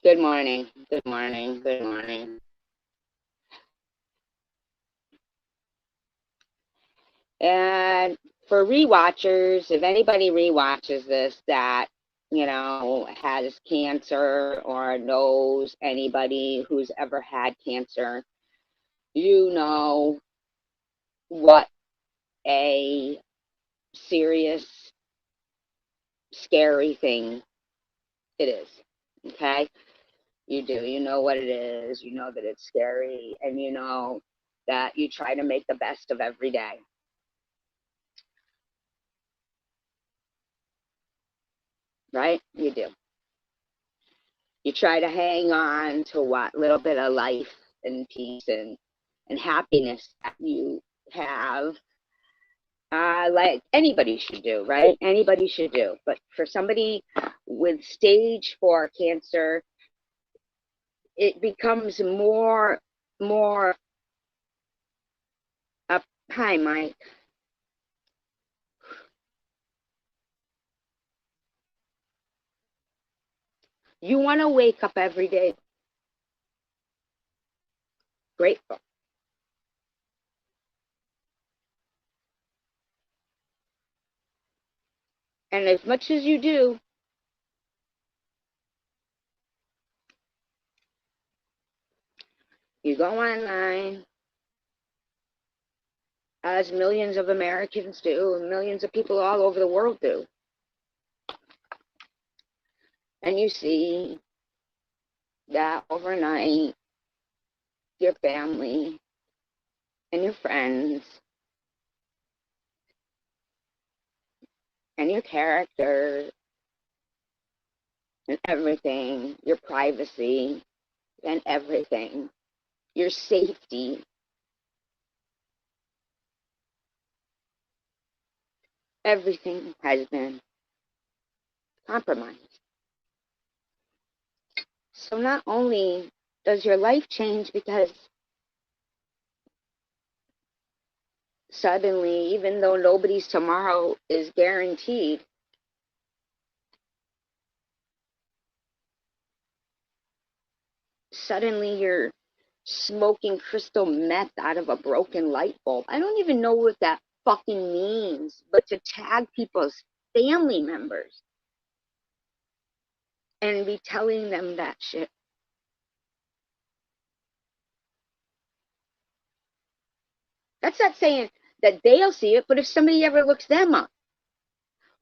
Good morning. Good morning. Good morning. And for rewatchers, if anybody rewatches this that, has cancer or knows anybody who's ever had cancer, you know what a serious, scary thing it is. Okay? You do. You know what it is. You know that it's scary. And you know that you try to make the best of every day. Right? You do. You try to hang on to what little bit of life and peace and happiness that you have, like anybody should do, right? Anybody should do. But for somebody with stage 4 cancer, it becomes more up. Hi, Mike. You want to wake up every day grateful. And as much as you do, you go online, as millions of Americans do, and millions of people all over the world do. And you see that overnight, your family and your friends and your character and everything, your privacy and everything, your safety, everything has been compromised. So not only does your life change because suddenly, even though nobody's tomorrow is guaranteed, suddenly you're smoking crystal meth out of a broken light bulb. I don't even know what that fucking means, but to tag people's family members and be telling them that shit. That's not saying that they'll see it, but if somebody ever looks them up,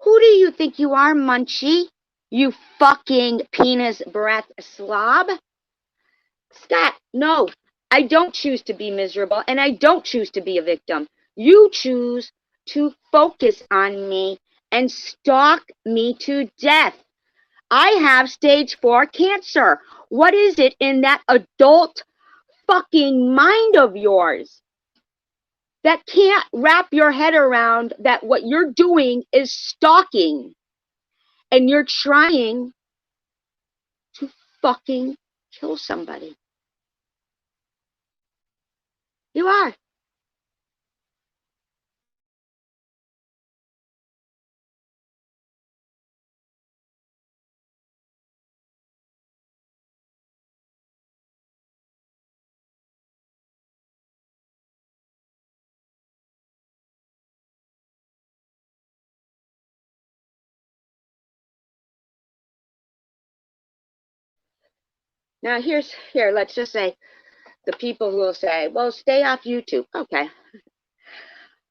who do you think you are, Munchie? You fucking penis breath slob? Scott, no, I don't choose to be miserable and I don't choose to be a victim. You choose to focus on me and stalk me to death. I have stage 4 cancer. What is it in that adult fucking mind of yours that can't wrap your head around that what you're doing is stalking and you're trying to fucking kill somebody? You are. Now here, let's just say the people who will say, well, stay off YouTube. Okay.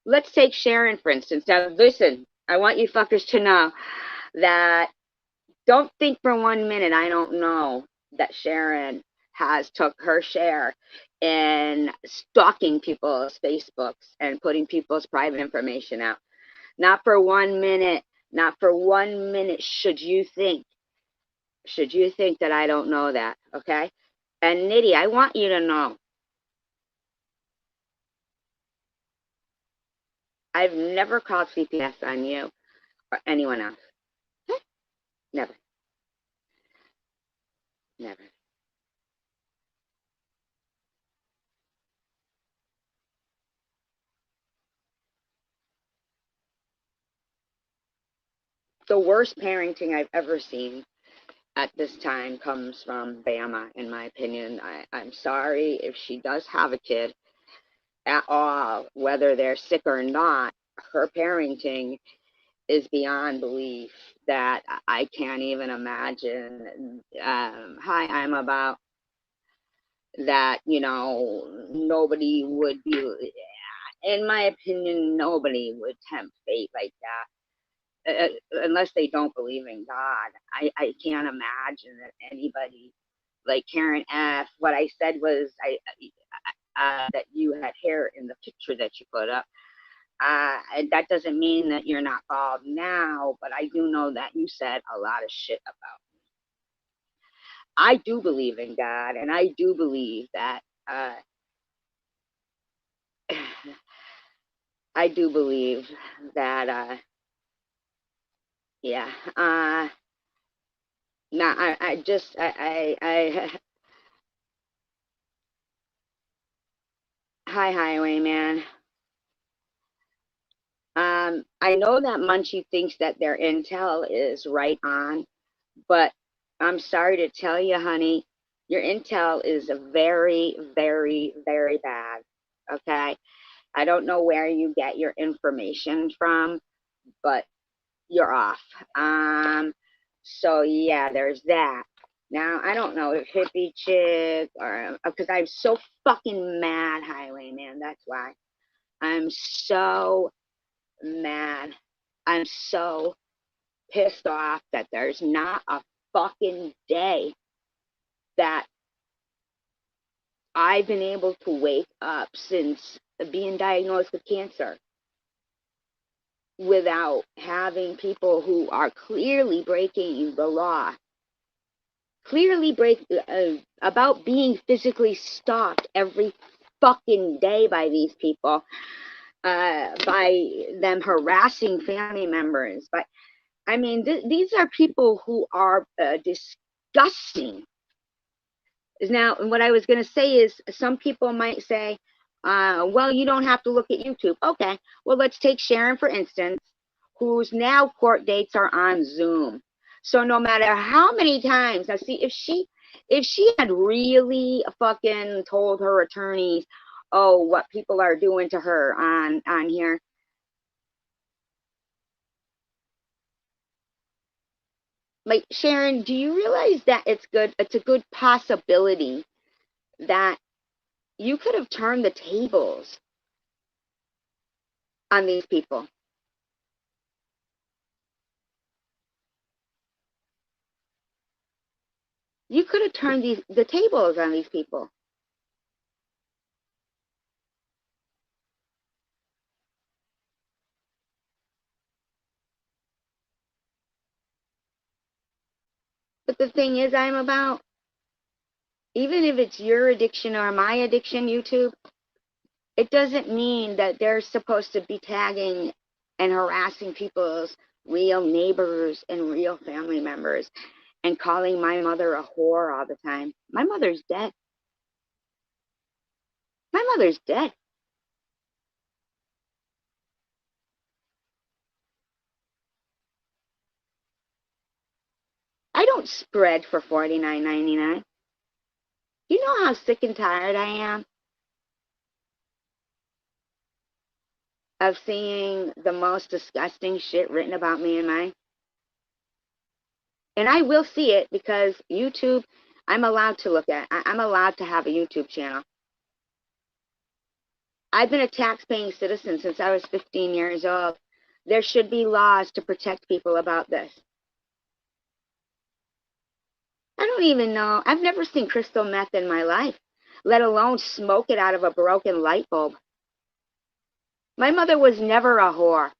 Let's take Sharon, for instance. Now, listen, I want you fuckers to know that don't think for 1 minute I don't know that Sharon has took her share in stalking people's Facebooks and putting people's private information out. Not for 1 minute, not for 1 minute should you think that I don't know that, okay? And Nitty, I want you to know, I've never called CPS on you or anyone else. Never, never. The worst parenting I've ever seen. at this time comes from Bama, in my opinion. I'm sorry if she does have a kid at all, whether they're sick or not. Her parenting is beyond belief that I can't even imagine. Hi, I'm about that, nobody would be, in my opinion, nobody would tempt fate like that. Unless they don't believe in God. I can't imagine that anybody like Karen F. What I said was that you had hair in the picture that you put up. And that doesn't mean that you're not bald now, but I do know that you said a lot of shit about me. I do believe in God, and I do believe that I do believe that yeah. No, I hi, Highwayman. I know that Munchie thinks that their intel is right on, but I'm sorry to tell you, honey, your intel is very, very, very bad. Okay? I don't know where you get your information from, but you're off. So yeah, there's that. Now, I don't know if hippie chick or because I'm so fucking mad, Highwayman. That's why. I'm so mad. I'm so pissed off that there's not a fucking day that I've been able to wake up since being diagnosed with cancer without having people who are clearly breaking the law, clearly about being physically stalked every fucking day by these people, by them harassing family members. But I mean, these are people who are disgusting. Now, what I was going to say is some people might say, well, you don't have to look at YouTube. Okay, well, let's take Sharon, for instance, whose now court dates are on Zoom. So no matter how many times, now see, if she had really fucking told her attorneys, oh, what people are doing to her on here, like, Sharon, do you realize that it's a good possibility that you could have turned the tables on these people? You could have turned the tables on these people. But the thing is, I'm about, even if it's your addiction or my addiction, YouTube, it doesn't mean that they're supposed to be tagging and harassing people's real neighbors and real family members and calling my mother a whore all the time. My mother's dead. My mother's dead. I don't spread for $49.99. You know how sick and tired I am of seeing the most disgusting shit written about me and mine? And I will see it because YouTube, I'm allowed to look at. I'm allowed to have a YouTube channel. I've been a tax-paying citizen since I was 15 years old. There should be laws to protect people about this. I don't even know. I've never seen crystal meth in my life, let alone smoke it out of a broken light bulb. My mother was never a whore.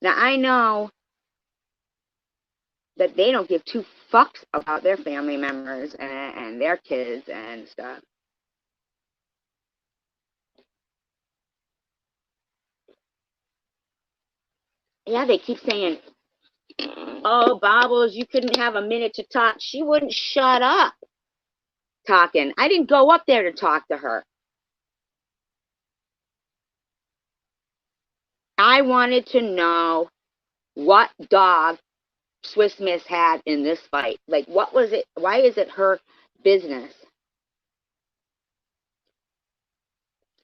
Now, I know that they don't give two fucks about their family members and their kids and stuff. Yeah, they keep saying, oh, Bobbles, you couldn't have a minute to talk. She wouldn't shut up talking. I didn't go up there to talk to her. I wanted to know what dog Swiss Miss had in this fight. Like, what was it? Why is it her business?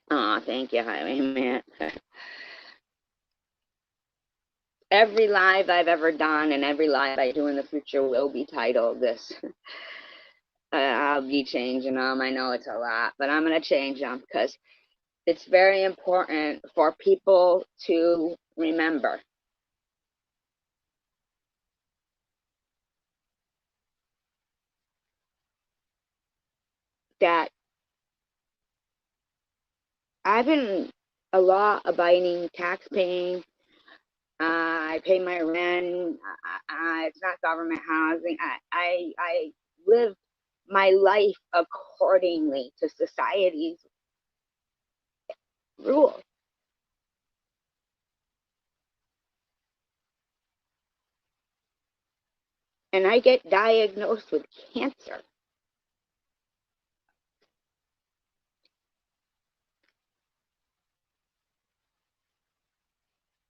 Oh, thank you, Highwayman. Every live I've ever done and every live I do in the future will be titled this. I'll be changing them. I know it's a lot, but I'm going to change them because it's very important for people to remember that I've been a law-abiding, tax-paying. I pay my rent. It's not government housing. I live my life accordingly to society's rules. And I get diagnosed with cancer.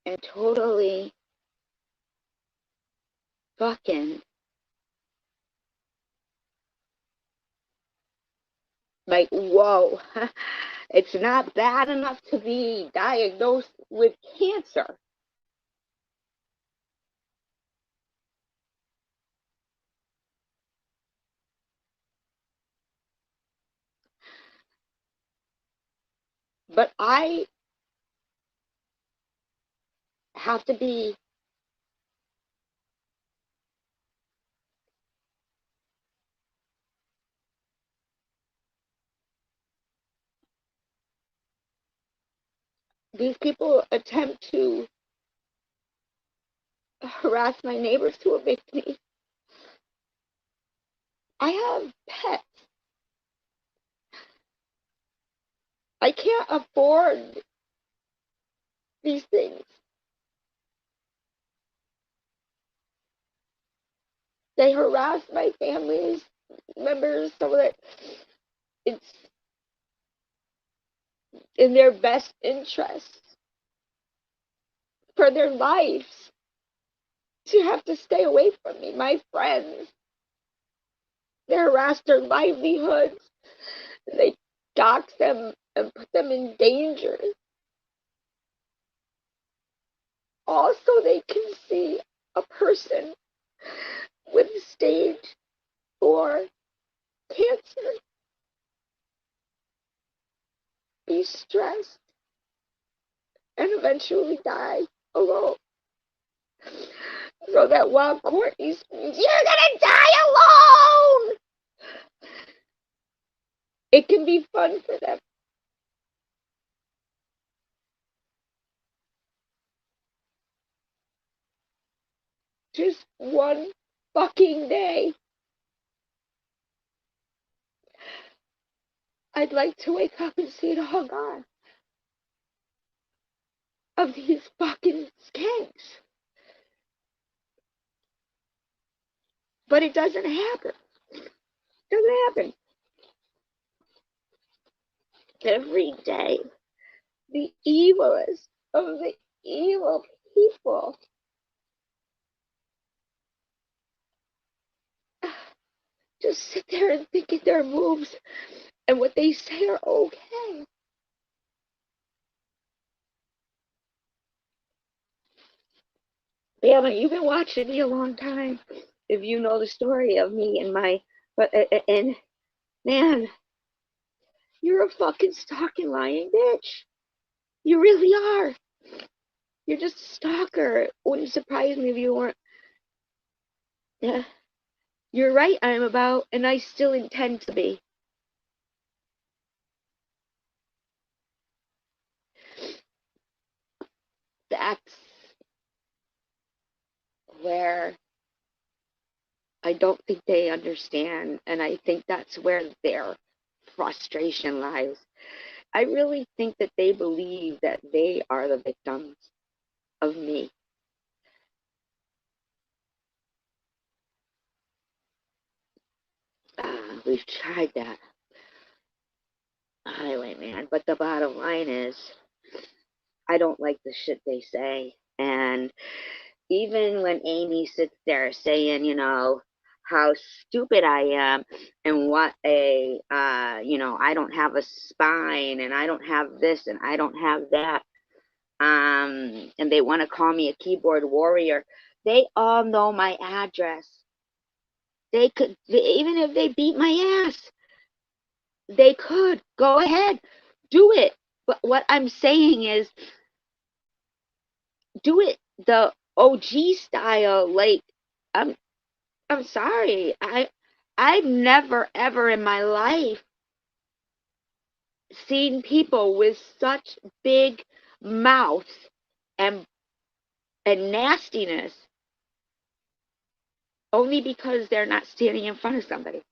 And totally fucking like, whoa, it's not bad enough to be diagnosed with cancer. But I have to be these people attempt to harass my neighbors to evict me. I have pets. I can't afford these things. They harass my family's members so that it's in their best interest for their lives to have to stay away from me. My friends, they harass their livelihoods. They dox them and put them in danger. Also, they can see a person with stage 4 cancer be stressed and eventually die alone. So that while Courtney screams, "You're gonna die alone!" it can be fun for them. Just one fucking day. I'd like to wake up and see it all gone. Of these fucking skanks. But it doesn't happen. It doesn't happen. Every day, the evilest of the evil people just sit there and think their moves and what they say are okay. Yeah, but you've been watching me a long time. If you know the story of me and my, and man, you're a fucking stalking lying bitch. You really are. You're just a stalker. It wouldn't surprise me if you weren't. Yeah, you're right. I'm about, and I still intend to be. That's where I don't think they understand, and I think that's where their frustration lies. I really think that they believe that they are the victims of me. We've tried that highwayman, but the bottom line is, I don't like the shit they say, and even when Amy sits there saying, you know, how stupid I am and what a, you know, I don't have a spine and I don't have this and I don't have that. And they want to call me a keyboard warrior. They all know my address. They could, even if they beat my ass, they could. Go ahead, do it. But what I'm saying is, do it the OG style. Like, I'm I'm sorry. I've never ever in my life seen people with such big mouths and nastiness only because they're not standing in front of somebody.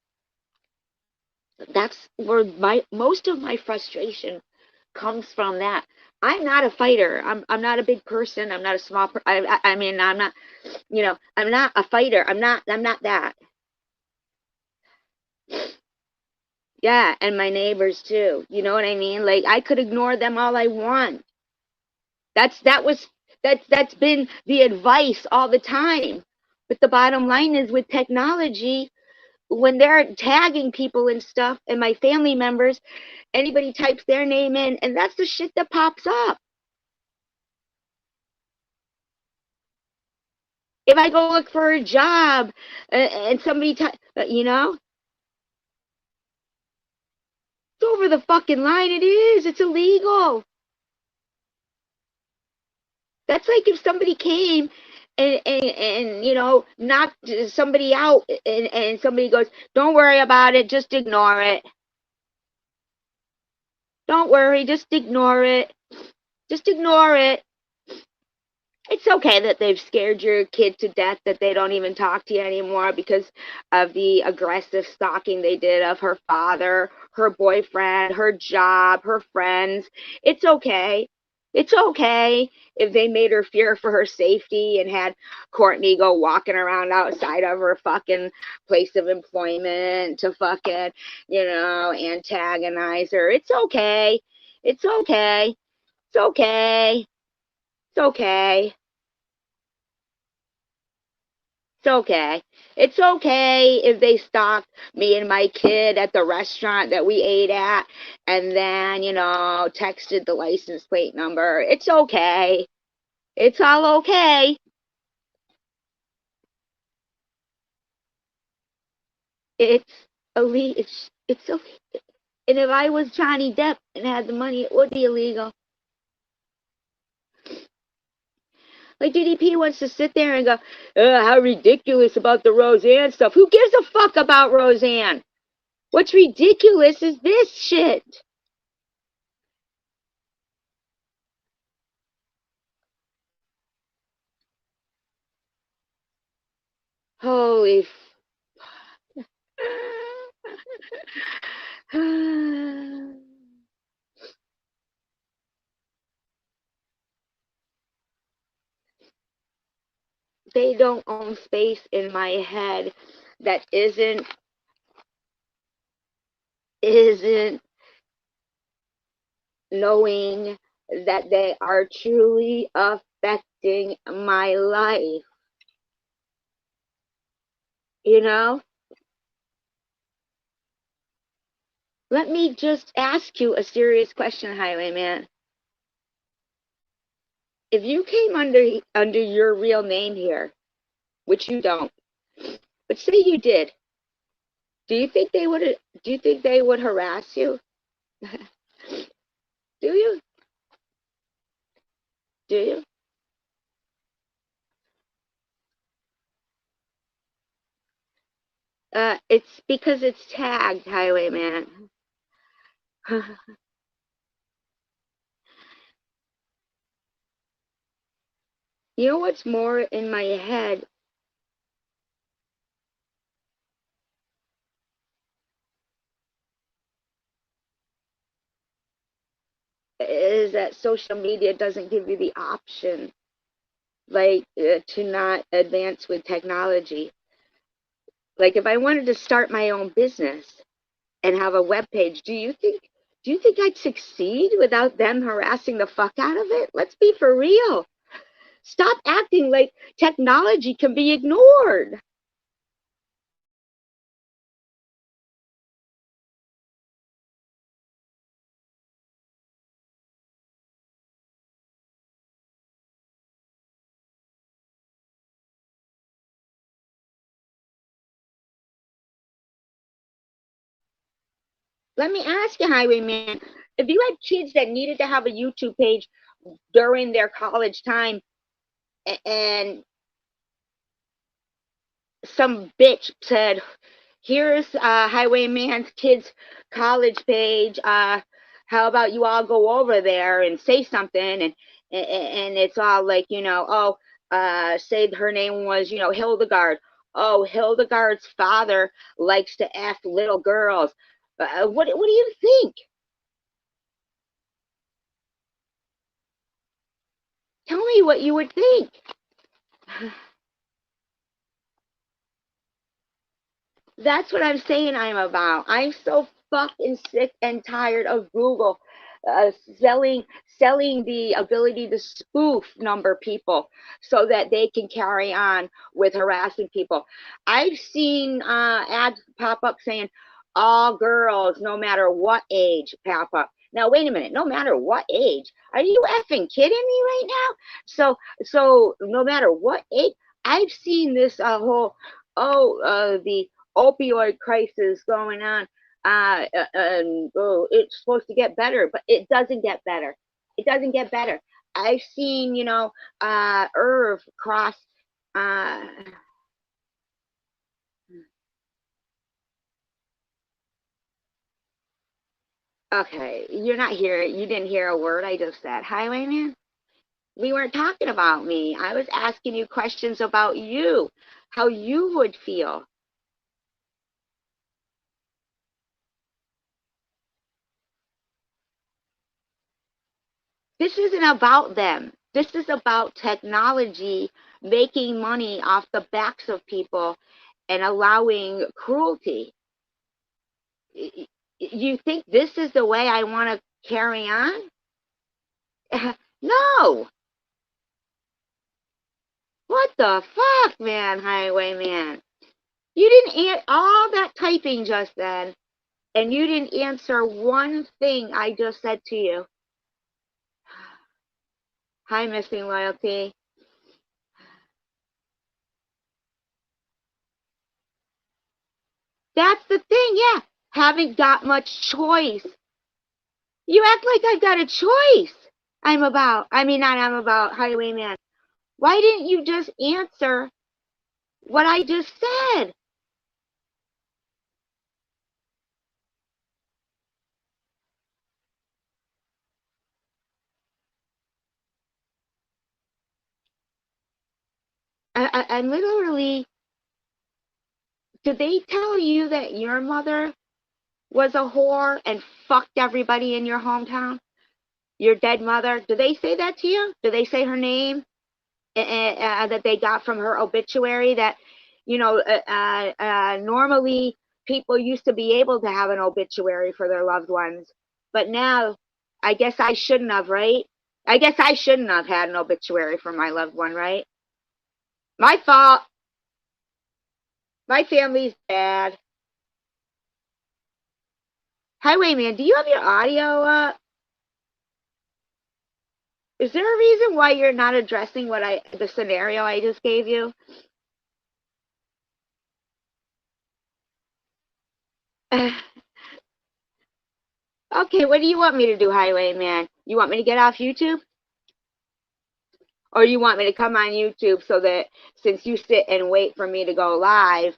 That's where most of my frustration comes from. That I'm not a fighter. I'm not a big person. I'm not a small I mean, I'm not, you know, I'm not a fighter. I'm not that. Yeah, and my neighbors too. You know what I mean? Like, I could ignore them all I want. That's been the advice all the time. But the bottom line is, with technology, when they're tagging people and stuff, and my family members, anybody types their name in, and that's the shit that pops up. If I go look for a job and somebody, you know, it's over the fucking line. It is. It's illegal. That's like if somebody came and you know, knocked somebody out, and somebody goes, don't worry about it, just ignore it. Don't worry, just ignore it. Just ignore it. It's okay that they've scared your kid to death, that they don't even talk to you anymore because of the aggressive stalking they did of her father, her boyfriend, her job, her friends. It's okay. It's okay if they made her fear for her safety and had Courtney go walking around outside of her fucking place of employment to fucking, you know, antagonize her. It's okay. It's okay. It's okay. It's okay. It's okay. It's okay if they stalked me and my kid at the restaurant that we ate at and then, you know, texted the license plate number. It's okay. It's all okay. It's illegal. It's okay. And if I was Johnny Depp and had the money, it would be illegal. Like, DDP wants to sit there and go, how ridiculous about the Roseanne stuff. Who gives a fuck about Roseanne? What's ridiculous is this shit. Holy they don't own space in my head that isn't knowing that they are truly affecting my life. You know? Let me just ask you a serious question, Highwayman. If you came under your real name here, which you don't, but say you did, do you think they would harass you? Do you? Do you? It's because it's tagged, Highwayman. You know what's more in my head? Is that social media doesn't give you the option, like, to not advance with technology. Like, if I wanted to start my own business and have a web page, do you think I'd succeed without them harassing the fuck out of it? Let's be for real. Stop acting like technology can be ignored. Let me ask you, Highwayman, if you had kids that needed to have a YouTube page during their college time, and some bitch said, here's Highwayman's kids' college page. How about you all go over there and say something? And it's all like, oh, say her name was, Hildegard. Oh, Hildegard's father likes to ask little girls. What do you think? Tell me what you would think. That's what I'm saying I'm about. I'm so fucking sick and tired of Google uh, selling selling the ability to spoof number people so that they can carry on with harassing people. I've seen ads pop up saying all girls, no matter what age, pop up. Now wait a minute, no matter what age. Are you effing kidding me right now? So no matter what age, I've seen this whole the opioid crisis going on. And oh, it's supposed to get better, but it doesn't get better. It doesn't get better. I've seen, Irv cross. Uh, okay, you're not here. You didn't hear a word I just said. Highwayman, we weren't talking about me. I was asking you questions about you, how you would feel. This isn't about them. This is about technology making money off the backs of people and allowing cruelty. You think this is the way I want to carry on? No. What the fuck, man, Highwayman? You didn't all that typing just then, and you didn't answer one thing I just said to you. Hi, Missing Loyalty. That's the thing, yeah. Haven't got much choice. You act like I've got a choice. I'm about Highwayman. Why didn't you just answer what I just said? I'm literally, did they tell you that your mother was a whore and fucked everybody in your hometown? Your dead mother? Did they say that to you? Did they say her name that they got from her obituary? That, normally people used to be able to have an obituary for their loved ones, but now I guess I shouldn't have, right? I guess I shouldn't have had an obituary for my loved one, right? My fault. My family's bad. Highwayman, do you have your audio up? Is there a reason why you're not addressing the scenario I just gave you? Okay, what do you want me to do, Highwayman? You want me to get off YouTube? Or you want me to come on YouTube so that since you sit and wait for me to go live,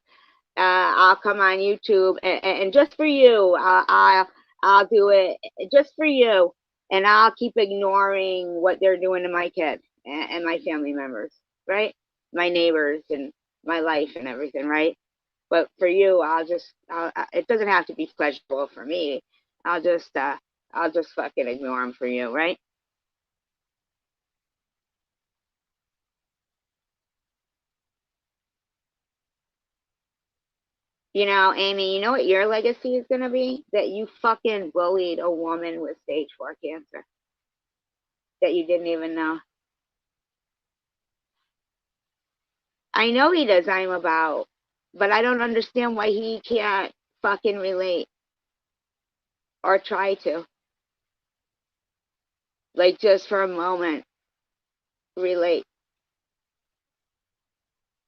I'll come on YouTube and just for you, I'll do it just for you, and I'll keep ignoring what they're doing to my kids and my family members, right? My neighbors and my life and everything, right? But for you, it doesn't have to be pleasurable for me. I'll just, uh, I'll just fucking ignore them for you, right? Amy, you know what your legacy is going to be? That you fucking bullied a woman with stage 4 cancer that you didn't even know. I know he does, I'm about. But I don't understand why he can't fucking relate. Or try to. Like, just for a moment, relate.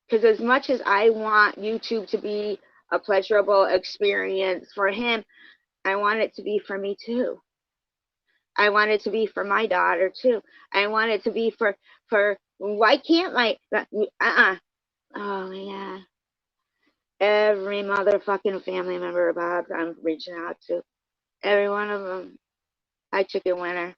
Because as much as I want YouTube to be a pleasurable experience for him, I want it to be for me too. I want it to be for my daughter too. I want it to be for why can't my oh yeah. Every motherfucking family member of Bob's I'm reaching out to. Every one of them. Hi, chicken winner.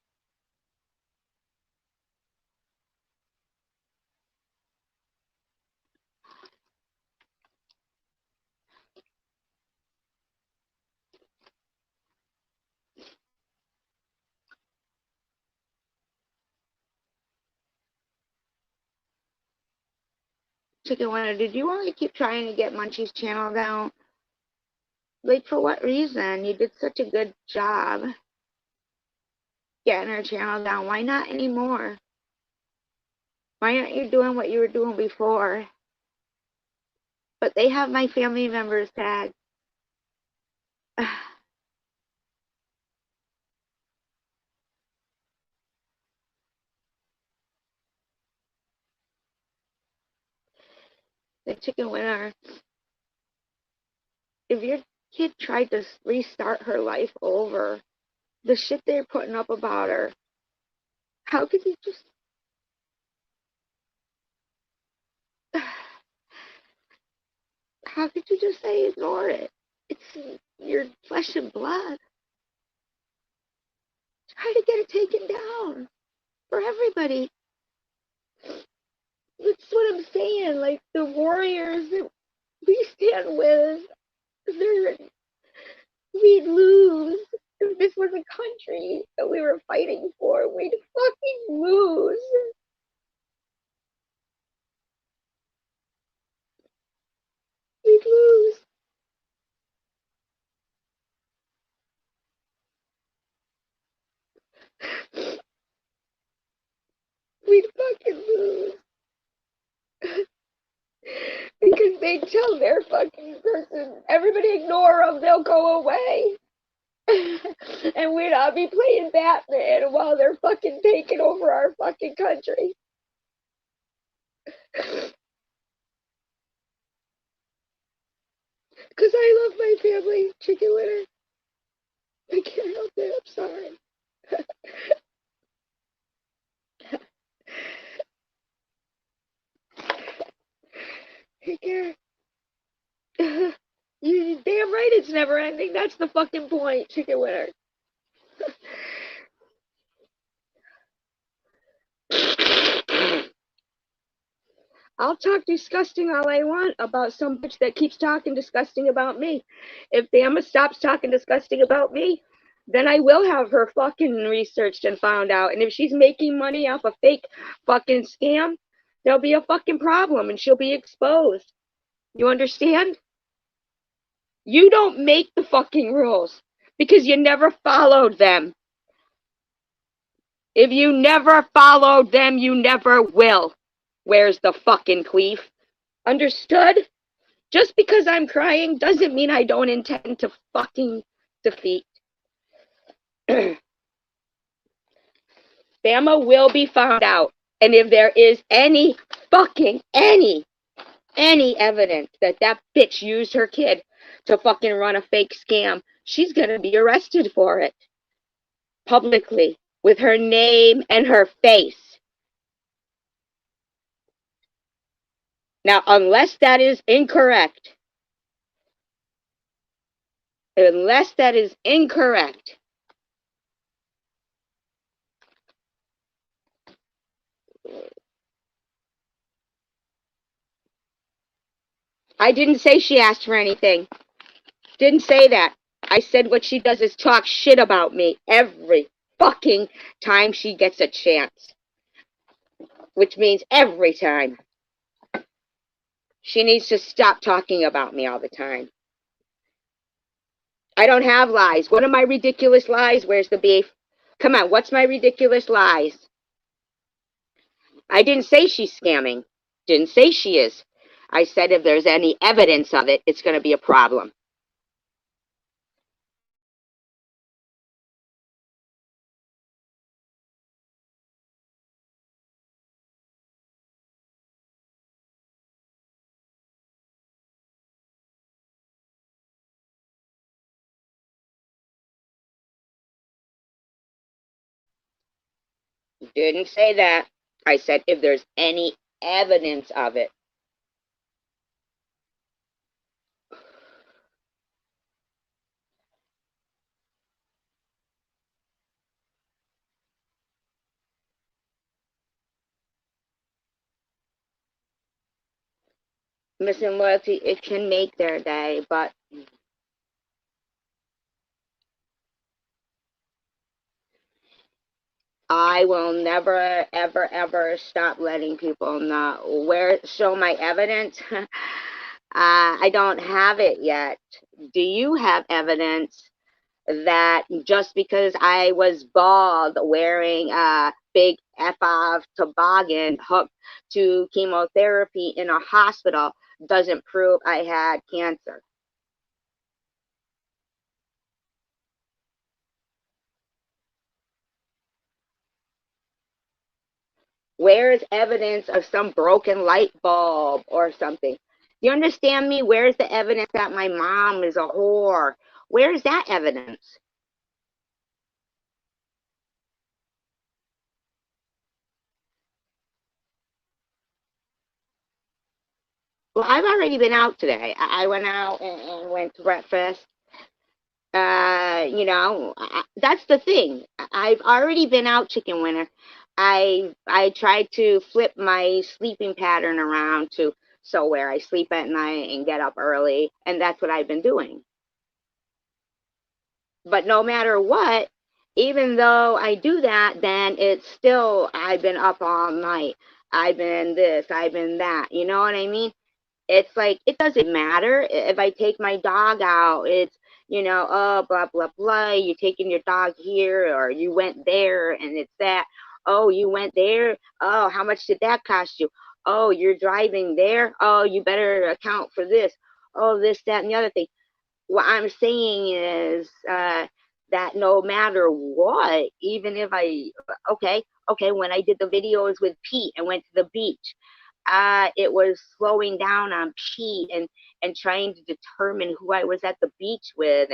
Chicken winner, did you want to keep trying to get Munchie's channel down? Like, for what reason? You did such a good job getting her channel down. Why not anymore? Why aren't you doing what you were doing before? But they have my family members tagged. The chicken winner. If your kid tried to restart her life over, the shit they're putting up about her, how could you just... How could you just say ignore it? It's your flesh and blood. Try to get it taken down for everybody. That's what I'm saying. Like, the warriors that we stand with, we'd lose. If this was a country that we were fighting for, we'd fucking lose. We'd lose. We'd fucking lose. Because they tell their fucking person, everybody ignore them, they'll go away. And we'd all be playing Batman while they're fucking taking over our fucking country. Because I love my family, chicken winner. I can't help it, I'm sorry. Take care. You damn right it's never ending. That's the fucking point, chicken winner. I'll talk disgusting all I want about some bitch that keeps talking disgusting about me. If Bama stops talking disgusting about me, then I will have her fucking researched and found out. And if she's making money off a fake fucking scam, there'll be a fucking problem and she'll be exposed. You understand? You don't make the fucking rules because you never followed them. If you never followed them, you never will. Where's the fucking queef? Understood? Just because I'm crying doesn't mean I don't intend to fucking defeat. Bama will be found out. And if there is any evidence that that bitch used her kid to fucking run a fake scam, she's gonna be arrested for it. Publicly. With her name and her face. Now, unless that is incorrect, I didn't say she asked for anything. Didn't say that. I said what she does is talk shit about me every fucking time she gets a chance. Which means every time. She needs to stop talking about me all the time. I don't have lies. What are my ridiculous lies? Where's the beef? Come on, what's my ridiculous lies? I didn't say she's scamming. Didn't say she is. I said if there's any evidence of it, it's going to be a problem. Didn't say that. I said if there's any evidence of it. Missing loyalty, it can make their day, but I will never, ever, ever stop letting people know. Where, show my evidence? I don't have it yet. Do you have evidence that just because I was bald wearing a big F-off toboggan hooked to chemotherapy in a hospital doesn't prove I had cancer? Where's evidence of some broken light bulb or something? You understand me? Where's the evidence that my mom is a whore? Where's that evidence? Well, I've already been out today. I went out and went to breakfast. That's the thing. I've already been out, chicken winner. I tried to flip my sleeping pattern around to so where I sleep at night and get up early, and that's what I've been doing. But no matter what, even though I do that, then it's still I've been up all night. I've been this, I've been that. You know what I mean? It's like it doesn't matter if I take my dog out. It's oh blah blah blah. You're taking your dog here, or you went there, and it's that. Oh, you went there. Oh, how much did that cost you? Oh, you're driving there. Oh, you better account for this. Oh, this, that, and the other thing. What I'm saying is that no matter what, even if okay, when I did the videos with Pete and went to the beach, it was slowing down on Pete and trying to determine who I was at the beach with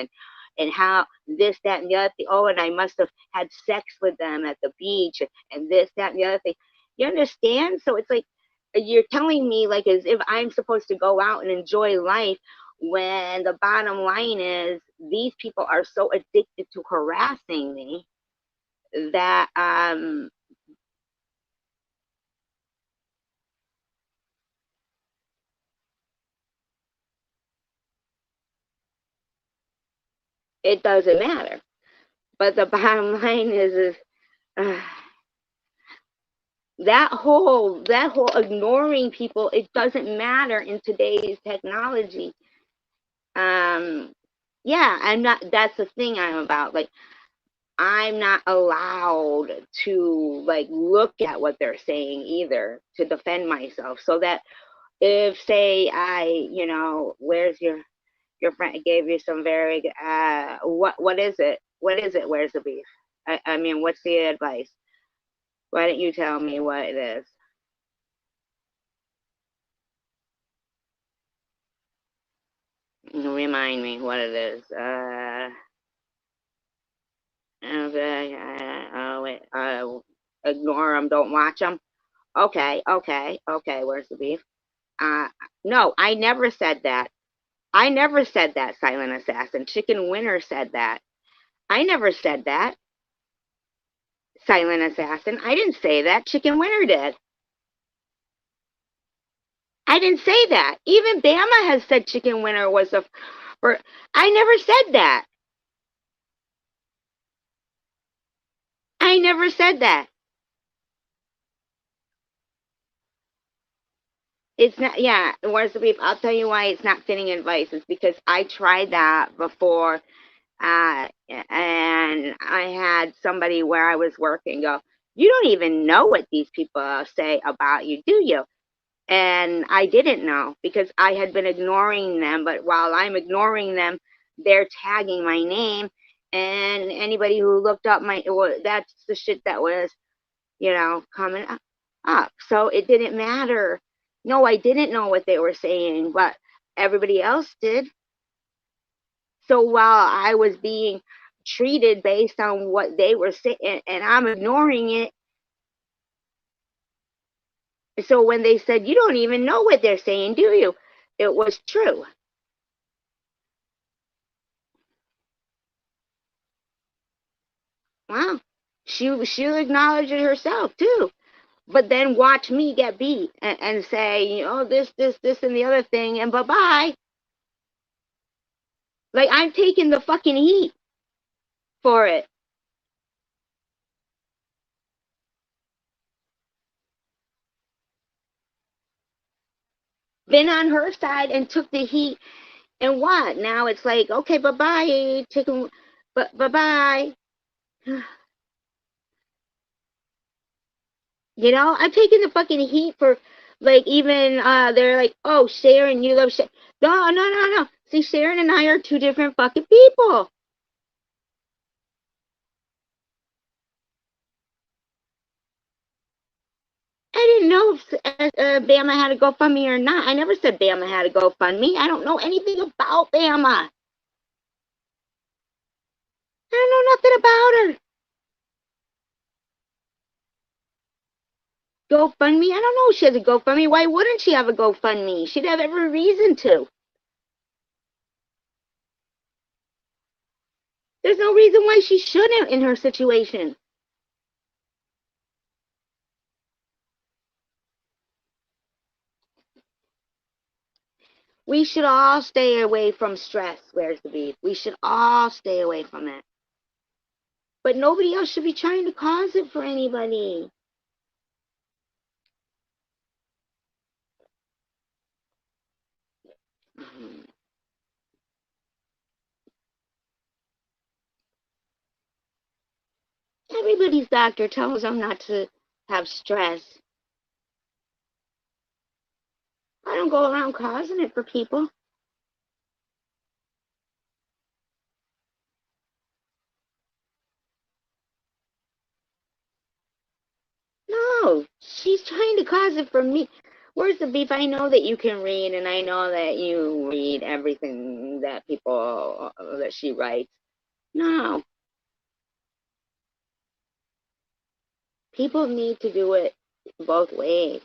and how this, that, and the other thing. Oh, and I must have had sex with them at the beach and this, that, and the other thing. You understand? So it's like you're telling me like as if I'm supposed to go out and enjoy life when the bottom line is these people are so addicted to harassing me that it doesn't matter. But the bottom line is uh, that whole ignoring people, it doesn't matter in today's technology. Um, yeah, I'm not. That's the thing I'm about. Like I'm not allowed to like look at what they're saying either to defend myself. So that if say where's your friend gave you some very what is it? What is it? Where's the beef? I mean, what's the advice? Why don't you tell me what it is? Remind me what it is. Okay, oh wait, ignore them, don't watch them. Okay, okay, okay. Where's the beef? Uh, no, I never said that. I never said that, Silent Assassin. Chicken Winner said that. I never said that, Silent Assassin. I didn't say that. Chicken Winner did. I didn't say that. Even Bama has said Chicken Winner was a. Or, I never said that. I never said that. It's not, yeah, where's the beef? I'll tell you why it's not fitting advice. It's because I tried that before, and I had somebody where I was working go, you don't even know what these people say about you, do you? And I didn't know because I had been ignoring them. But while I'm ignoring them, they're tagging my name. And anybody who looked up that's the shit that was, coming up. So it didn't matter. No, I didn't know what they were saying, but everybody else did. So while I was being treated based on what they were saying and I'm ignoring it, so when they said, you don't even know what they're saying, do you? It was true. Wow. She'll acknowledge it herself too. But then watch me get beat and say, this, and the other thing, and bye-bye. Like, I'm taking the fucking heat for it. Been on her side and took the heat, and what? Now it's like, okay, bye-bye, bye-bye. I'm taking the fucking heat for, like, even, they're like, oh, Sharon, you love Sharon. No. See, Sharon and I are two different fucking people. I didn't know if Bama had a GoFundMe or not. I never said Bama had a GoFundMe. I don't know anything about Bama. I don't know nothing about her. GoFundMe? I don't know if she has a GoFundMe. Why wouldn't she have a GoFundMe? She'd have every reason to. There's no reason why she shouldn't in her situation. We should all stay away from stress. Where's the beef? We should all stay away from it. But nobody else should be trying to cause it for anybody. Everybody's doctor tells them not to have stress. I don't go around causing it for people. No, she's trying to cause it for me. Where's the beef? I know that you can read, and I know that you read everything that that she writes. No. People need to do it both ways.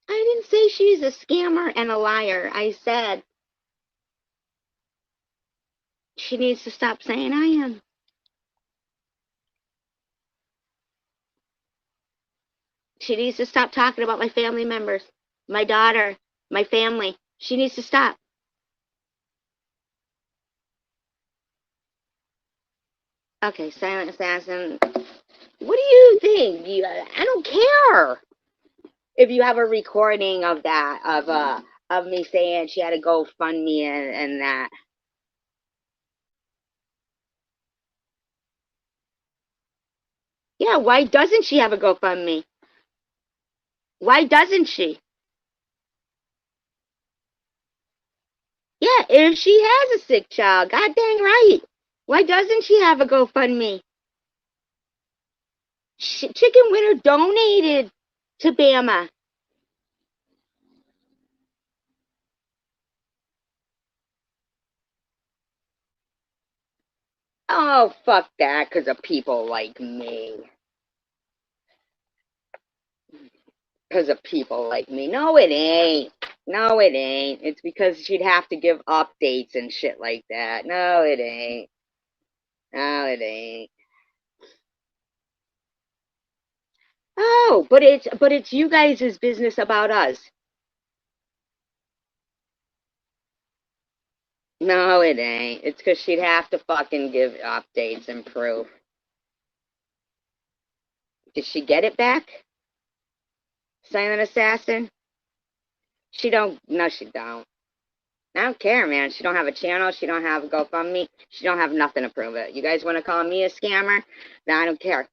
I didn't say she's a scammer and a liar. I said she needs to stop saying I am. She needs to stop talking about my family members, my daughter, my family. She needs to stop. Okay, silent assassin. What do you think? I don't care if you have a recording of that, of me saying she had to go fund me and that. Yeah, why doesn't she have a GoFundMe? Why doesn't she? Yeah, if she has a sick child, god dang right. Why doesn't she have a GoFundMe? Chicken Winner donated to Bama. Oh, fuck that, because of people like me. Because of people like me. No, it ain't. No, it ain't. It's because she'd have to give updates and shit like that. No, it ain't. No, it ain't. Oh, but it's you guys' business about us. No, it ain't. It's because she'd have to fucking give updates and proof. Did she get it back? Silent Assassin? She don't. No, she don't. I don't care, man. She don't have a channel. She don't have a GoFundMe. She don't have nothing to prove it. You guys want to call me a scammer? No, I don't care.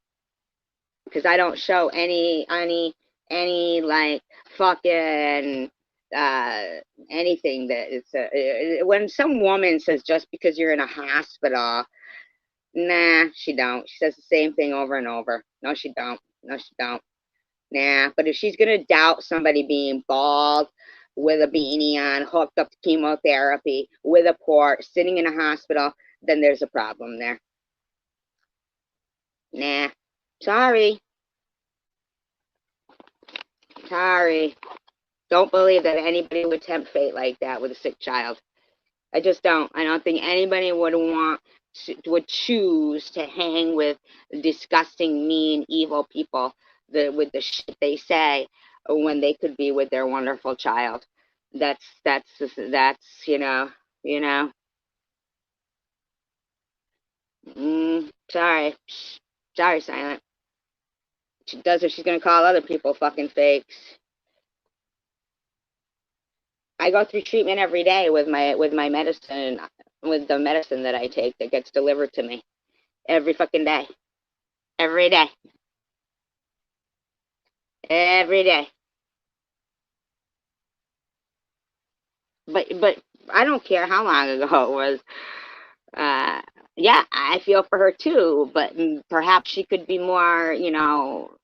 Because I don't show any any like fucking anything that is when some woman says just because you're in a hospital, nah, she don't. She says the same thing over and over. No, she don't. No, she don't. Nah, but if she's gonna doubt somebody being bald with a beanie on, hooked up to chemotherapy, with a port, sitting in a hospital, then there's a problem there. Nah, sorry, sorry. Don't believe that anybody would tempt fate like that with a sick child. I just don't. I don't think anybody would choose to hang with disgusting, mean, evil people with the shit they say when they could be with their wonderful child. That's you know. Sorry, sorry, Silent. She does if she's gonna call other people fucking fakes. I go through treatment every day with my medicine, with the medicine that I take that gets delivered to me every fucking day, every day, every day. But I don't care how long ago it was. Uh, yeah, I feel for her too, but perhaps she could be more,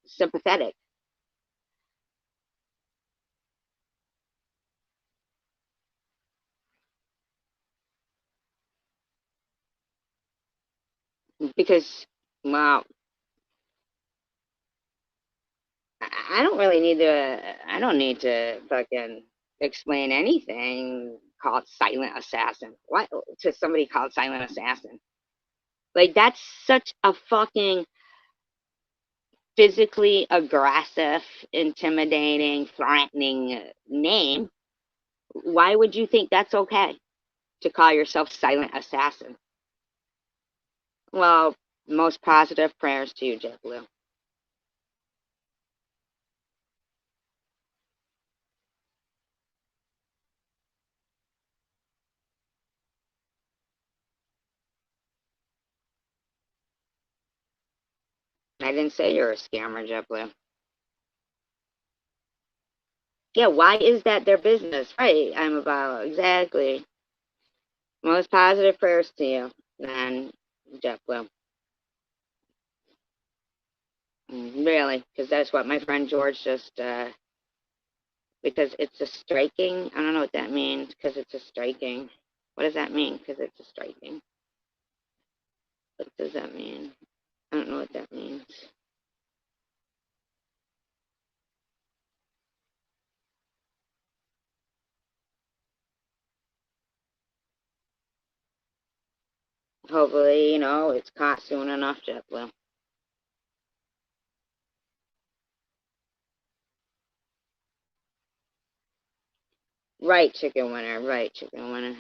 sympathetic. Because, well, I don't really need to. I don't need to fucking explain anything called silent assassin. What to somebody called silent assassin? Like that's such a fucking physically aggressive, intimidating, threatening name. Why would you think that's okay to call yourself silent assassin? Well, most positive prayers to you, JetBlue. I didn't say you're a scammer, JetBlue. Yeah, why is that their business? Right, I'm about exactly. Most positive prayers to you, then JetBlue. Really, because that's what my friend George just, because it's a striking. I don't know what that means, because it's a striking. What does that mean? Because it's a striking. What does that mean? I don't know what that means. Hopefully, it's caught soon enough, JetBlue. Right, chicken winner. Right, chicken winner.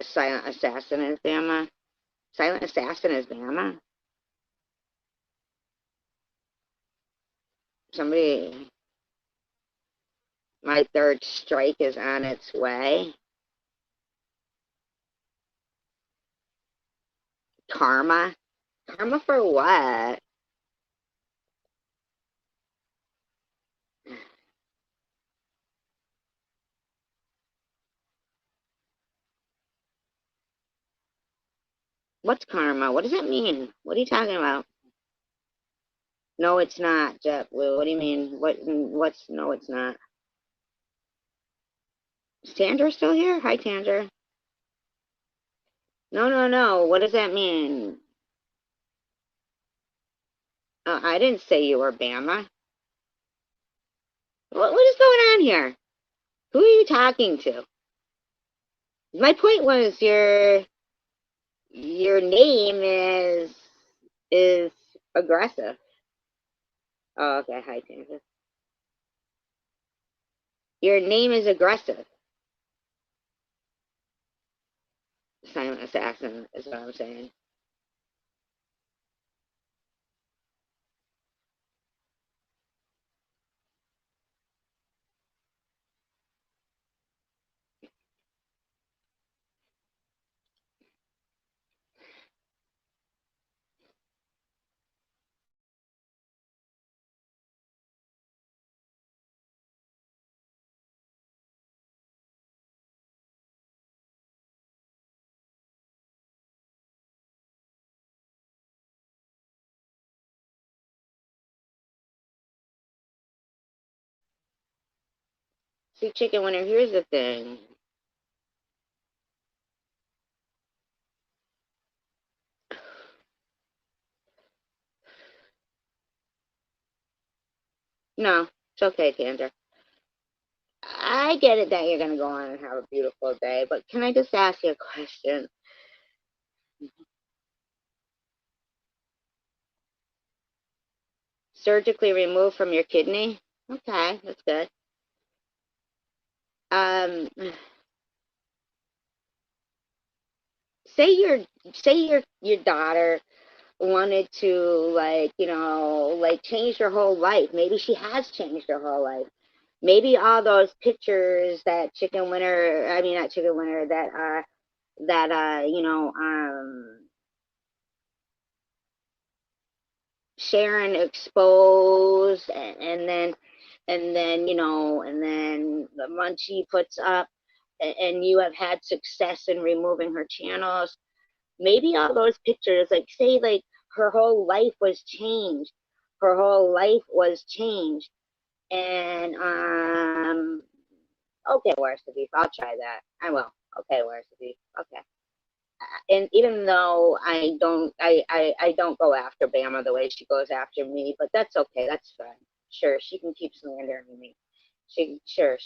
Silent assassin is Bama. Silent assassin is Bama. Somebody, my third strike is on its way. Karma. Karma for what? What's karma? What does that mean? What are you talking about? No, it's not, JetBlue. What do you mean? What's no, it's not. Is Tanger still here? Hi, Tanger. No, no, no. What does that mean? I didn't say you were Bama. What is going on here? Who are you talking to? My point was your name is aggressive. Oh, okay. Hi, Tanger. Your name is aggressive. Silent assassin is what I'm saying. See, chicken winner, here's the thing. No, it's okay, Tander. I get it that you're going to go on and have a beautiful day, but can I just ask you a question? Surgically removed from your kidney? Okay, that's good. Um, say your daughter wanted to, like, like change her whole life. Maybe she has changed her whole life. Maybe all those pictures that chicken winner, I mean not chicken winner, that Sharon exposed, and then the Munchie puts up, and you have had success in removing her channels. Maybe all those pictures, like, say, like, her whole life was changed. Her whole life was changed. And okay, where's the beef? I'll try that. I will. Okay, where's the beef? Okay. And even though I don't go after Bama the way she goes after me, but that's okay. That's fine. Sure, she can keep slandering me. Sure.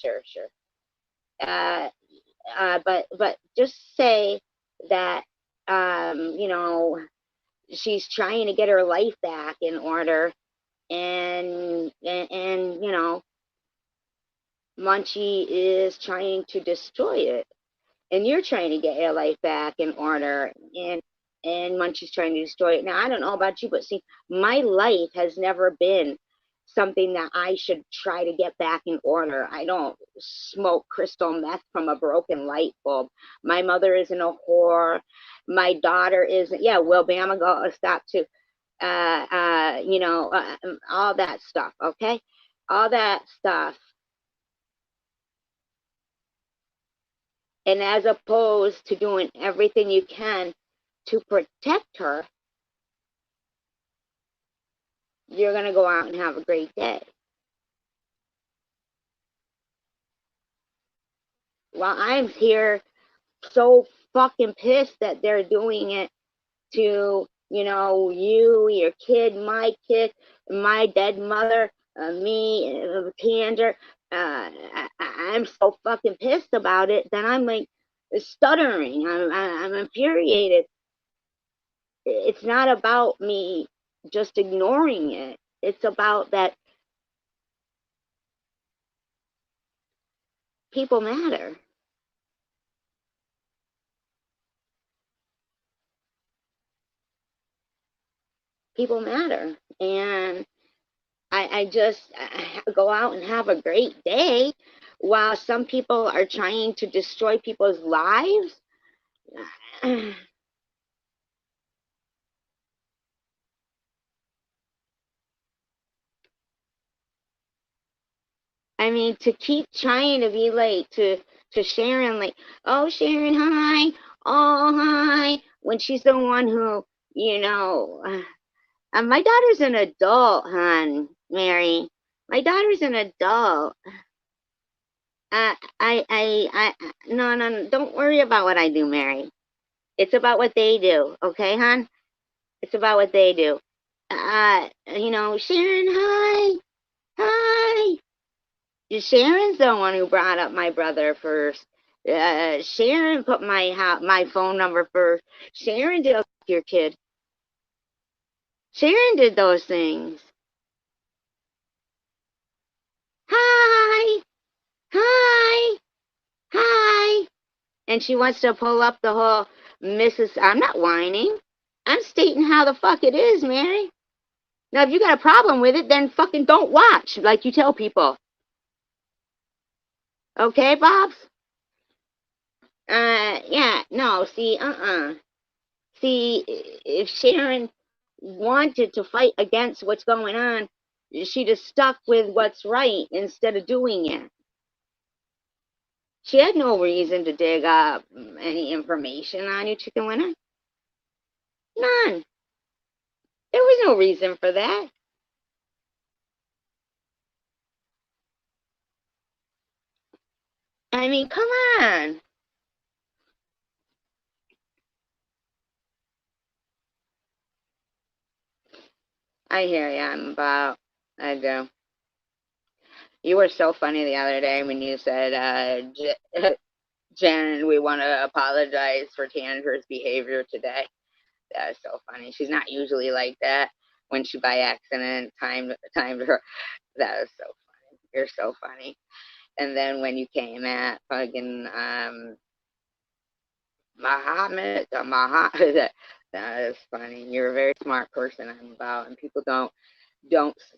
Uh, but just say that, you know, she's trying to get her life back in order, and Munchie is trying to destroy it, and you're trying to get your life back in order, and Munchie's trying to destroy it. Now, I don't know about you, but see, my life has never been something that I should try to get back in order. I don't smoke crystal meth from a broken light bulb. My mother isn't a whore. My daughter isn't. Yeah, well, Bama, go stop too. All that stuff. Okay, all that stuff. And as opposed to doing everything you can to protect her, you're going to go out and have a great day. Well, I'm here so fucking pissed that they're doing it to, you, your kid, my dead mother, me, Tander. I'm so fucking pissed about it that I'm like stuttering. I'm infuriated. It's not about me just ignoring it. It's about that people matter. People matter. And I just go out and have a great day while some people are trying to destroy people's lives. I mean, to keep trying to be like to Sharon, like, oh, Sharon, hi, oh, hi, when she's the one who, my daughter's an adult, hon, Mary. My daughter's an adult. No, don't worry about what I do, Mary. It's about what they do, okay, hon? It's about what they do. Sharon, hi, hi. Sharon's the one who brought up my brother first. Sharon put my phone number first. Sharon did your kid. Sharon did those things. Hi, hi, hi. And she wants to pull up the whole Mrs. I'm not whining. I'm stating how the fuck it is, Mary. Now, if you got a problem with it, then fucking don't watch, like you tell people. Okay, Bobs? Yeah, no, see, See, if Sharon wanted to fight against what's going on, she'd have stuck with what's right instead of doing it. She had no reason to dig up any information on you, Chicken Winner. None. There was no reason for that. I mean, come on. I hear you. I do. You were so funny the other day when you said, Jen, we want to apologize for Tandra's behavior today. That is so funny. She's not usually like that when she by accident timed her. That is so funny. You're so funny. And then when you came at fucking Muhammad, that is funny. You're a very smart person. I'm about, and people don't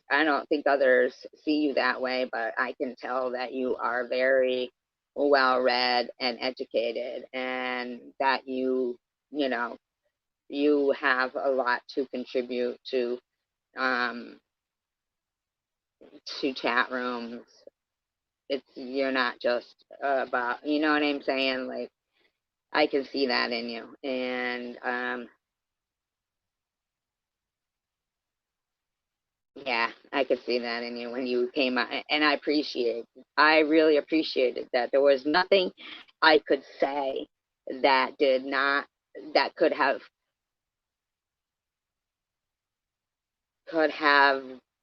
I don't think others see you that way, but I can tell that you are very well read and educated, and that you know you have a lot to contribute um to chat rooms. It's You're not just about, you know what I'm saying, like I can see that in you. And yeah, I could see that in you when you came out, and I really appreciated that. There was nothing I could say that did not, that could have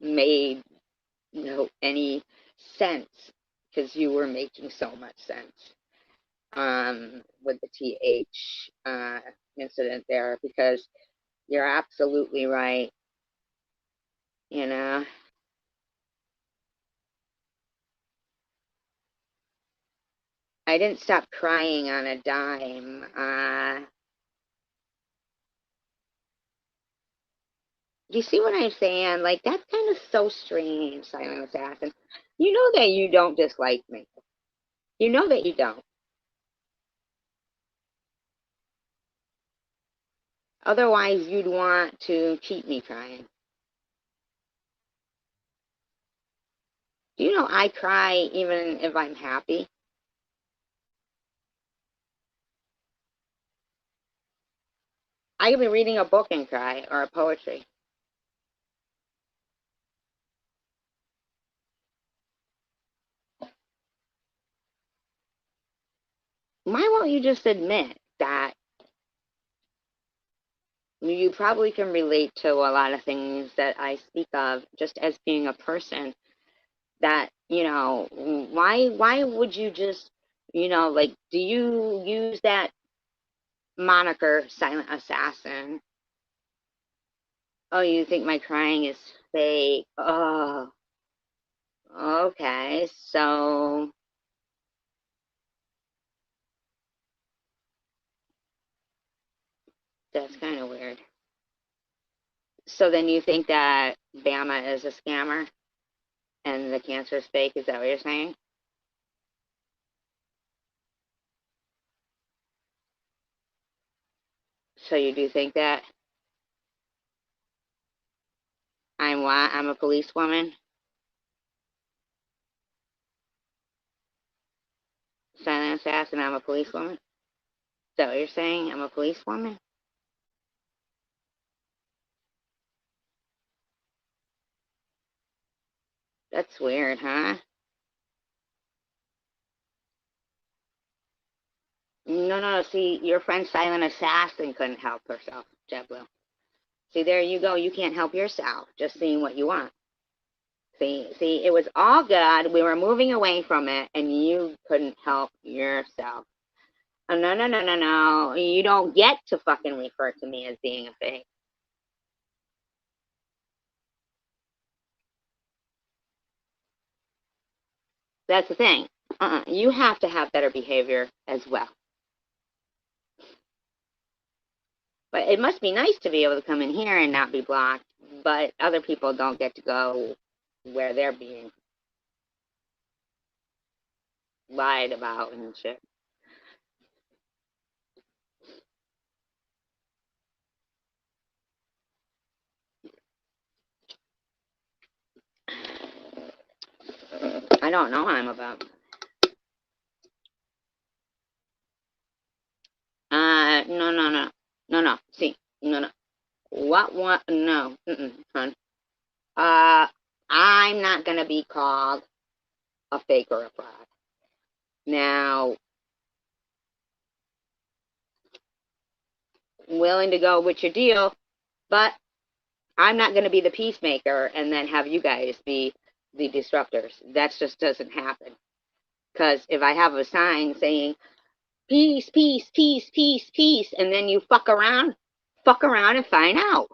made any sense, because you were making so much sense with the TH incident there, because you're absolutely right, you know. I didn't stop crying on a dime. You see what I'm saying? Like, that's kind of so strange, Silent Assassin. You know that you don't dislike me. You know that you don't. Otherwise, you'd want to keep me crying. Do you know I cry even if I'm happy? I could be reading a book and cry, or a poetry. Why won't you just admit that you probably can relate to a lot of things that I speak of just as being a person? That, why would you just, like, do you use that moniker Silent Assassin? Oh, you think my crying is fake? Oh, okay. So that's kind of weird. So then you think that Bama is a scammer and the cancer is fake? Is that what you're saying? So you do think that I'm what? I'm a policewoman? Silent Assassin, I'm a policewoman? Is that what you're saying? I'm a policewoman? That's weird, huh? No, no, see, your friend Silent Assassin couldn't help herself, JetBlue. See, there you go. You can't help yourself, just seeing what you want. See, it was all good. We were moving away from it, and you couldn't help yourself. Oh, no, no, no, no, no. You don't get to fucking refer to me as being a fake. That's the thing. You have to have better behavior as well. But it must be nice to be able to come in here and not be blocked, but other people don't get to go where they're being lied about and shit. I don't know what I'm about. No, no, no, no, no. See, no, no. What? No, hon. Uh, I'm not gonna be called a fake or a fraud. Now, willing to go with your deal, but I'm not going to be the peacemaker and then have you guys be the disruptors. That just doesn't happen. Because if I have a sign saying, peace, peace, peace, peace, peace, and then you fuck around and find out.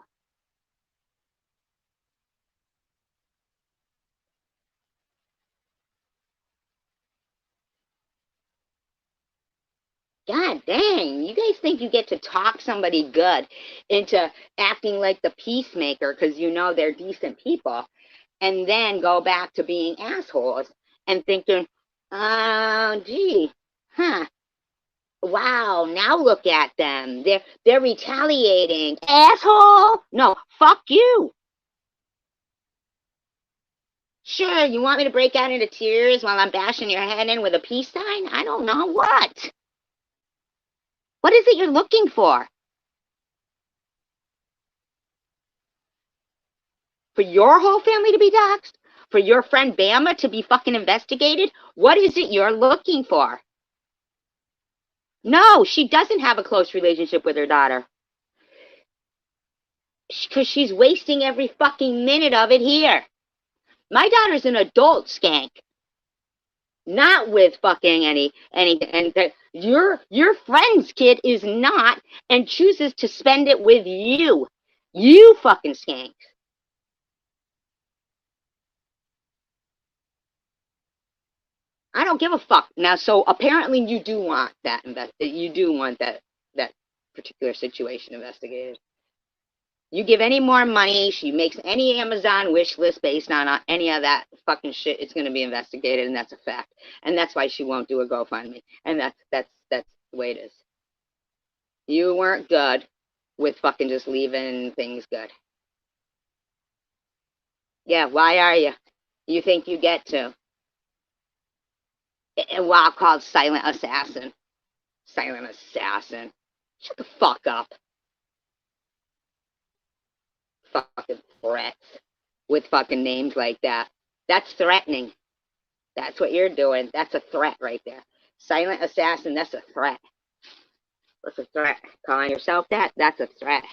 God dang, you guys think you get to talk somebody good into acting like the peacemaker because you know they're decent people, and then go back to being assholes and thinking, oh, gee, huh, wow, now look at them. They're retaliating. Asshole! No, fuck you. Sure, you want me to break out into tears while I'm bashing your head in with a peace sign? I don't know. What? What is it you're looking for? For your whole family to be doxxed? For your friend Bama to be fucking investigated? What is it you're looking for? No, she doesn't have a close relationship with her daughter. Because she's wasting every fucking minute of it here. My daughter's an adult, skank. Not with fucking anything. And your friend's kid is not and chooses to spend it with you. You fucking skank. I don't give a fuck. Now, so apparently you do want that that particular situation investigated. You give any more money, she makes any Amazon wish list based on any of that fucking shit, it's going to be investigated, and that's a fact. And that's why she won't do a GoFundMe. And that's the way it is. You weren't good with fucking just leaving things good. Yeah, why are you? You think you get to? And wow, called Silent Assassin. Silent Assassin. Shut the fuck up. Fucking threats with fucking names like that. That's threatening. That's what you're doing. That's a threat right there. Silent Assassin, that's a threat. What's a threat? Calling yourself that? That's a threat.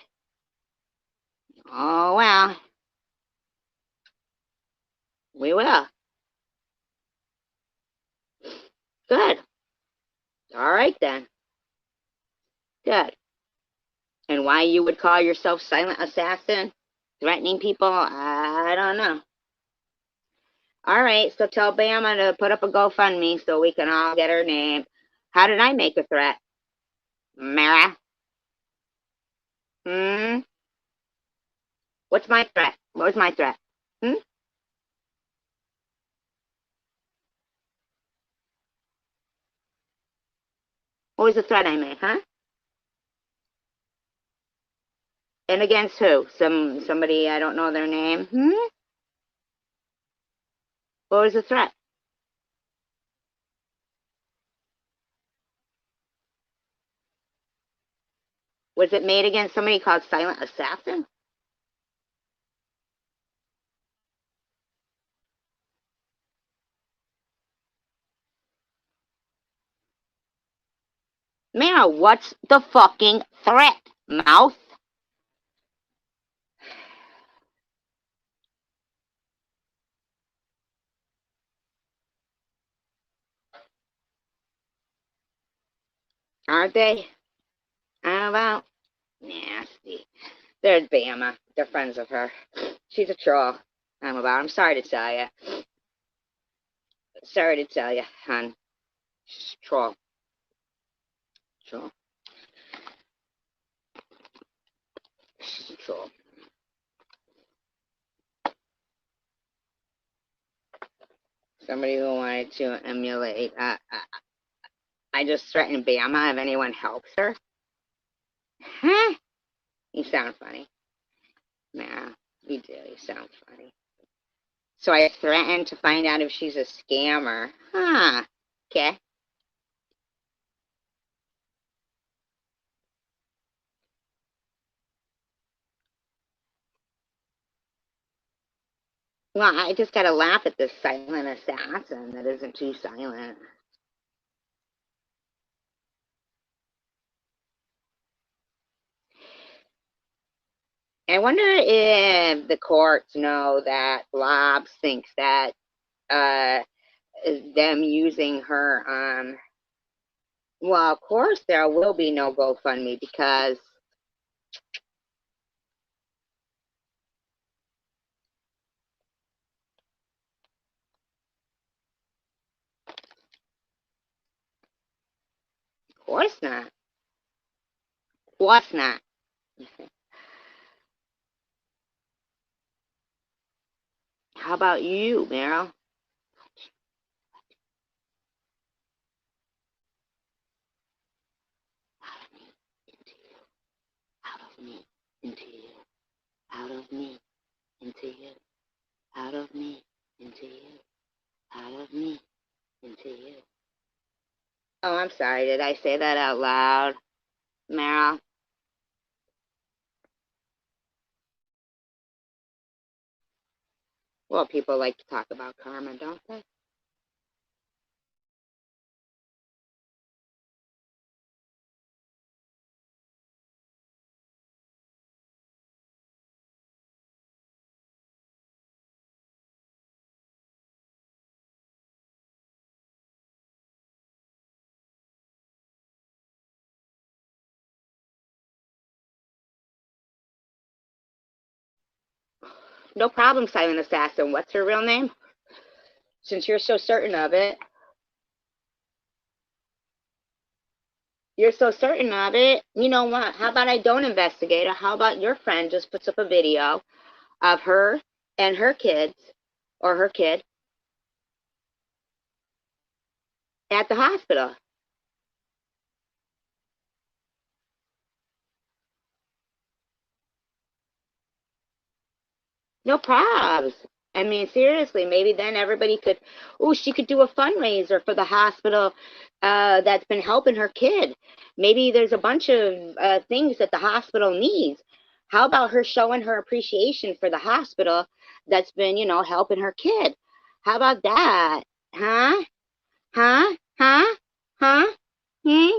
Oh, well. We will. Good. All right, then. Good. And why you would call yourself Silent Assassin? Threatening people? I don't know. All right, so tell Bama to put up a GoFundMe so we can all get her name. How did I make a threat? Mara? Hmm? What's my threat? What was my threat? Hmm? What was the threat I made, huh? And against who? Somebody I don't know their name? Hmm? What was the threat? Was it made against somebody called Silent Assassin? Mara, what's the fucking threat, mouth? Aren't they? How about? Nasty. There's Bama. They're friends of her. She's a troll. I'm sorry to tell you. Sorry to tell you, hon. She's a troll. Troll. She's a troll. Somebody who wanted to emulate. I just threatened Bama if anyone helps her. Huh? You sound funny. Nah, you do. You sound funny. So I threatened to find out if she's a scammer. Huh. Okay. Well, I just gotta laugh at this silent assassin that isn't too silent. I wonder if the courts know that Blobs thinks that them using her, well, of course there will be no GoFundMe because of course not. Of course not. How about you, Meryl? Out of me, into you. Out of me, into you. Out of me, into you. Out of me, into you. Oh, I'm sorry. Did I say that out loud, Meryl? Well, people like to talk about karma, don't they? No problem, Silent Assassin. What's her real name? Since you're so certain of it. You're so certain of it. You know what? How about I don't investigate it? How about your friend just puts up a video of her and her kids, or her kid, at the hospital? No probs. I mean, seriously, maybe then everybody could, oh, she could do a fundraiser for the hospital that's been helping her kid. Maybe there's a bunch of things that the hospital needs. How about her showing her appreciation for the hospital that's been, helping her kid? How about that? Huh? Huh? Huh? Huh? Hmm?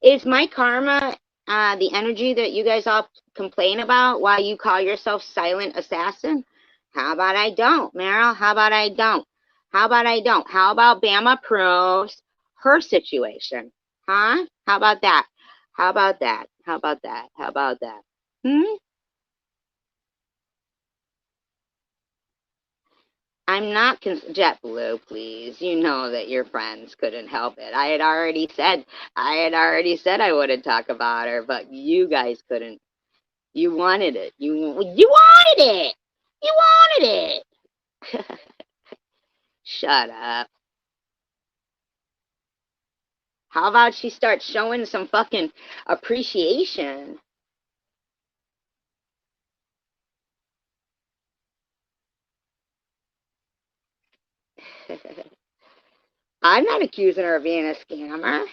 Is my karma the energy that you guys all complain about while you call yourself Silent Assassin? How about I don't, Meryl? How about I don't? How about I don't? How about Bama proves her situation? Huh? How about that? How about that? How about that? How about that? Hmm? I'm not JetBlue, please. You know that your friends couldn't help it. I had already said I wouldn't talk about her, but you guys couldn't. You wanted it. You wanted it. You wanted it. Shut up. How about she starts showing some fucking appreciation? I'm not accusing her of being a scammer.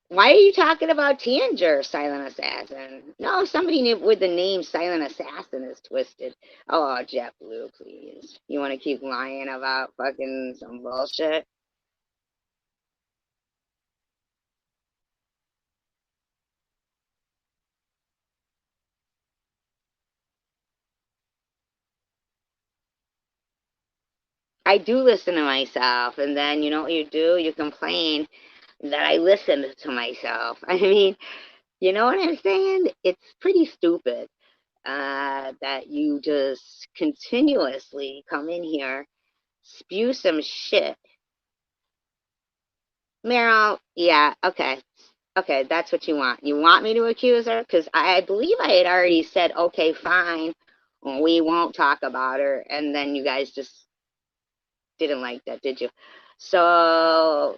Why are you talking about Tanger, Silent Assassin? No, somebody with the name Silent Assassin is twisted. Oh, JetBlue, please. You want to keep lying about fucking some bullshit? I do listen to myself, and then you know what you do? You complain that I listened to myself. I mean, you know what I'm saying? It's pretty stupid that you just continuously come in here, spew some shit. Meryl, yeah, okay. Okay, that's what you want. You want me to accuse her? Because I believe I had already said, okay, fine, we won't talk about her. And then you guys just didn't like that, did you? So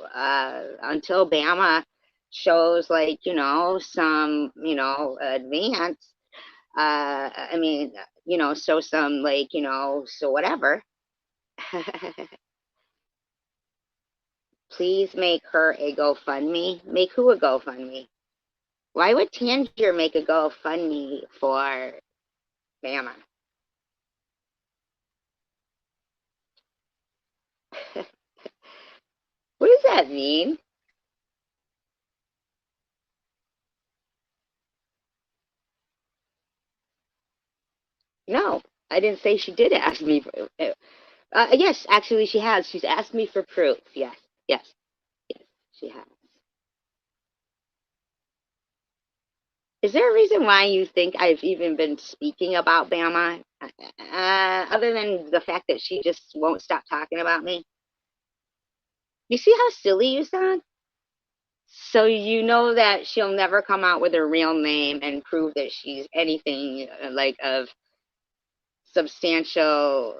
until Bama shows, like, some, advance, I mean, so some, like, so whatever. Please make her a GoFundMe. Make who a GoFundMe? Why would Tanger make a GoFundMe for Bama? What does that mean? No, I didn't say she did ask me. Yes, actually, she has. She's asked me for proof. Yes, yes, yes, she has. Is there a reason why you think I've even been speaking about Bama? Other than the fact that she just won't stop talking about me? You see how silly you sound? So you know that she'll never come out with her real name and prove that she's anything like of substantial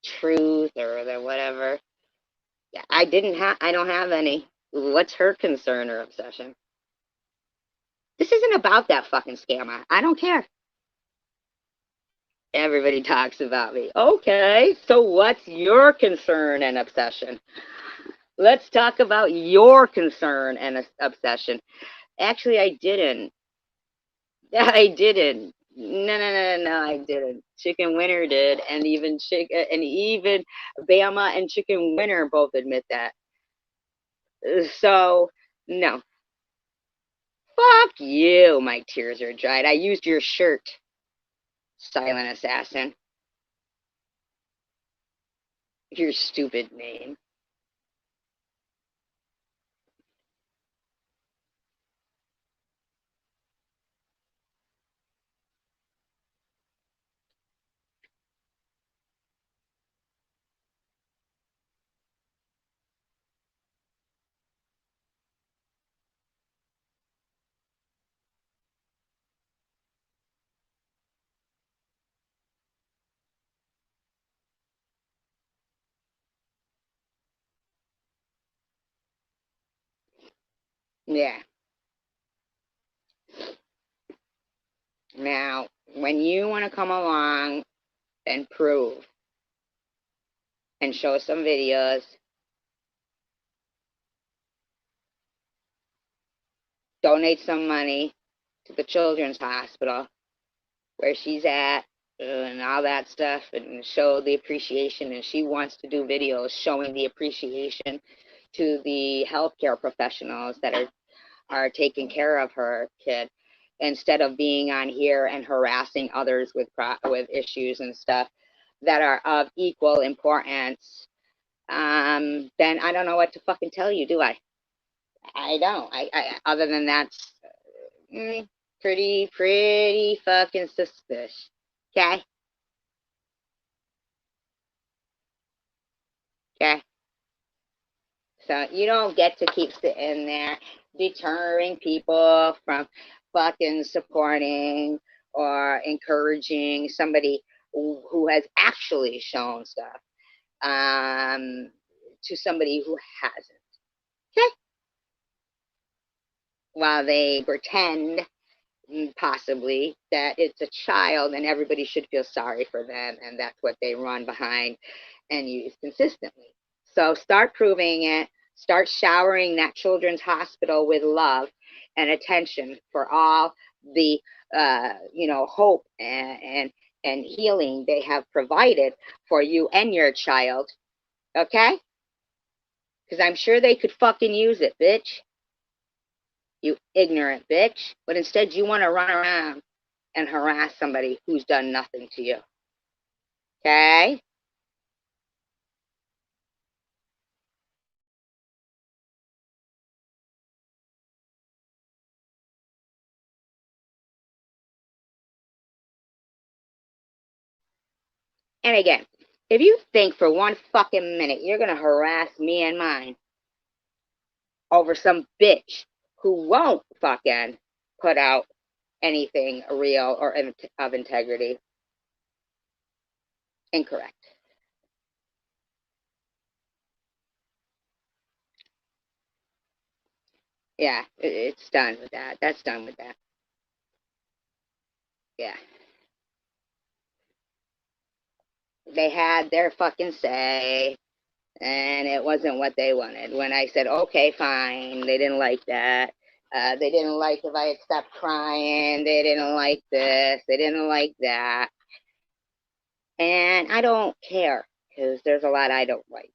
truth or the whatever. Yeah, I don't have any. What's her concern or obsession? This isn't about that fucking scammer. I don't care. Everybody talks about me. Okay, so what's your concern and obsession? Let's talk about your concern and obsession. Actually, I didn't. I didn't. No, I didn't. Chicken Winner did, and even Bama and Chicken Winner both admit that. So, no. Fuck you. My tears are dried. I used your shirt, silent assassin. Your stupid name. Yeah. Now, when you want to come along and prove and show some videos, donate some money to the children's hospital where she's at and all that stuff and show the appreciation. And she wants to do videos showing the appreciation to the healthcare professionals that are taking care of her kid instead of being on here and harassing others with issues and stuff that are of equal importance. Then I don't know what to fucking tell you, do I? I don't. I other than that's pretty fucking suspicious. Okay, okay. So you don't get to keep sitting there deterring people from fucking supporting or encouraging somebody who has actually shown stuff to somebody who hasn't. Okay, while they pretend possibly that it's a child and everybody should feel sorry for them, and that's what they run behind and use consistently. So start proving it. Start showering that children's hospital with love and attention for all the hope and healing they have provided for you and your child. Okay, because I'm sure they could fucking use it, bitch. You ignorant bitch. But instead you want to run around and harass somebody who's done nothing to you. Okay? And again, if you think for one fucking minute you're going to harass me and mine over some bitch who won't fucking put out anything real or of integrity, incorrect. Yeah, it's done with that. That's done with that. Yeah. They had their fucking say, and it wasn't what they wanted. When I said, okay, fine, they didn't like that. They didn't like if I had stopped crying. They didn't like this. They didn't like that. And I don't care because there's a lot I don't like.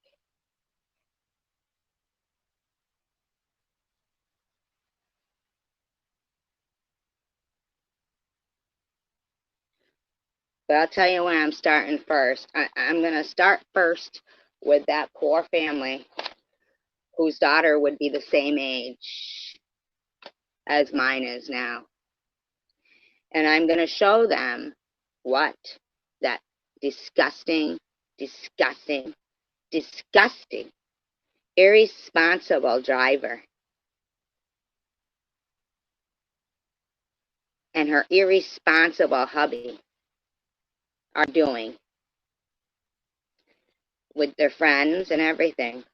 But I'll tell you when I'm starting first. I'm going to start first with that poor family whose daughter would be the same age as mine is now. And I'm going to show them what that disgusting, disgusting, disgusting, irresponsible driver and her irresponsible hubby are doing with their friends and everything.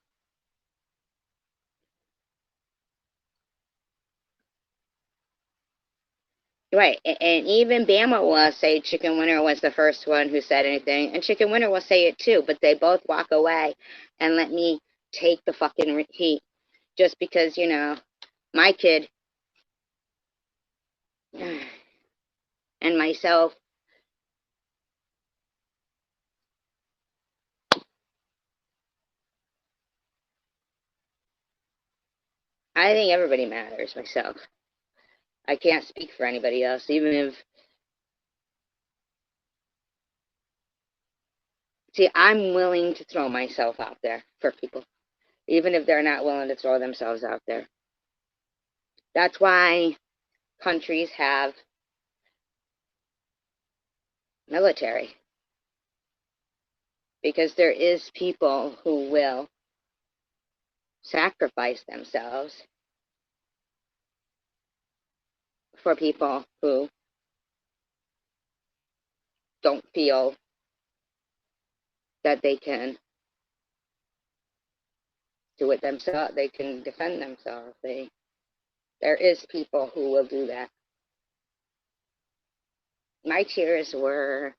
Right, and even Bama will say Chicken Winter was the first one who said anything, and Chicken Winter will say it too, but they both walk away and let me take the fucking heat just because, you know, my kid and myself, I think everybody matters myself. I can't speak for anybody else, even if, see, I'm willing to throw myself out there for people, even if they're not willing to throw themselves out there. That's why countries have military, because there is people who will sacrifice themselves for people who don't feel that they can do it themselves, they can defend themselves. There is people who will do that. My tears were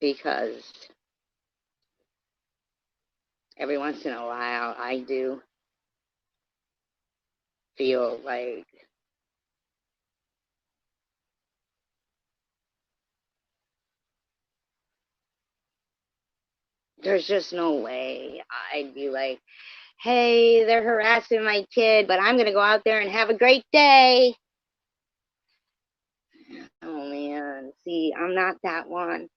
because every once in a while I do feel like there's just no way I'd be like, hey, they're harassing my kid, but I'm going to go out there and have a great day. Oh, man. See, I'm not that one.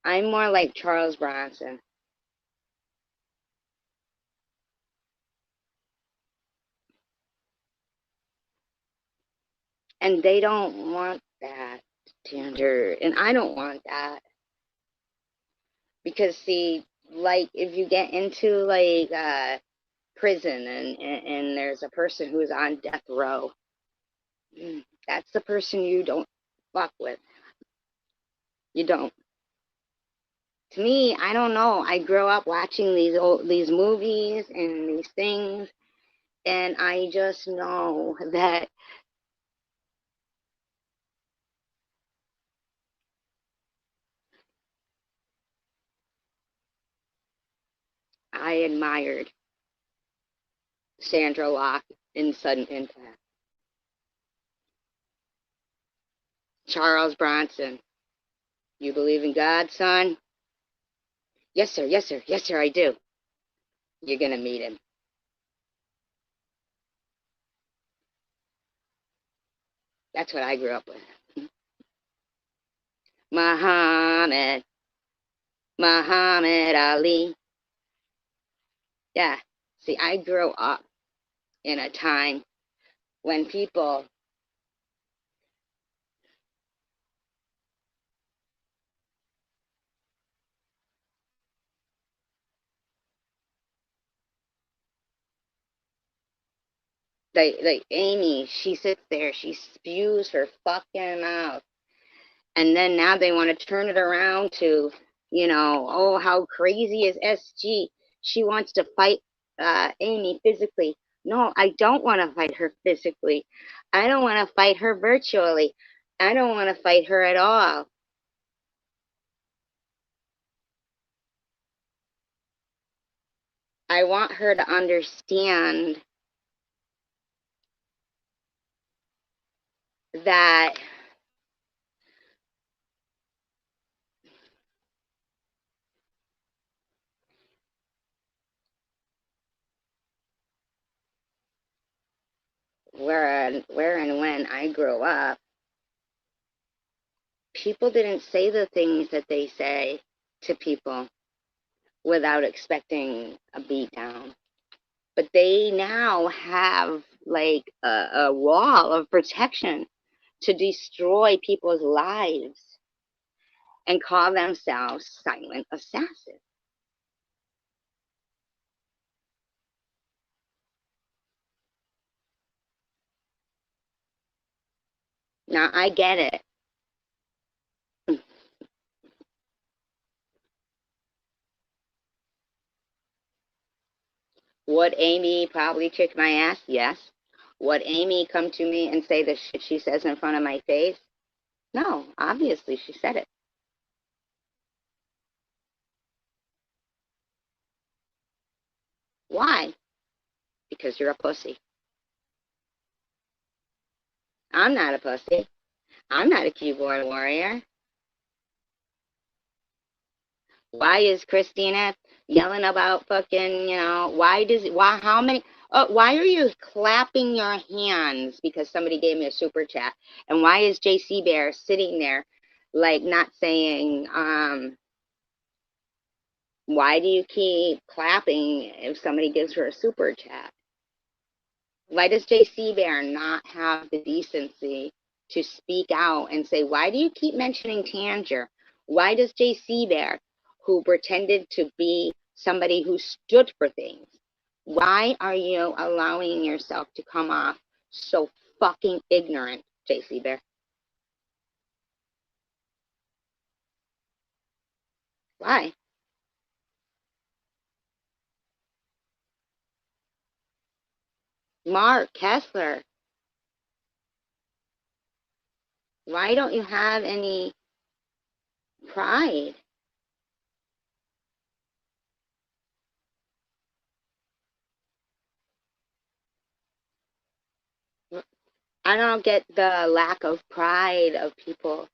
I'm more like Charles Bronson. And they don't want that standard. And I don't want that. Because, see, like, if you get into, like, prison and there's a person who's on death row, that's the person you don't fuck with. You don't. To me, I don't know. I grew up watching these movies and these things, and I just know that I admired Sandra Locke in Sudden Impact. Charles Bronson, you believe in God, son? Yes, sir. Yes, sir. Yes, sir, I do. You're going to meet him. That's what I grew up with. Muhammad, Muhammad Ali. Yeah. See, I grew up in a time when people, like Amy, she sits there, she spews her fucking mouth. And then now they want to turn it around to, you know, oh, how crazy is SG? She wants to fight Amy physically. No, I don't want to fight her physically. I don't want to fight her virtually. I don't want to fight her at all. I want her to understand that where and when I grew up, people didn't say the things that they say to people without expecting a beat down. But they now have like a wall of protection to destroy people's lives and call themselves silent assassins. Now, I get it. Would Amy probably kick my ass? Yes. Would Amy come to me and say the shit she says in front of my face? No, obviously she said it. Why? Because you're a pussy. I'm not a pussy. I'm not a keyboard warrior. Why is Christina yelling about fucking, how many, why are you clapping your hands because somebody gave me a super chat? And why is JC Bear sitting there, like, not saying, why do you keep clapping if somebody gives her a super chat? Why does JC Bear not have the decency to speak out and say, why do you keep mentioning Tanger? Why does JC Bear, who pretended to be somebody who stood for things, why are you allowing yourself to come off so fucking ignorant, JC Bear? Why? Mark Kessler, why don't you have any pride? I don't get the lack of pride of people.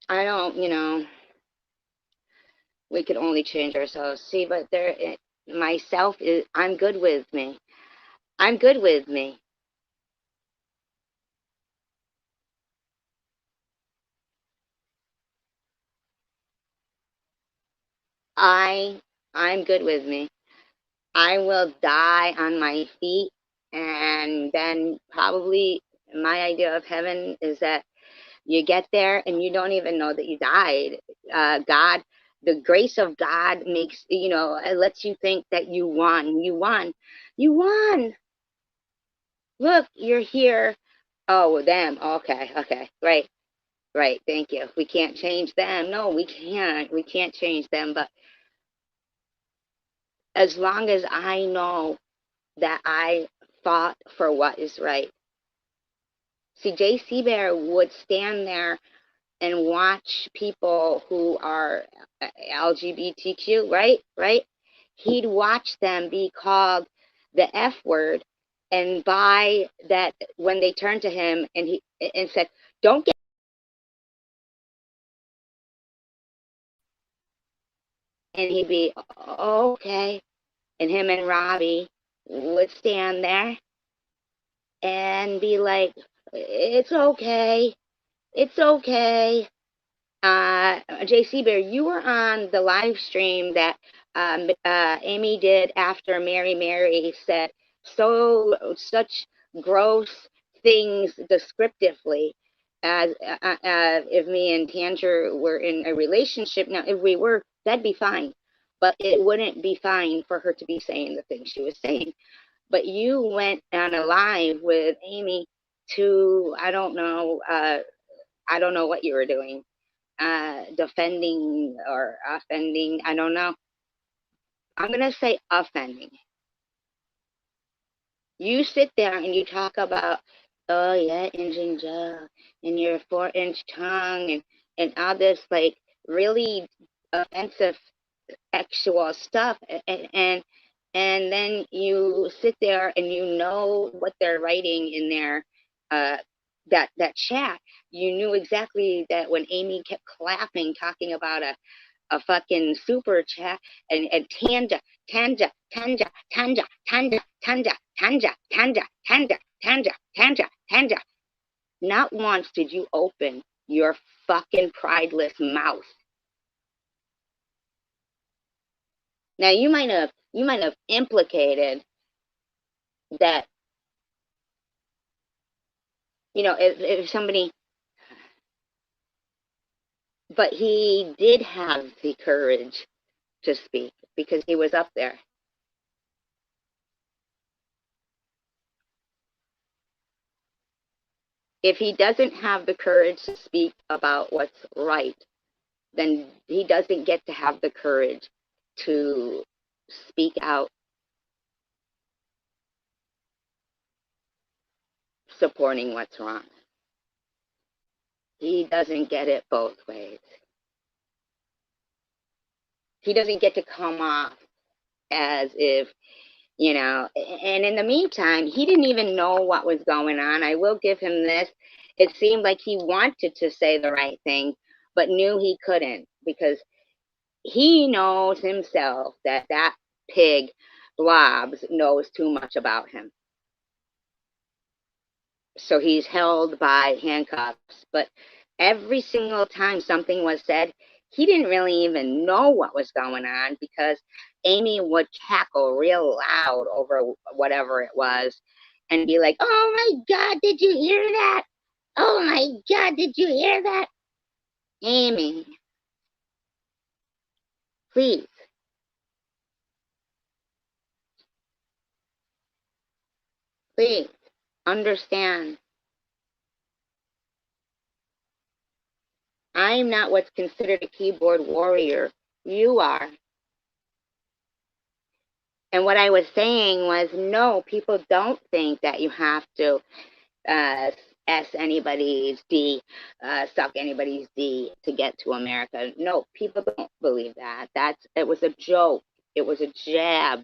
I don't, we could only change ourselves. See, but myself is, I'm good with me. I'm good with me. I, I'm good with me. I will die on my feet, and then probably my idea of heaven is that you get there and you don't even know that you died. God, the grace of God makes, it lets you think that you won. You won. You won. Look, you're here. Oh, them. Okay, okay, right, right. Thank you. We can't change them. No, we can't. We can't change them. But as long as I know that I fought for what is right. See, J.C. Bear would stand there and watch people who are LGBTQ, right? Right? He'd watch them be called the F word, and by that, when they turned to him and said, "Don't get," and he'd be, oh, okay, and him and Robbie would stand there and be like, "It's okay, it's okay." JC Bear, you were on the live stream that Amy did after Mary said such gross things descriptively as if me and Tanger were in a relationship. Now, if we were, that'd be fine, but it wouldn't be fine for her to be saying the things she was saying. But you went on a live with Amy to, I don't know, I don't know what you were doing, defending or offending. I don't know. I'm going to say offending. You sit there and you talk about, oh yeah, Injun Joe, and your 4-inch tongue, and all this like really offensive actual stuff, and then you sit there and you know what they're writing in there, that chat. You knew exactly that when Amy kept clapping, talking about a fucking super chat, and Tanja. Not once did you open your fucking prideless mouth. Now you might have implicated that, if somebody, but he did have the courage to speak because he was up there. If he doesn't have the courage to speak about what's right, then he doesn't get to have the courage to speak out supporting what's wrong. He doesn't get it both ways. He doesn't get to come off as if, and in the meantime, he didn't even know what was going on. I will give him this. It seemed like he wanted to say the right thing, but knew he couldn't because he knows himself that pig, Blobs, knows too much about him. So he's held by handcuffs. But every single time something was said, he didn't really even know what was going on because Amy would cackle real loud over whatever it was and be like, oh my God, did you hear that? Oh my God, did you hear that? Amy, please. Please understand. I'm not what's considered a keyboard warrior. You are. And what I was saying was, no, people don't think that you have to S anybody's D, suck anybody's D to get to America. No, people don't believe that. It was a joke. It was a jab.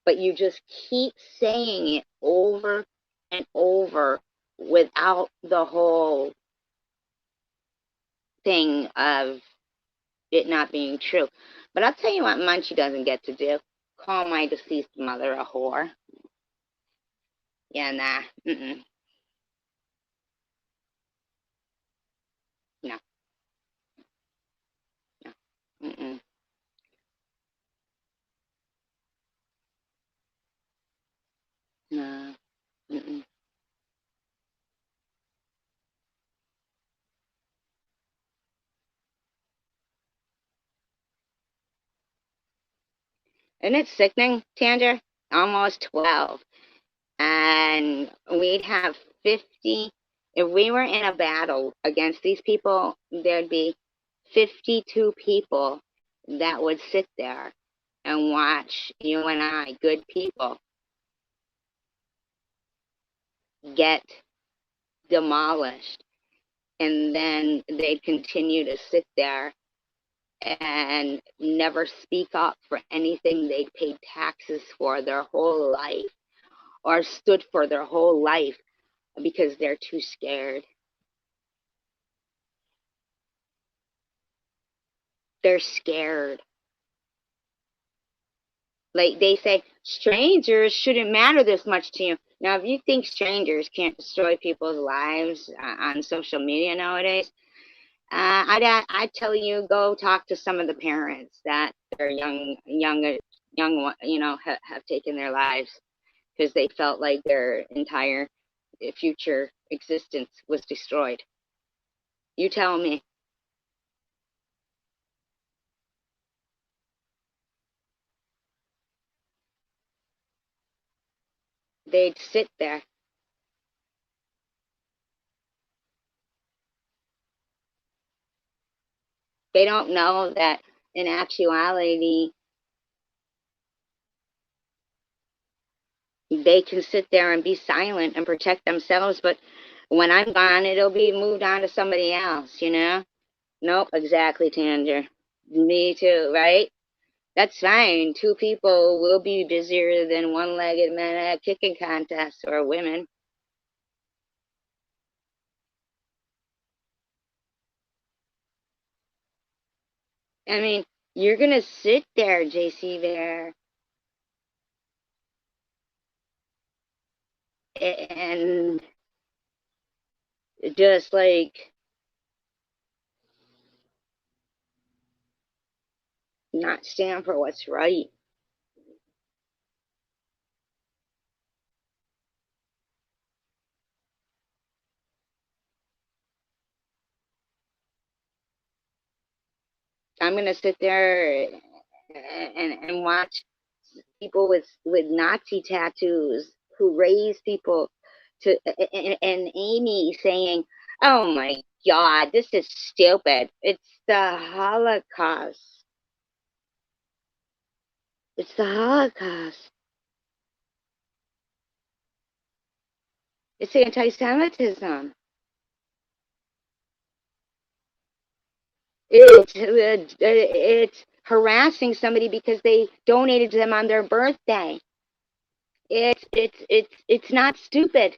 But you just keep saying it over and over without the whole thing of it not being true. But I'll tell you what Munchie doesn't get to do. Call my deceased mother a whore. Yeah, nah. Mm-mm. No. No. Mm-mm. No. Mm-mm. Isn't it sickening, Tandra? Almost 12. And we'd have 50. If we were in a battle against these people, there'd be 52 people that would sit there and watch you and I, good people, get demolished. And then they'd continue to sit there and never speak up for anything they'd paid taxes for their whole life or stood for their whole life because they're too scared. They're scared. Like they say, strangers shouldn't matter this much to you. Now, if you think strangers can't destroy people's lives on social media nowadays, I'd tell you go talk to some of the parents that their young, have taken their lives because they felt like their entire future existence was destroyed. You tell me. They'd sit there. They don't know that in actuality, they can sit there and be silent and protect themselves, but when I'm gone, it'll be moved on to somebody else, you know? Nope, exactly, Tanger. Me too, right? That's fine. Two people will be busier than one-legged men at kicking contests or women. I mean, you're going to sit there, JC Bear, and just like not stand for what's right. I'm going to sit there and watch people with Nazi tattoos who raise people to, and Amy saying, oh my God, this is stupid. It's the Holocaust. It's the Holocaust. It's anti-Semitism. It's harassing somebody because they donated to them on their birthday. It's not stupid.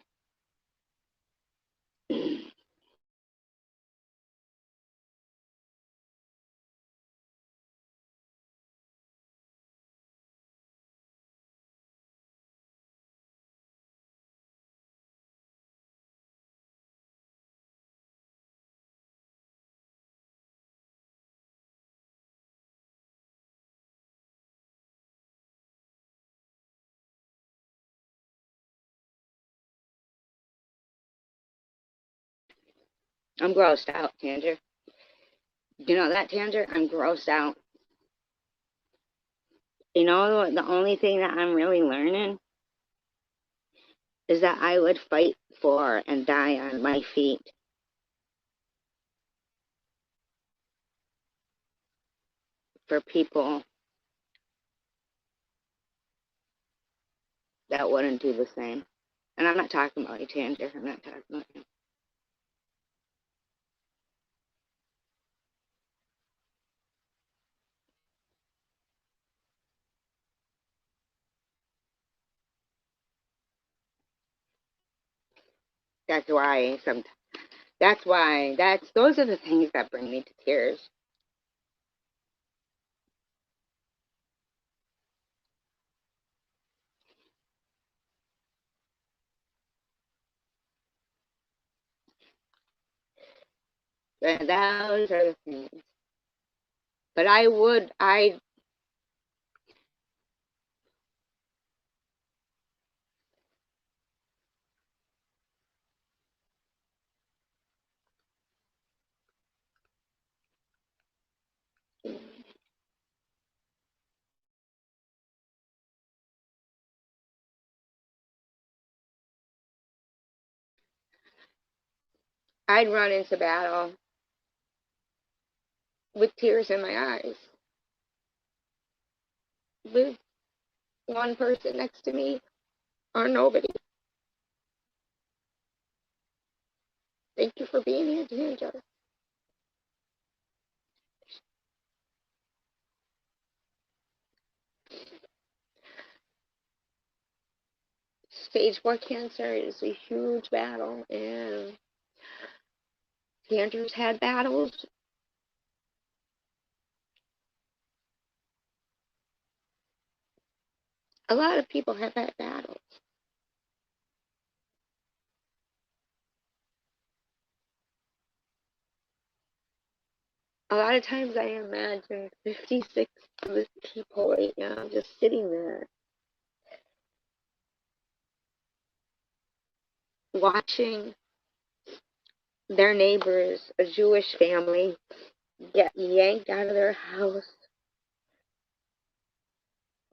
I'm grossed out, Tanger. You know that, Tanger? I'm grossed out. You know, the only thing that I'm really learning is that I would fight for and die on my feet for people that wouldn't do the same. And I'm not talking about you, Tanger. I'm not talking about you. That's why those are the things that bring me to tears. And those are the things. But I'd run into battle with tears in my eyes, with one person next to me or nobody. Thank you for being here, Ginger. Stage 4 cancer is a huge battle, and Ginger's had battles. A lot of people have had battles. A lot of times I imagine 56 of these people right now just sitting there watching their neighbors, a Jewish family, get yanked out of their house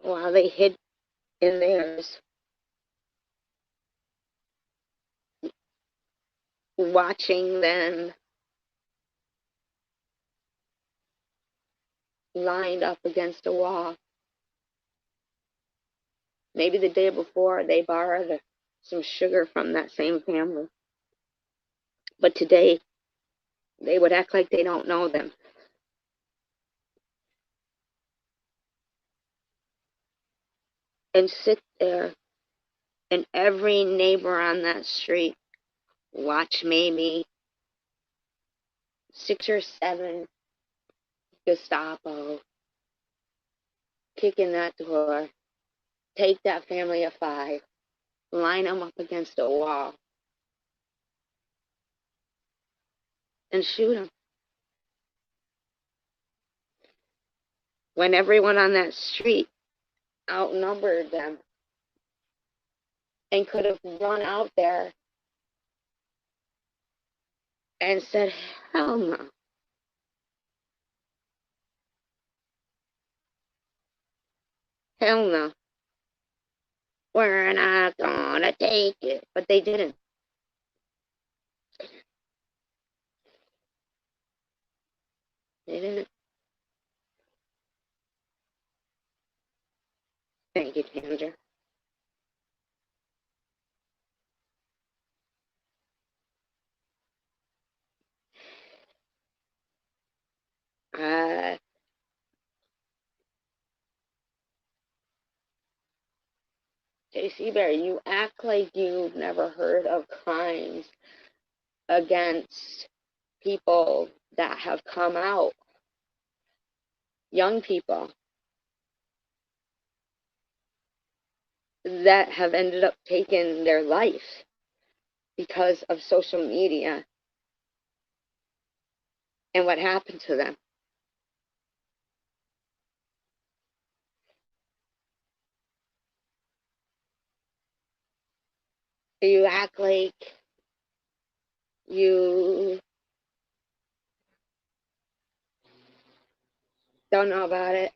while they hid in theirs, watching them lined up against a wall. Maybe the day before they borrowed some sugar from that same family. But today, they would act like they don't know them. And sit there, and every neighbor on that street watch maybe 6 or 7 Gestapo kick in that door, take that family of 5, line them up against a wall, and shoot them. When everyone on that street outnumbered them and could have run out there and said, hell no. Hell no. We're not gonna take it. But they didn't. They didn't. Thank you, Tanger. JC Bear, you act like you've never heard of crimes against people that have come out, young people that have ended up taking their life because of social media and what happened to them. You act like you don't know about it.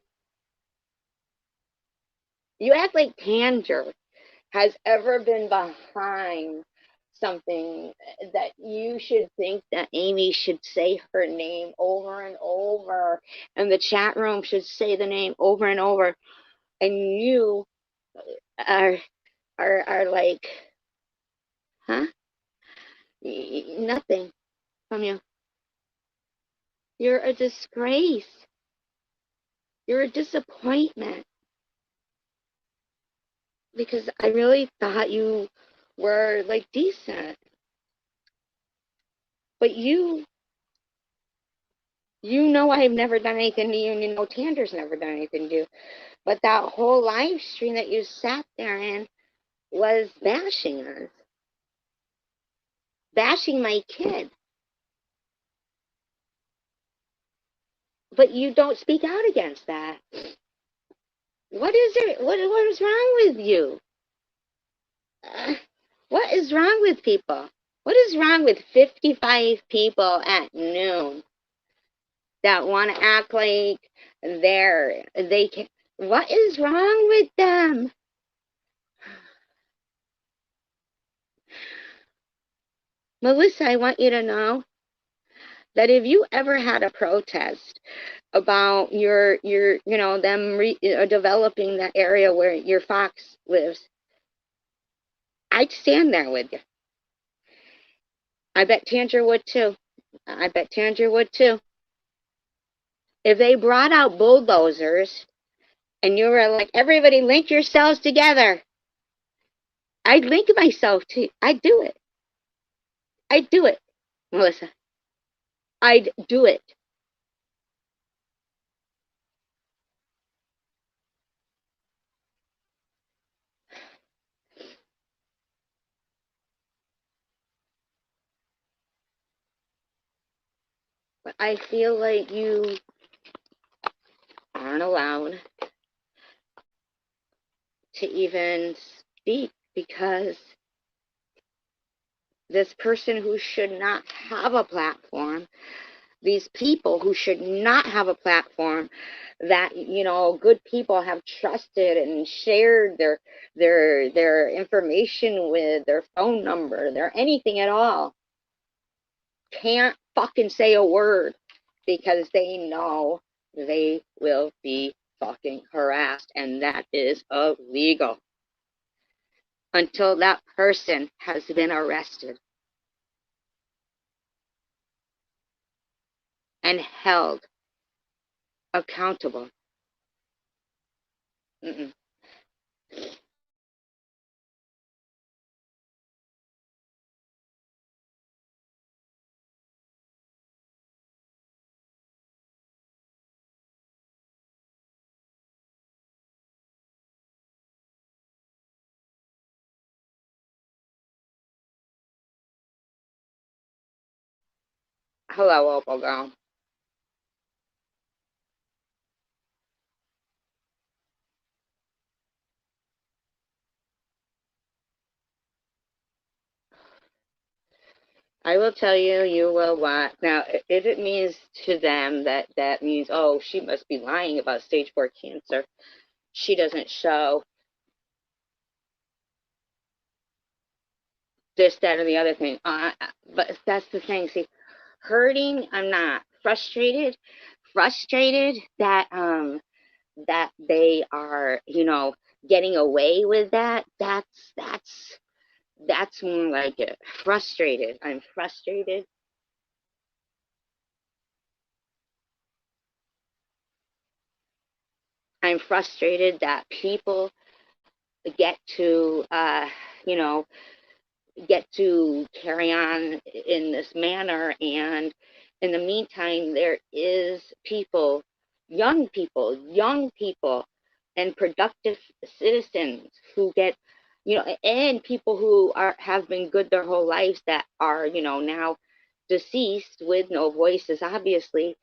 You act like Tanger has ever been behind something that you should think that Amy should say her name over and over, and the chat room should say the name over and over, and you are like, huh? Nothing from you. You're a disgrace. You're a disappointment. Because I really thought you were like decent. But you know I've never done anything to you, and you know Tander's never done anything to you. But that whole live stream that you sat there in was bashing us. Bashing my kid. But you don't speak out against that. What is it? What is wrong with you? What is wrong with people? What is wrong with 55 people at noon that want to act like they can? What is wrong with them? Melissa, I want you to know that if you ever had a protest about your them developing that area where your fox lives, I'd stand there with you. I bet Tanger would too. I bet Tanger would too. If they brought out bulldozers and you were like, everybody link yourselves together, I'd link myself to, I'd do it. I'd do it, Melissa. I'd do it. But I feel like you aren't allowed to even speak because this person who should not have a platform, these people who should not have a platform, that good people have trusted and shared their information with, their phone number, their anything at all, can't fucking say a word because they know they will be fucking harassed, and that is illegal until that person has been arrested and held accountable. Mm-mm. Hello, Opal Girl. I will tell you, you will what. Now, if it means to them that means, oh, she must be lying about stage 4 cancer, she doesn't show this, that, or the other thing. But that's the thing. See, hurting, I'm not. Frustrated that that they are, getting away with that. That's more like it. Frustrated. I'm frustrated. I'm frustrated that people get to, you know, get to carry on in this manner. And in the meantime, there is young people, and productive citizens who get, and people who have been good their whole lives that are, now deceased with no voices, obviously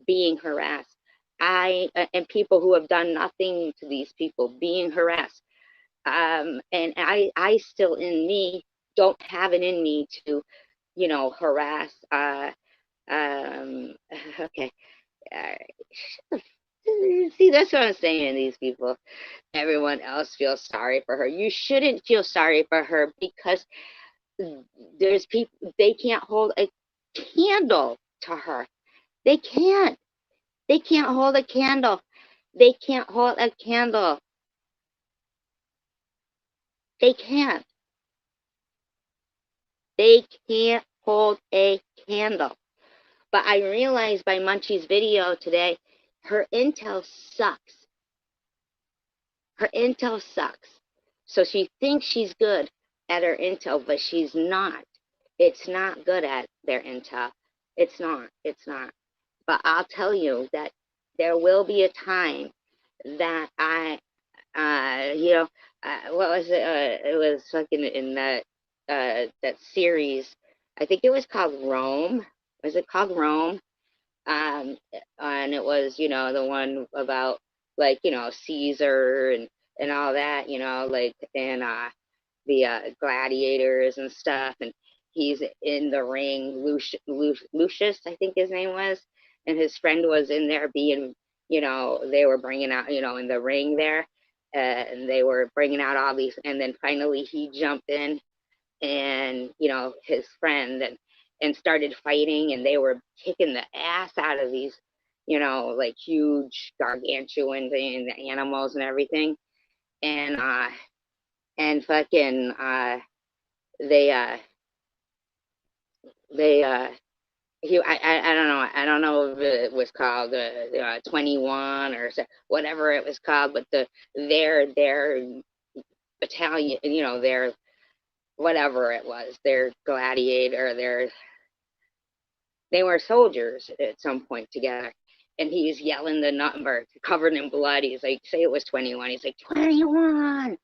being harassed. And people who have done nothing to these people being harassed. And I still in me don't have it in me to, harass. Okay. Uh, See, that's what I'm saying. These people, everyone else feels sorry for her. You shouldn't feel sorry for her because there's people, they can't hold a candle to her. They can't. They can't hold a candle. They can't hold a candle. They can't. They can't hold a candle. But I realized by Munchie's video today, her intel sucks. Her intel sucks. So she thinks she's good at her intel, but she's not. It's not good at their intel. It's not. It's not. But I'll tell you that there will be a time that what was it? It was fucking in that series. I think it was called Rome. Was it called Rome? Um, and it was, the one about like, Caesar and all that, like, and the gladiators and stuff. And he's in the ring. Lucius, I think his name was, and his friend was in there being, they were bringing out, in the ring there, and they were bringing out all these, and then finally he jumped in, and his friend, and started fighting, and they were kicking the ass out of these, like huge gargantuan animals and everything. And fucking they they I don't know if it was called 21 or whatever it was called, but their battalion, their whatever it was, their gladiator, they were soldiers at some point together. And he's yelling the number, covered in blood. He's like, say it was 21. He's like, 21,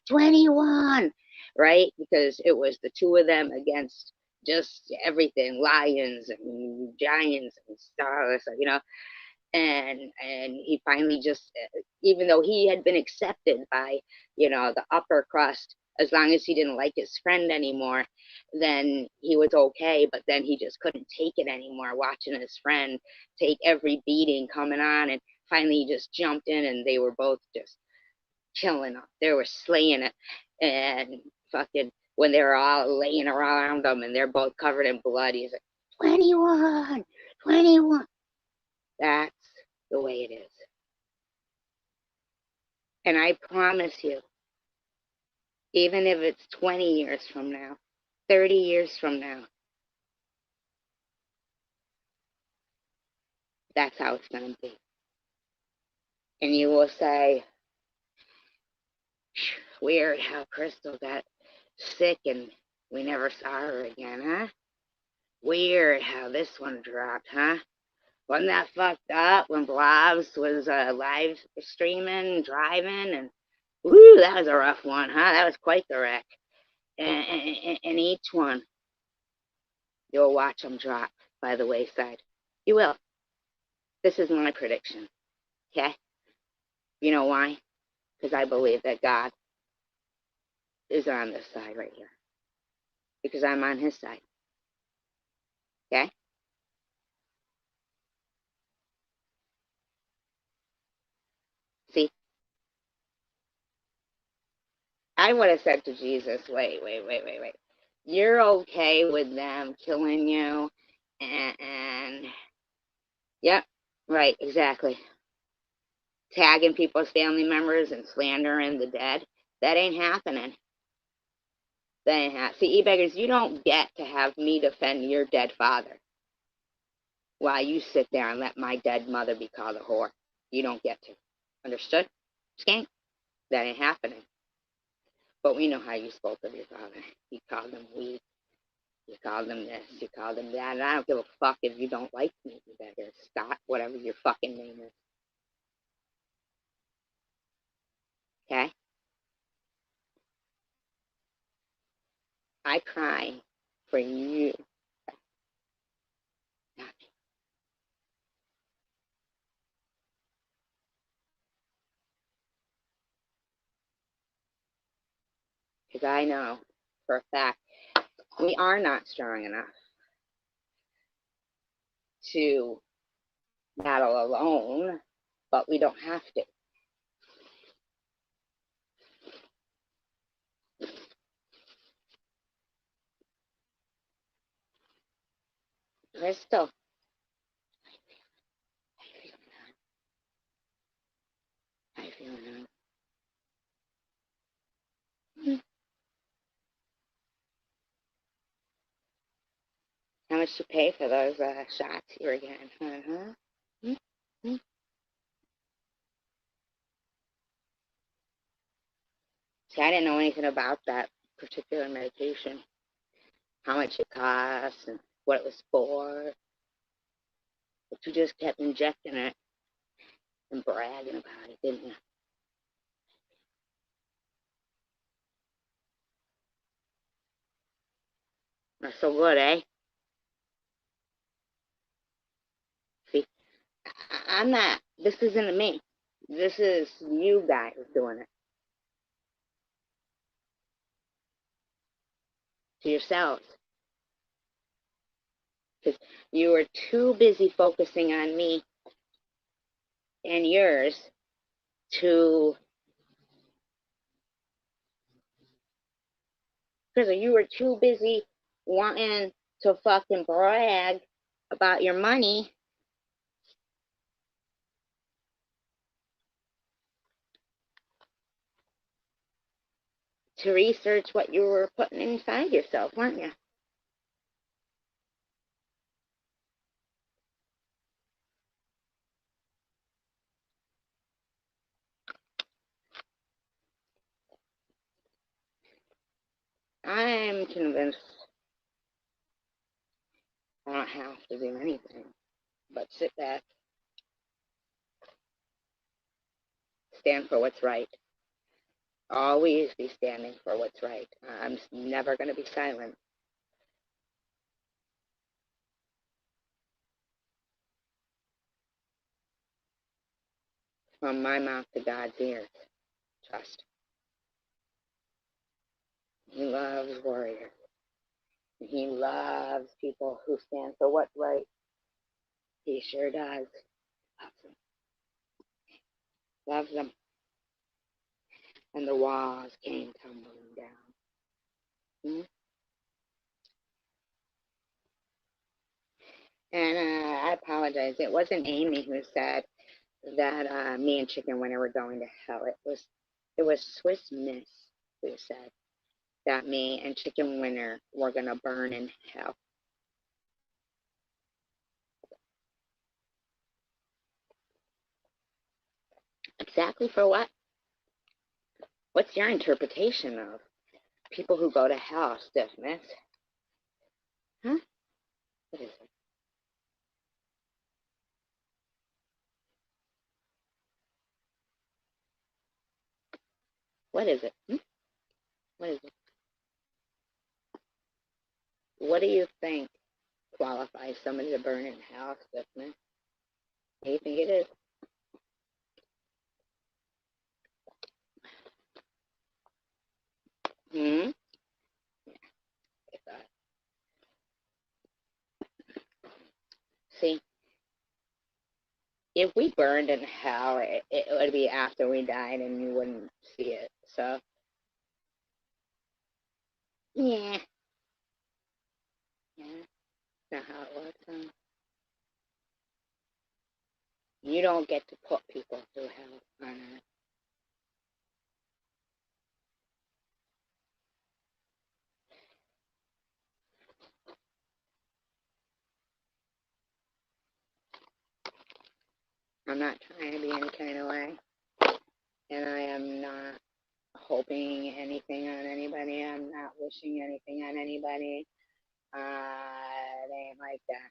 21, right? Because it was the two of them against just everything, lions and giants and stars, and he finally just, even though he had been accepted by the upper crust, as long as he didn't like his friend anymore, then he was okay. But then he just couldn't take it anymore, watching his friend take every beating coming on. And finally he just jumped in, and they were both just killing it. They were slaying it. And fucking when they were all laying around him and they're both covered in blood, he's like, 21, 21. That's the way it is. And I promise you, even if it's 20 years from now, 30 years from now, that's how it's going to be. And you will say, weird how Crystal got sick and we never saw her again, huh? Weird how this one dropped, huh? Wasn't that fucked up when Blobs was live streaming, driving, and woo, that was a rough one, huh? That was quite the wreck. And each one, you'll watch them drop by the wayside. You will. This is my prediction, okay? You know why? Because I believe that God is on this side right here. Because I'm on his side, okay? See, I would have said to Jesus, wait. You're okay with them killing you and yep, right, exactly. Tagging people's family members and slandering the dead. That ain't happening. That ain't happening. See, e-beggars, you don't get to have me defend your dead father while you sit there and let my dead mother be called a whore. You don't get to. Understood? Skank? That ain't happening. But we know how you spoke of your father. You called him weak. You called him this. You called him that. And I don't give a fuck if you don't like me, you better stop, whatever your fucking name is. Okay? I cry for you. Not me. Because I know for a fact we are not strong enough to battle alone, but we don't have to. Crystal, how you feeling, hon? How much you pay for those shots you were getting? Mm-hmm. See, I didn't know anything about that particular medication, how much it costs and what it was for, but you just kept injecting it and bragging about it, didn't you? That's so good, eh? See, I'm not, this isn't me. This is you guys doing it to yourselves. Because you were too busy focusing on me and yours to, because you were too busy wanting to fucking brag about your money to research what you were putting inside yourself, weren't you? I'm convinced I don't have to do anything but sit back, stand for what's right. Always be standing for what's right. I'm never going to be silent. From my mouth to God's ears. Trust. He loves warriors. He loves people who stand for what's right. He sure does. Loves them. Loves them. And the walls came tumbling down. Hmm? And I apologize. It wasn't Amy who said that me and Chicken Winter were going to hell. It was Swiss Miss who said that me and Chicken Winter were gonna burn in hell. Exactly for what? What's your interpretation of people who go to hell, stiffness? Huh? What is it? What is it? What is it? What do you think qualifies somebody to burn in hell, stiffness? What do you think it is? Hmm? I thought. See, if we burned in hell, it would be after we died and you wouldn't see it. So, yeah. Yeah. That's not how it works. You don't get to put people through hell on earth. I'm not trying to be any kind of way. And I am not hoping anything on anybody. I'm not wishing anything on anybody. It ain't like that.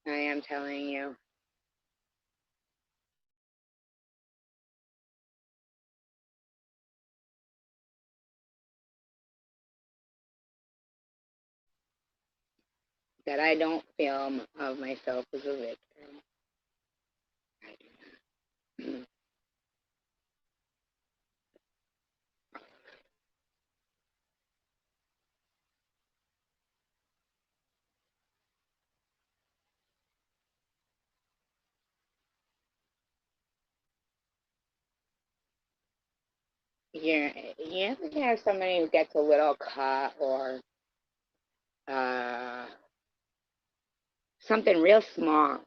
I am telling you. That I don't feel of myself as a victim. I do not. You ever have somebody who gets a little cut or uh, something real small,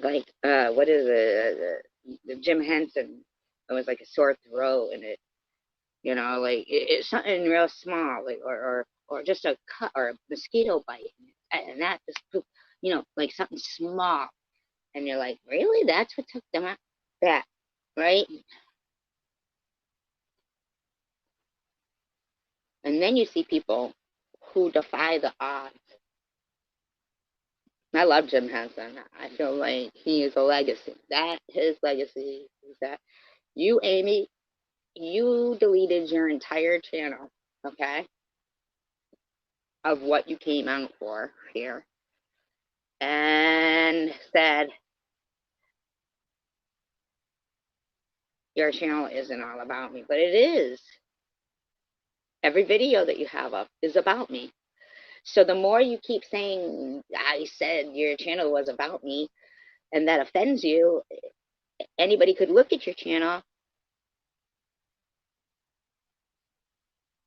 like what is it? The Jim Henson. It was like a sore throat, and it's something real small, like or just a cut or a mosquito bite, and that just like something small, and you're like, really? That's what took them out? That, right? And then you see people who defy the odds. I love Jim Henson. I feel like he is a legacy. That his legacy is that you, Amy, you deleted your entire channel, okay, of what you came out for here, and said your channel isn't all about me, but it is. Every video that you have up is about me. So the more you keep saying, I said your channel was about me, and that offends you, anybody could look at your channel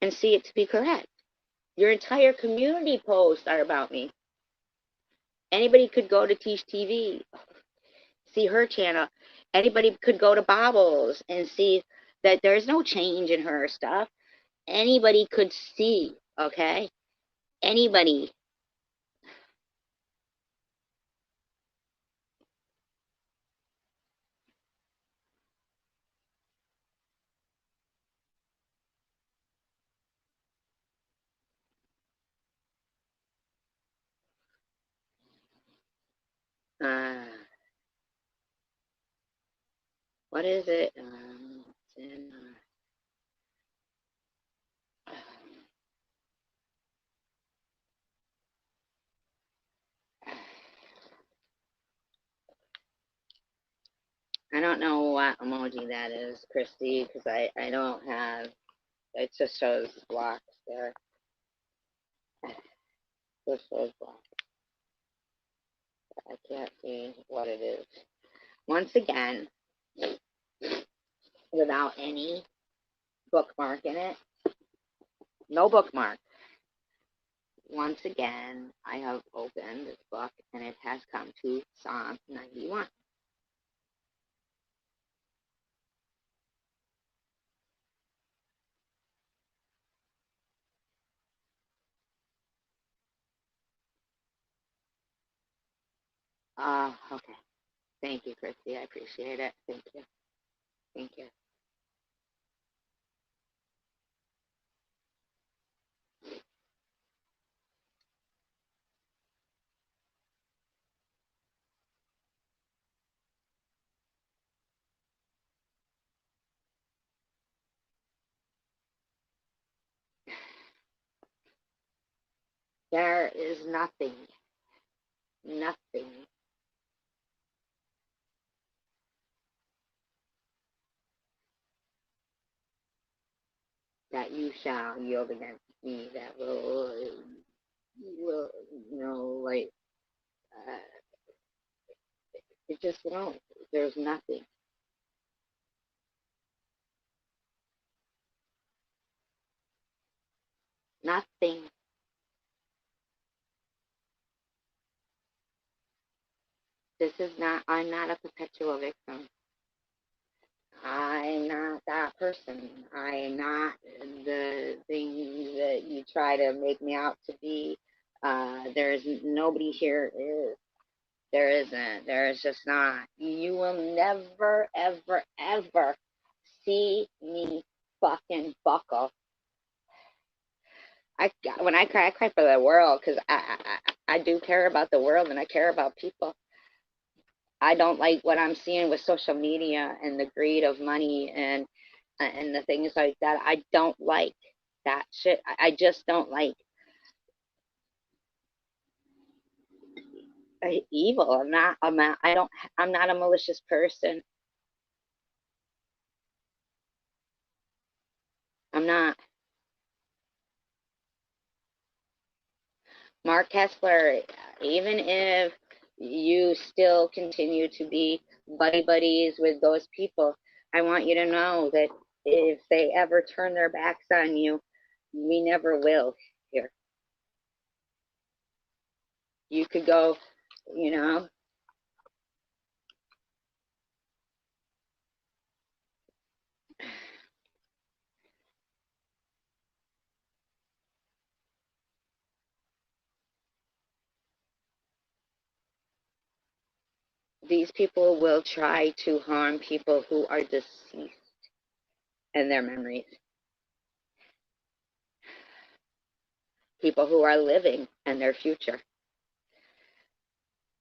and see it to be correct. Your entire community posts are about me. Anybody could go to Tish TV, see her channel. Anybody could go to Bobbles and see that there's no change in her stuff. Anybody could see, okay? Anybody. Uh, what is it? It's in, I don't know what emoji that is, Christy, because I don't have, it just shows blocks there. It just shows blocks. I can't see what it is. Once again, without any bookmark in it, no bookmark. once again, I have opened this book and it has come to Psalm 91. Okay. Thank you, Christy. I appreciate it. Thank you. Thank you. There is nothing, nothing that you shall yield against me that will, like, uh, it just won't. There's nothing, nothing. I'm not a perpetual victim. I'm not that person. I'm not the things that you try to make me out to be. There's nobody here is. There isn't. There is just not. You will never, ever, ever see me fucking buckle. When I cry for the world because I do care about the world and I care about people. I don't like what I'm seeing with social media and the greed of money and the things like that. I don't like that shit. I just don't like evil. I'm not a malicious person. I'm not. Mark Kessler, even if you still continue to be buddies with those people, I want you to know that if they ever turn their backs on you, we never will here. You could go, you know, these people will try to harm people who are deceased and their memories, people who are living and their future,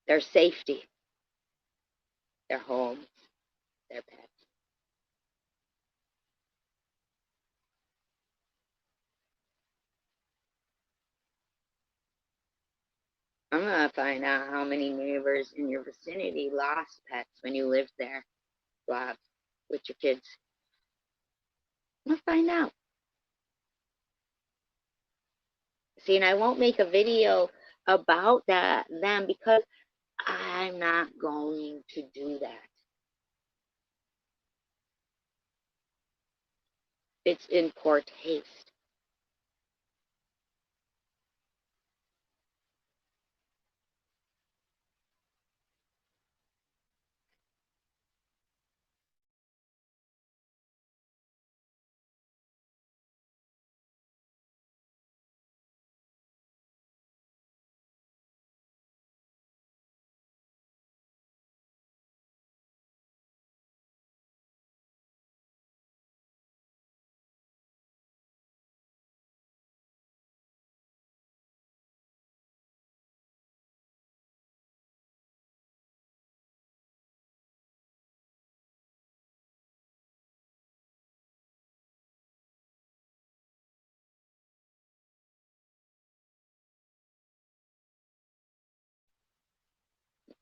their safety, their homes, their pets. I'm going to find out how many neighbors in your vicinity lost pets when you lived there, Bob, with your kids. I'm going to find out. See, and I won't make a video about them because I'm not going to do that. It's in poor taste.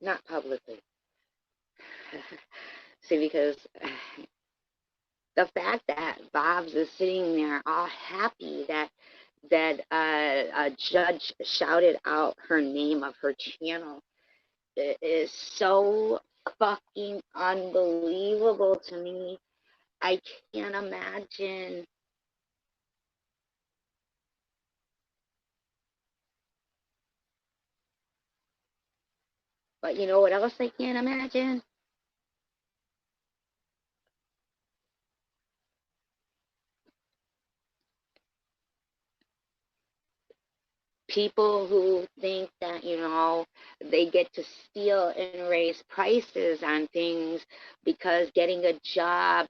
Not publicly. See, because the fact that Bob's is sitting there all happy that a judge shouted out her name of her channel is so fucking unbelievable to me. I can't imagine. But you know what else I can't imagine? People who think that, they get to steal and raise prices on things because getting a job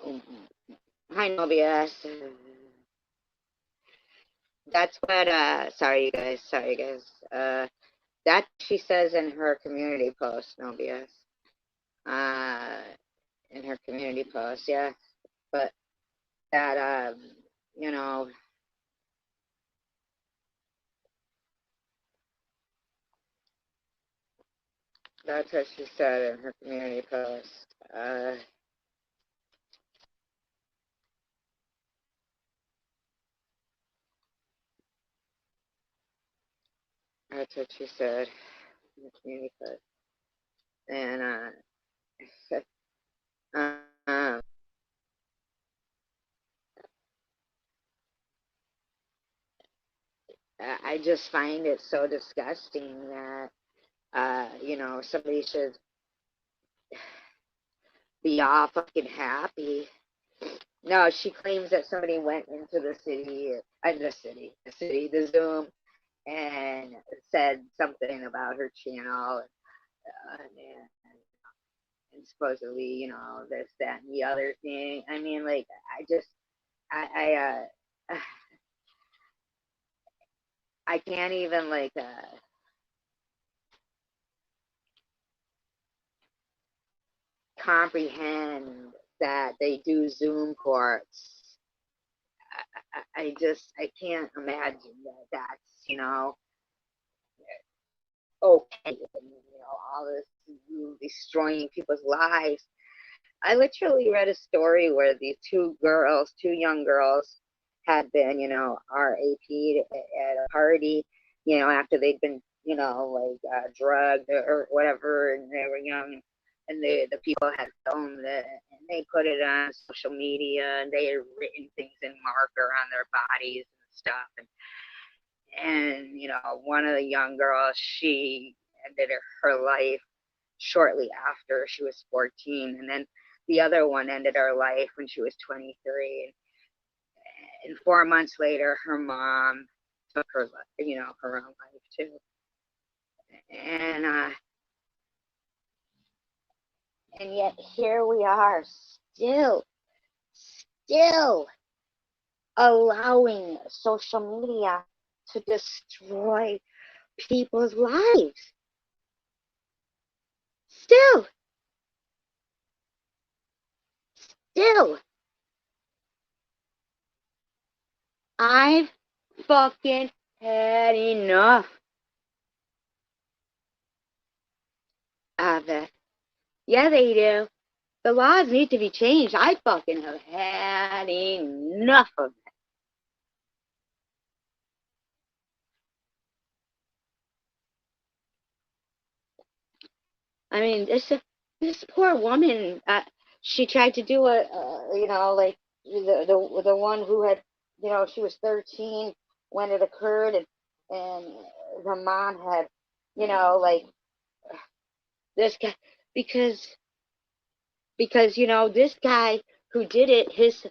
Hi, Nobius. That's what, sorry, you guys. That she says in her community post, Nobius. In her community post, yeah. But that, you know, that's what she said in her community post. That's what she said in the community post. And, um, I just find it so disgusting that, somebody should be all fucking happy. No, she claims that somebody went into the Zoom, and said something about her channel, and supposedly, this, that, and the other thing. I mean, like, I I can't even, like, comprehend that they do Zoom courts. I can't imagine that that's, okay, all this destroying people's lives. I literally read a story where these two young girls, had been, RAP'd at a party, after they'd been, like, drugged or whatever, and they were young, and the people had filmed it, and they put it on social media, and they had written things in marker on their bodies and stuff, and one of the young girls, she ended her life shortly after she was 14, and then the other one ended her life when she was 23, and 4 months later her mom took her own life too. And and yet here we are, still allowing social media to destroy people's lives. Still. I've fucking had enough of it. Yeah, they do. The laws need to be changed. I fucking have had enough of it. I mean, this poor woman. She tried to do like the one who had, she was 13 when it occurred, and the mom had, like, this guy, because this guy who did it, his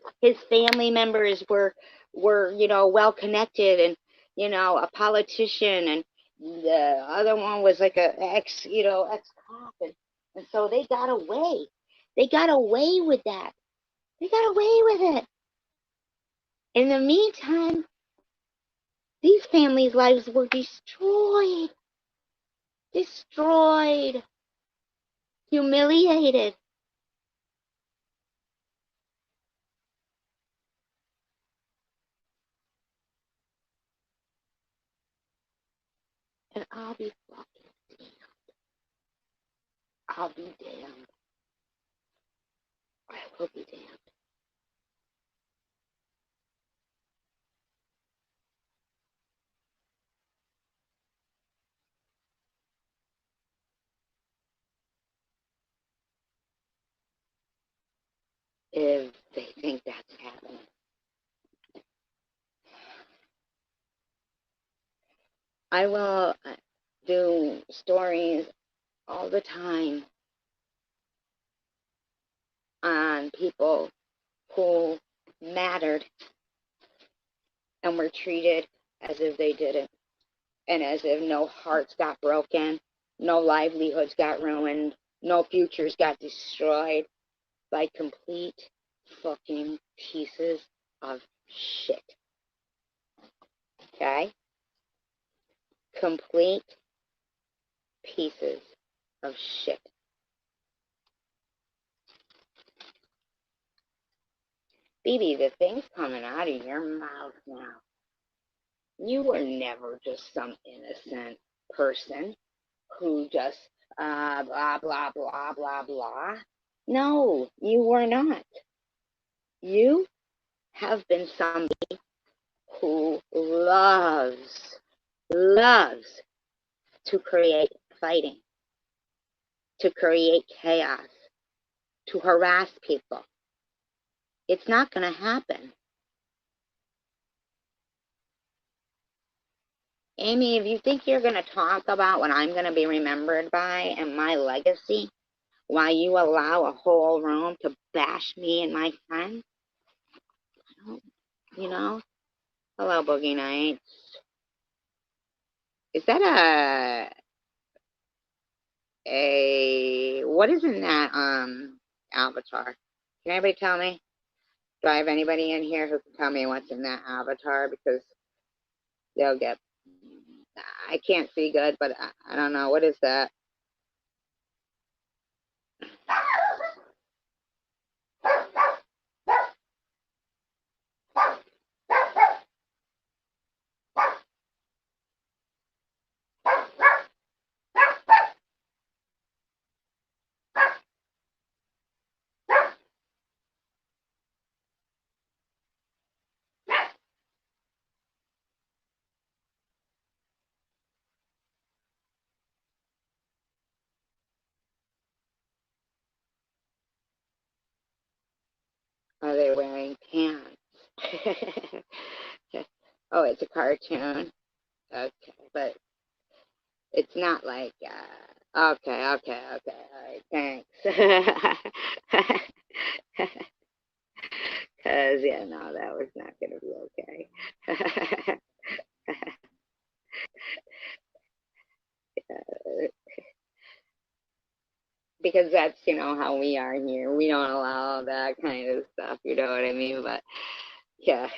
family members were well connected, and a politician, and the other one was like a ex cop, and so they got away. They got away with that. They got away with it. In the meantime, these families' lives were destroyed, humiliated. And I'll be fucking damned. I'll be damned. I will be damned. If they think that's happening. I will do stories all the time on people who mattered and were treated as if they didn't, and as if no hearts got broken, no livelihoods got ruined, no futures got destroyed by complete fucking pieces of shit. Okay? Complete pieces of shit. BB, the things coming out of your mouth now. You were never just some innocent person who just blah, blah, blah, blah, blah. No, you were not. You have been somebody who loves to create fighting, to create chaos, to harass people. It's not going to happen. Amy, if you think you're going to talk about what I'm going to be remembered by and my legacy, while you allow a whole room to bash me and my friends, you know? Hello, Boogie Nights. Is that what is in that avatar? Can anybody tell me? Do I have anybody in here who can tell me what's in that avatar? Because they'll get, I can't see good, but I don't know. What is that? Are they wearing pants? Oh, it's a cartoon. Okay, but it's not like, okay, all right, thanks. Because, yeah, no, that was not going to be okay. Because that's, how we are here. We don't allow that kind of stuff, you know what I mean? But, yeah.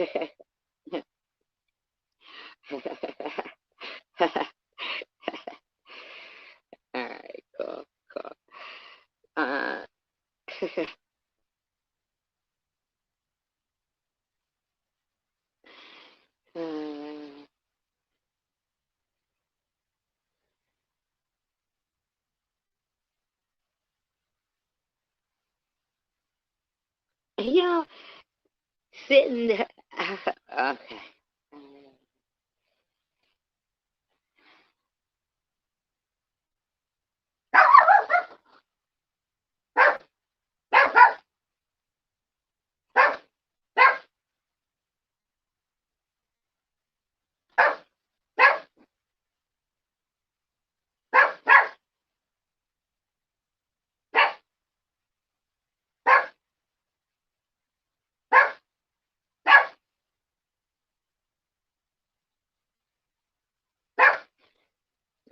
All right, cool. Uh, you know, sitting there. Okay.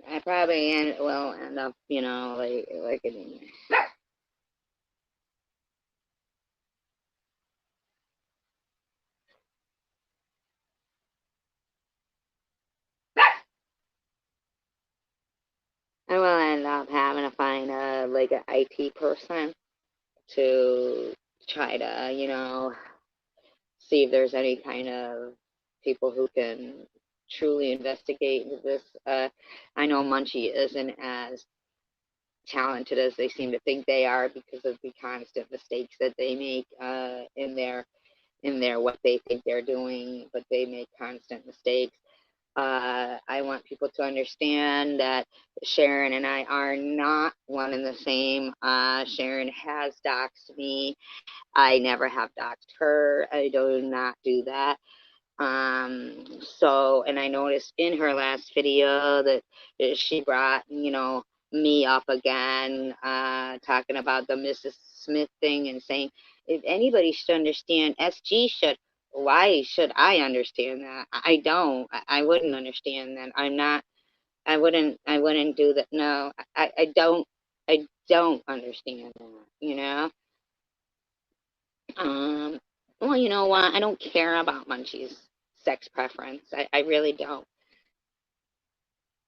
I probably will end up, like it. I will end up having to find like an IT person to try to, see if there's any kind of people who can truly investigate this. I know Munchie isn't as talented as they seem to think they are because of the constant mistakes that they make in their what they think they're doing, but they make constant mistakes. I want people to understand that Sharon and I are not one and the same. Sharon has doxed me. I never have doxed her. I do not do that. And I noticed in her last video that she brought, me up again, talking about the Mrs. Smith thing and saying, if anybody should understand, SG should. Why should I understand that? I don't. I wouldn't understand that. I'm not. I wouldn't do that. No, I don't understand that. Well, you know what? I don't care about Munchie's sex preference. I really don't.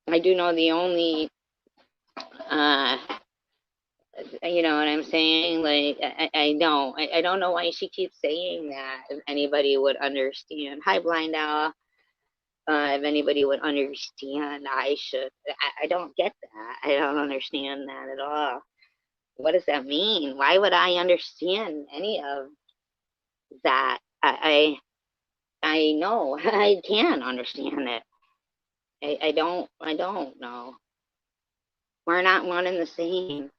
I do know the only, uh, you know what I'm saying? Like, I know. I don't know why she keeps saying that. If anybody would understand. Hi, Blind Owl. If anybody would understand, I should. I don't get that. I don't understand that at all. What does that mean? Why would I understand any of that? I know. I can understand it. I don't know. We're not one and the same.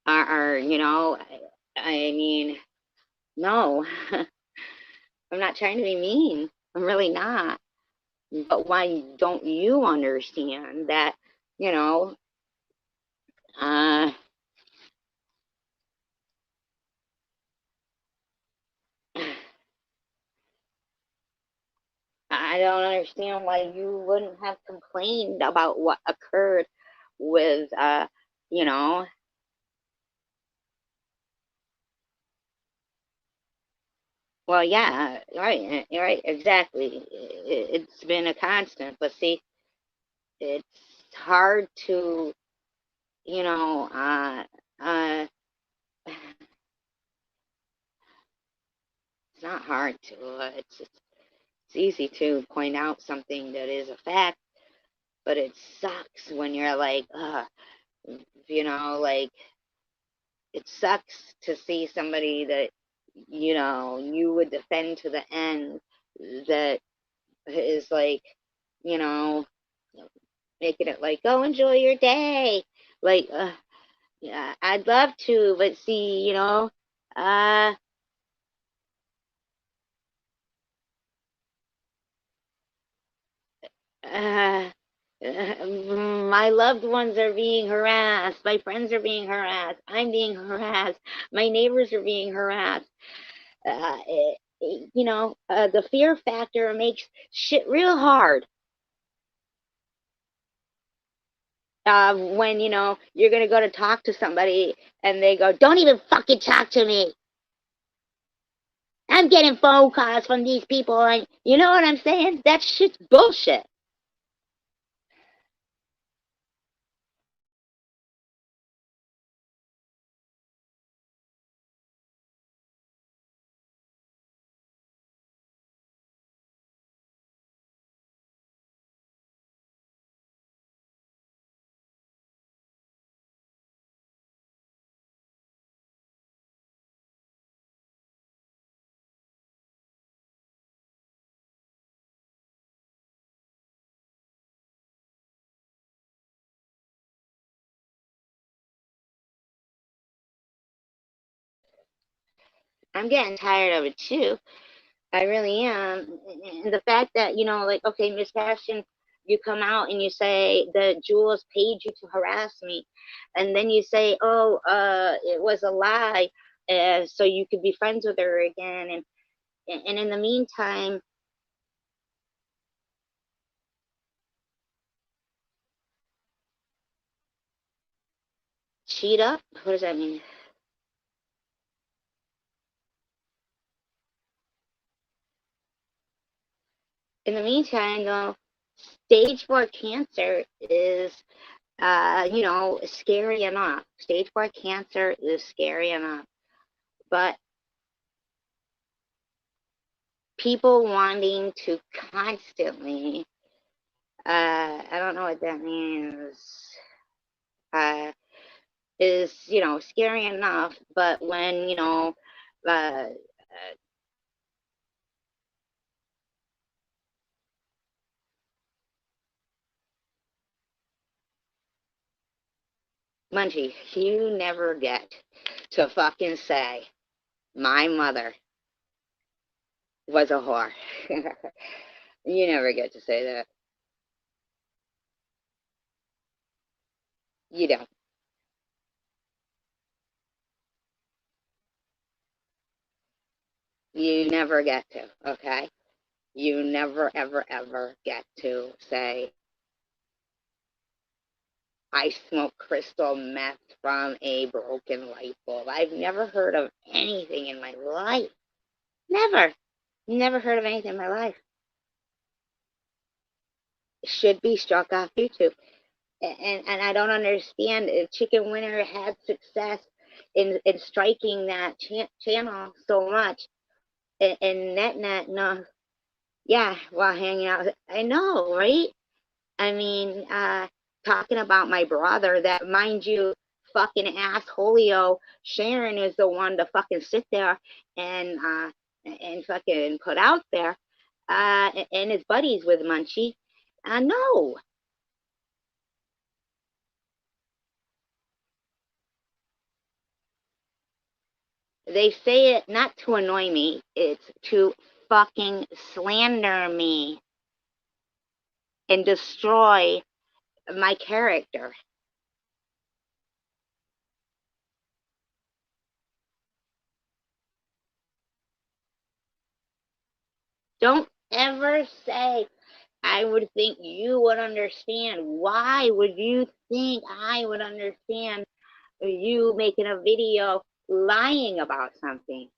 You know, I mean, no. I'm not trying to be mean. I'm really not. But why don't you understand that, you know, uh, I don't understand why you wouldn't have complained about what occurred with, you know, well, yeah, right, exactly. It's been a constant, but see, it's hard to, you know, uh, it's not hard to, it's easy to point out something that is a fact, but it sucks when you're like, you know, like, it sucks to see somebody that, you know, you would defend to the end that is like, you know, making it like, go enjoy your day. Like, yeah, I'd love to, but see, you know, uh, uh, my loved ones are being harassed. My friends are being harassed. I'm being harassed. My neighbors are being harassed. You know, the fear factor makes shit real hard. When, you know, you're going to go to talk to somebody and they go, don't even fucking talk to me. I'm getting phone calls from these people. And you know what I'm saying? That shit's bullshit. I'm getting tired of it too. I really am. And the fact that, you know, like, okay, Miss Passion, you come out and you say that Jules paid you to harass me. And then you say, oh, it was a lie. So you could be friends with her again. And in the meantime, cheat up? What does that mean? In the meantime, though, stage 4 cancer is, you know, scary enough. Stage 4 cancer is scary enough. But people wanting to constantly, I don't know what that means, uh, is, you know, scary enough. But when, you know, uh, Munchie, you never get to fucking say, my mother was a whore. You never get to say that. You don't. You never get to, okay? You never, ever, ever get to say, I smoke crystal meth from a broken light bulb. I've never heard of anything in my life. Never heard of anything in my life. It should be struck off YouTube. And I don't understand. Chicken Winner had success in striking that channel so much. And net, no. Yeah, while hanging out. I know, right? I mean, talking about my brother, that, mind you, fucking assholio Sharon is the one to fucking sit there and fucking put out there, and his buddies with Munchie. No. They say it not to annoy me, it's to fucking slander me and destroy my character. Don't ever say, I would think you would understand. Why would you think I would understand you making a video lying about something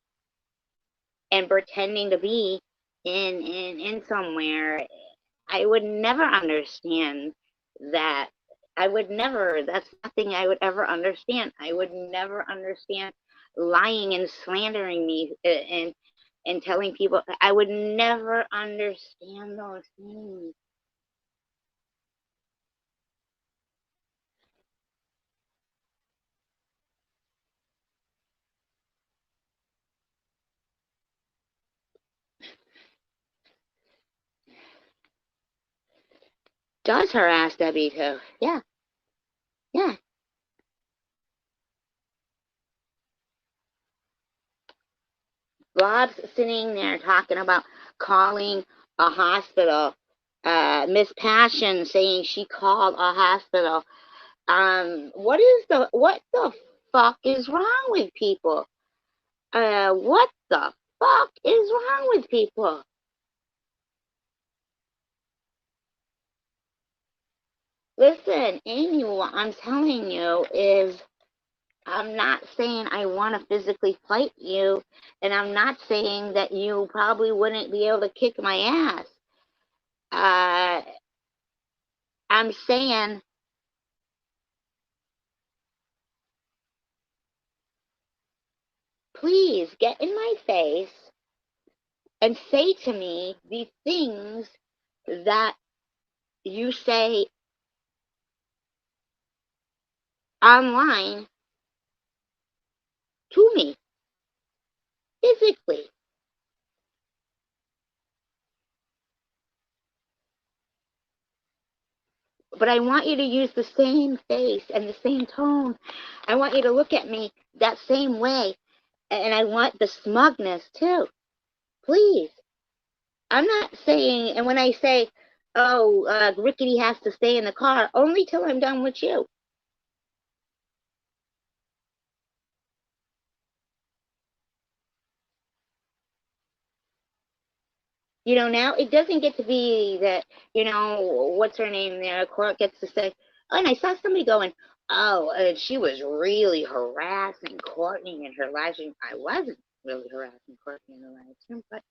and pretending to be in somewhere? I would never understand that. I would never. That's nothing I would ever understand. I would never understand lying and slandering me, and telling people. I would never understand those things. Does harass Debbie too? Yeah, yeah. Bob's sitting there talking about calling a hospital. Miss Passion saying she called a hospital. What the fuck is wrong with people? What the fuck is wrong with people? Listen, Amy, what I'm telling you is, I'm not saying I want to physically fight you, and I'm not saying that you probably wouldn't be able to kick my ass. Uh, I'm saying, please get in my face and say to me the things that you say online to me physically. But I want you to use the same face and the same tone. I want you to look at me that same way. And I want the smugness too. Please. I'm not saying, and when I say, oh, Rickety has to stay in the car, only till I'm done with you. Now it doesn't get to be that, what's her name there? Court gets to say, oh, and I saw somebody going, oh, and she was really harassing Courtney in her live stream. I wasn't really harassing Courtney in the live stream, but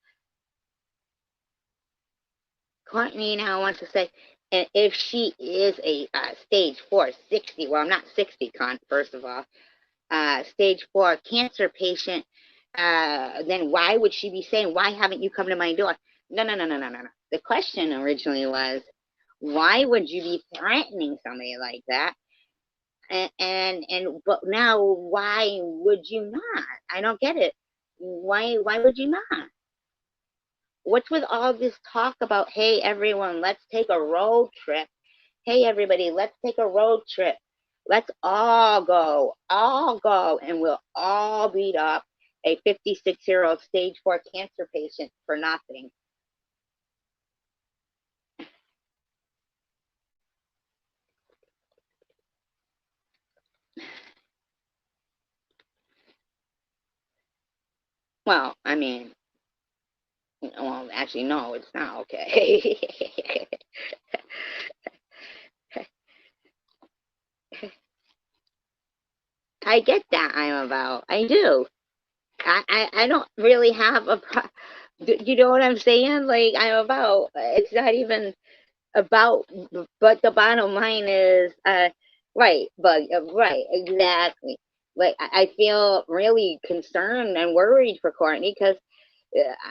Courtney now wants to say, and if she is a stage 4, 60, well, I'm not 60, first of all, stage 4 cancer patient, then why would she be saying, why haven't you come to my door? No, no, no, no, no, no, no. The question originally was, why would you be threatening somebody like that? But now, why would you not? I don't get it. Why would you not? What's with all this talk about, hey, everyone, let's take a road trip? Hey, everybody, let's take a road trip. Let's all go, and we'll all beat up a 56-year-old stage 4 cancer patient for nothing. Well, I mean, well, actually, no, it's not okay. I get that I'm about. I do. I don't really have a you know what I'm saying? Like, I'm about. It's not even about, but the bottom line is, right, but, right, exactly. Like, I feel really concerned and worried for Courtney because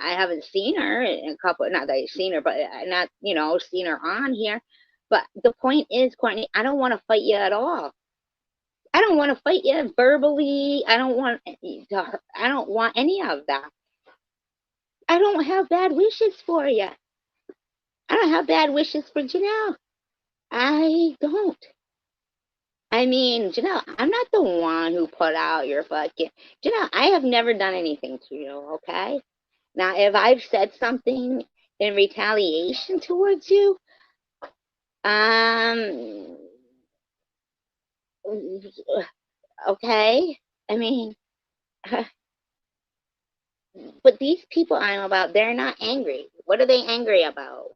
I haven't seen her in a couple, not that I've seen her, but not, seen her on here. But the point is, Courtney, I don't want to fight you at all. I don't want to fight you verbally. I don't want any of that. I don't have bad wishes for you. I don't have bad wishes for Janelle. I don't. I mean, Janelle, I'm not the one who put out your fucking. Janelle, I have never done anything to you, okay? Now, if I've said something in retaliation towards you, um, okay. I mean, but these people I'm about, they're not angry. What are they angry about?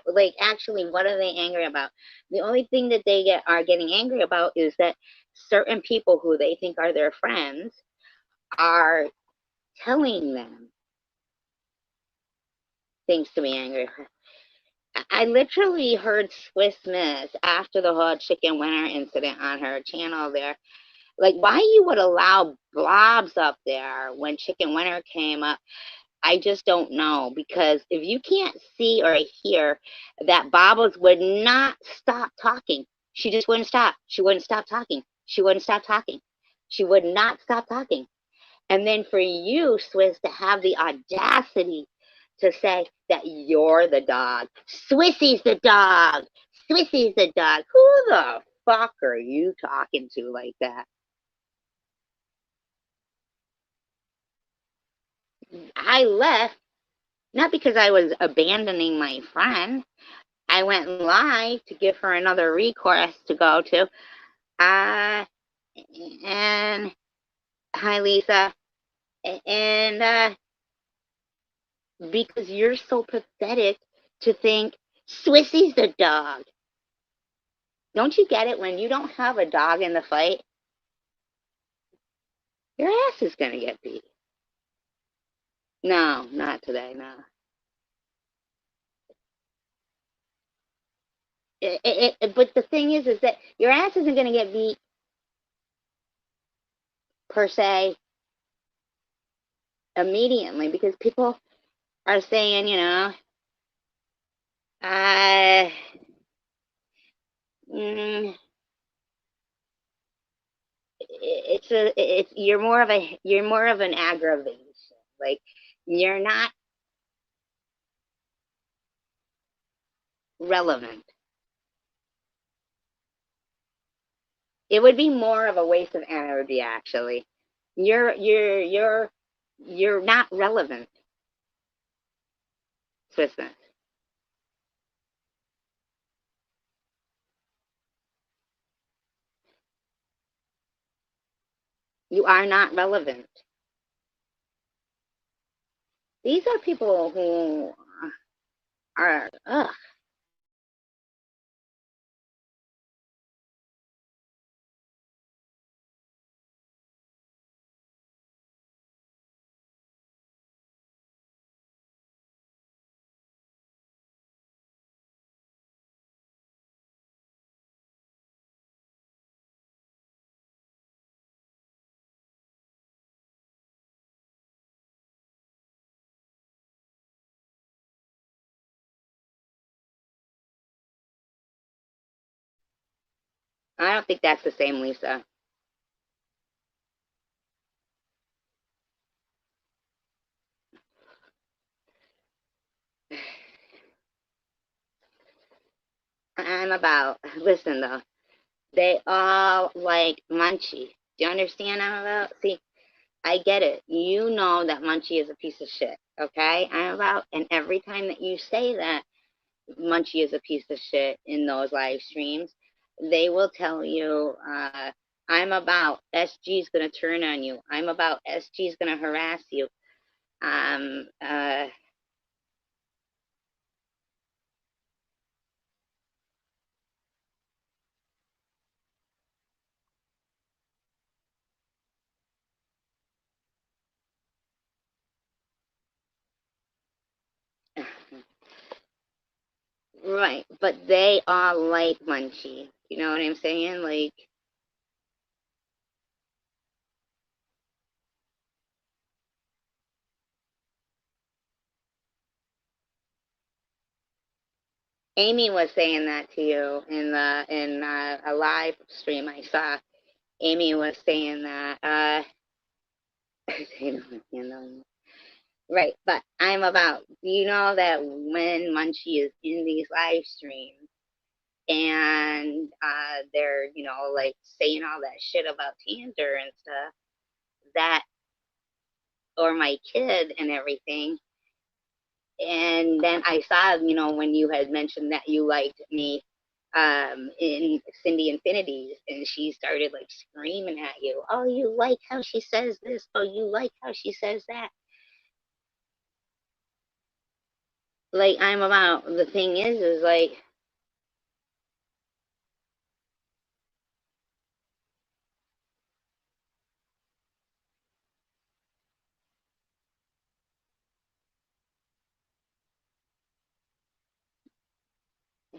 Like, actually, what are they angry about? The only thing that are getting angry about is that certain people who they think are their friends are telling them things to be angry. I literally heard Swiss Miss after the whole chicken winner incident on her channel there. Like, why you would allow blobs up there when chicken winner came up, I just don't know. Because if you can't see or hear that Bobbles would not stop talking, she just wouldn't stop. She wouldn't stop talking. She wouldn't stop talking. She would not stop talking. And then for you, Swiss, to have the audacity to say that you're the dog. Swissy's the dog. Swissy's the dog. Who the fuck are you talking to like that? I left, not because I was abandoning my friend. I went live to give her another recourse to go to. And hi, Lisa. And because you're so pathetic to think Swissy's the dog. Don't you get it? When you don't have a dog in the fight, your ass is going to get beat. No, not today, no. But the thing is that your ass isn't going to get beat per se immediately because people are saying, uh, mm, you're more of an aggravation. Like, you're not relevant. It would be more of a waste of energy, actually. You're not relevant, Swissness. You are not relevant. These are people who are, ugh. I don't think that's the same, Lisa. I'm about, listen though, they all like Munchie. Do you understand I'm about? See, I get it. You know that Munchie is a piece of shit, okay? I'm about, and every time that you say that Munchie is a piece of shit in those live streams, they will tell you, I'm about, SG's gonna turn on you. I'm about, SG's gonna harass you. Um, uh, Right, but they all like Munchie. You know what I'm saying? Like, Amy was saying that to you in a live stream I saw. Amy was saying that. Right, but I'm about. Do you know that when Munchie is in these live streams and they're like saying all that shit about Tander and stuff that or my kid and everything. And then I saw, when you had mentioned that you liked me in Cindy Infinities, and she started like screaming at you. Oh, you like how she says this? Oh, you like how she says that? Like, I'm about, the thing is like,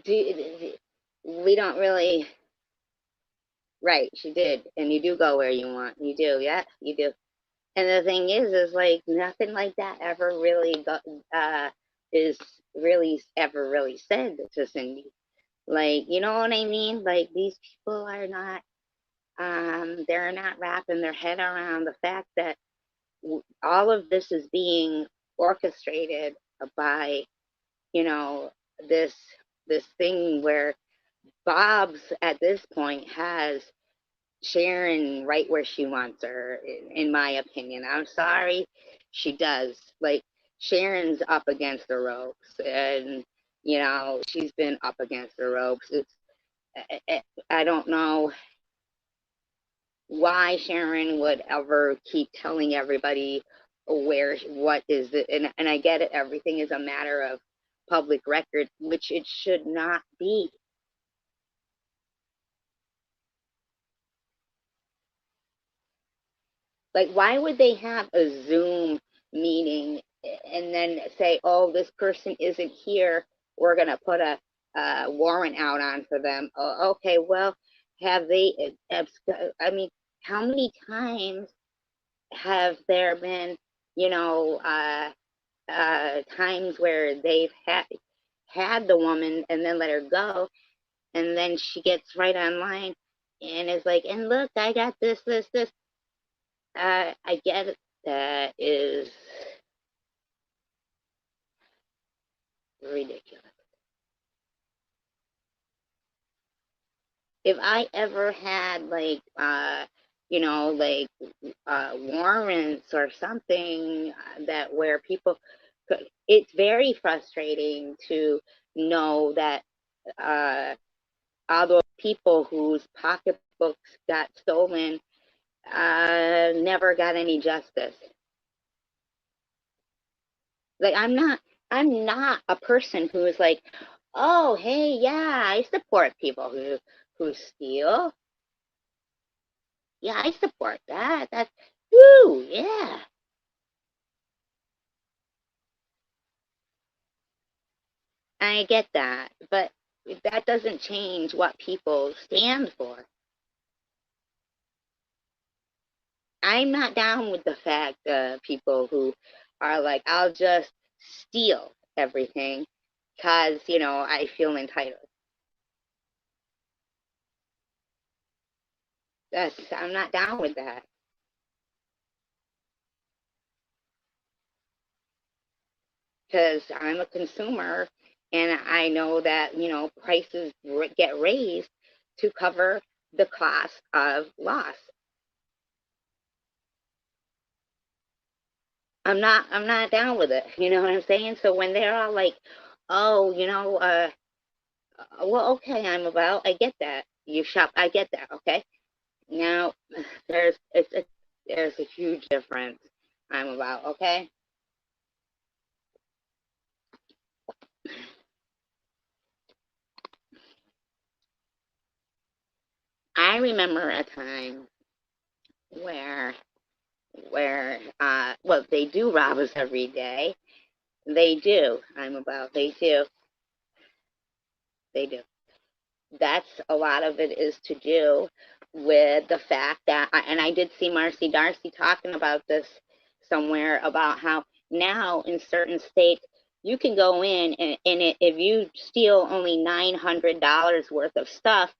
we don't really, right, she did. And you do go where you want. You do, yeah, you do. And the thing is like nothing like that ever really got, is really ever really said to Cindy. Like, you know what I mean? Like, these people are not, they're not wrapping their head around the fact that all of this is being orchestrated by, you know, this this thing where Bob's at this point has Sharon right where she wants her, in my opinion. I'm sorry, she does. Like, Sharon's up against the ropes, and she's been up against the ropes. I don't know why Sharon would ever keep telling everybody what is it, and I get it. Everything is a matter of public record, which it should not be. Like, why would they have a Zoom meeting and then say, oh, this person isn't here, we're going to put a warrant out on for them? Oh, okay, well, have they, I mean, how many times have there been, times where they've had the woman and then let her go, and then she gets right online and is like, and look, I got this. I get it. That is ridiculous. If I ever had like like warrants or something that where people could, it's very frustrating to know that all those people whose pocketbooks got stolen never got any justice. Like, I'm not a person who is like, oh, hey, yeah, I support people who steal. Yeah, I support that. That's, woo, yeah. I get that, but that doesn't change what people stand for. I'm not down with the fact people who are like, I'll just steal everything because, I feel entitled. I'm not down with that. Because I'm a consumer and I know that, prices get raised to cover the cost of loss. I'm not down with it. You know what I'm saying? So when they're all like, oh, well, okay, I get that. You shop, I get that, okay? Now, there's a huge difference. I'm about, okay? I remember a time where well, they do rob us every day. They do. They do. They do. That's a lot of it is to do with the fact that, and I did see Marcy Darcy talking about this somewhere, about how now in certain states you can go in and if you steal only $900 worth of stuff,